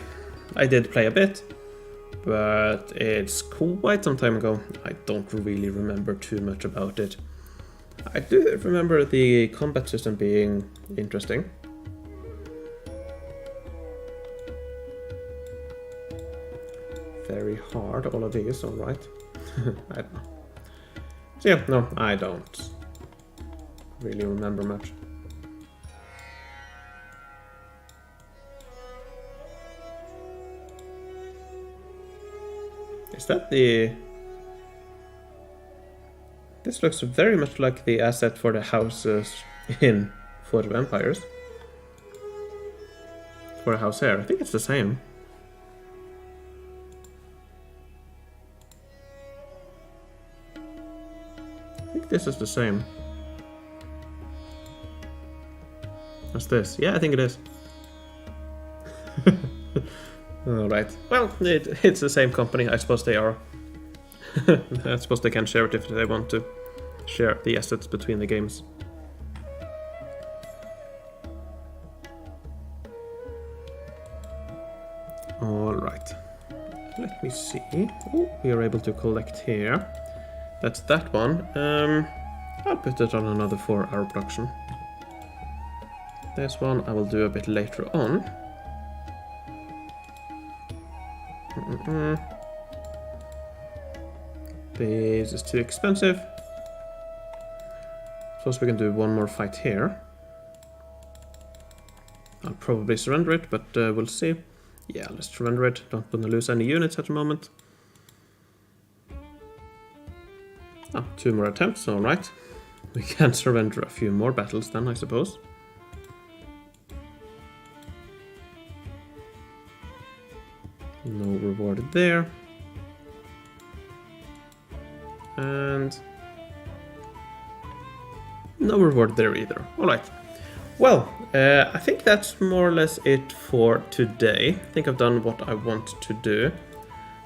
did play a bit, but it's quite some time ago. I don't really remember too much about it. I do remember the combat system being interesting. Very hard, all of these, alright. I don't know. So yeah, no, I don't really remember much. Is that the... This looks very much like the asset for the houses in Forge of Empires. For a house here. I think it's the same. I think this is the same. What's this? Yeah, I think it is. Alright. Well, it's the same company. I suppose they are. I suppose they can share it if they want to share the assets between the games. Alright. Let me see. Oh, we are able to collect here. That's that one. I'll put it on another 4-hour production. This one I will do a bit later on. This is too expensive. Suppose we can do one more fight here. I'll probably surrender it, but we'll see. Yeah, let's surrender it. Don't want to lose any units at the moment. Oh, 2 more attempts, alright. We can surrender a few more battles then, I suppose. No reward there. And no reward there either. Alright. Well, I think that's more or less it for today. I think I've done what I want to do.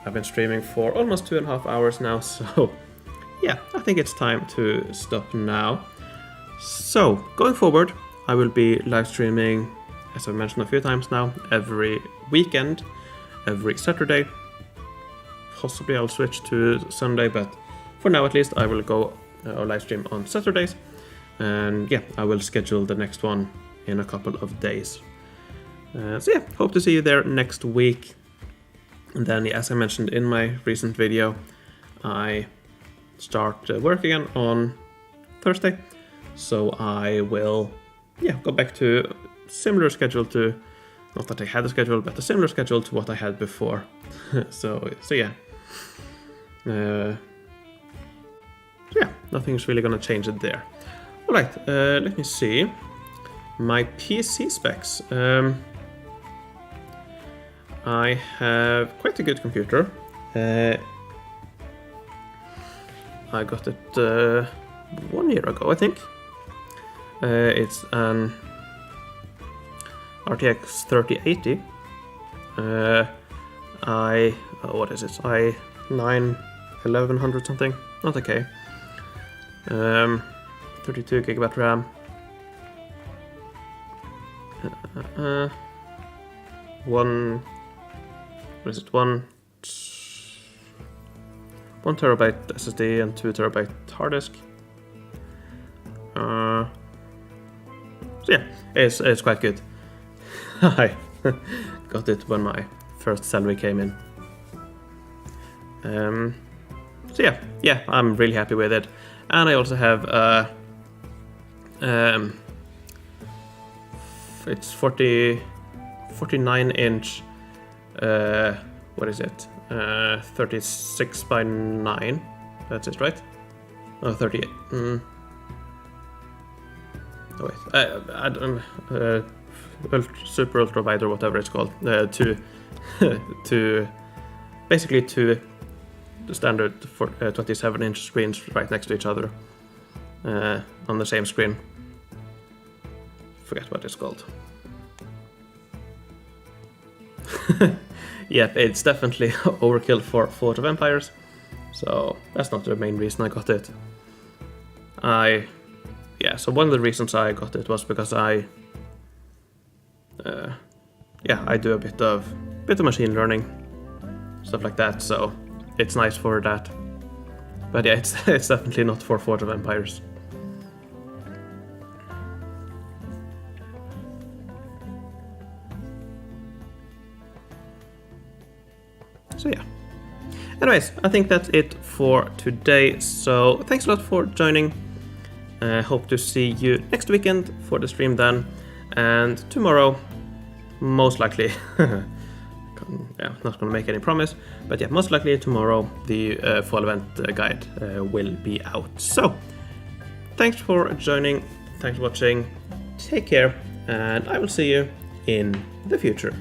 I've been streaming for almost 2.5 hours now, so yeah, I think it's time to stop now. So, going forward, I will be live streaming, as I've mentioned a few times now, every weekend, every Saturday. Possibly I'll switch to Sunday, but for now at least I will go live stream on Saturdays. And yeah, I will schedule the next one in a couple of days. So yeah, hope to see you there next week. And then, yeah, as I mentioned in my recent video, I start work again on Thursday. So I will, yeah, go back to similar schedule to, not that I had a schedule, but a similar schedule to what I had before. so yeah. Yeah, nothing's really gonna change it there. Alright, let me see. My PC specs. I have quite a good computer. I got it 1 year ago, I think. It's an RTX 3080. What is it? i9 1100 something. Not okay. 32 gigabyte RAM. One terabyte SSD and 2 terabyte hard disk. So yeah, it's quite good. I got it when my first salary came in. So yeah, I'm really happy with it. And I also have it's 49 inch, what is it? 36 by 9. That's it, right? Oh, 38. Oh wait, I don't. Super ultra wide or whatever it's called. Basically two standard for 27-inch screens right next to each other on the same screen. Forget what it's called. Yeah, it's definitely overkill for Forge of Empires, so that's not the main reason I got it. So one of the reasons I got it was because I do a bit of machine learning, stuff like that, so it's nice for that. But yeah, it's definitely not for Forge of Empires. So yeah. Anyways, I think that's it for today. So thanks a lot for joining. Hope to see you next weekend for the stream then. And tomorrow, most likely, not gonna make any promise, but yeah, most likely tomorrow the fall event guide will be out. So thanks for joining, thanks for watching, take care, and I will see you in the future.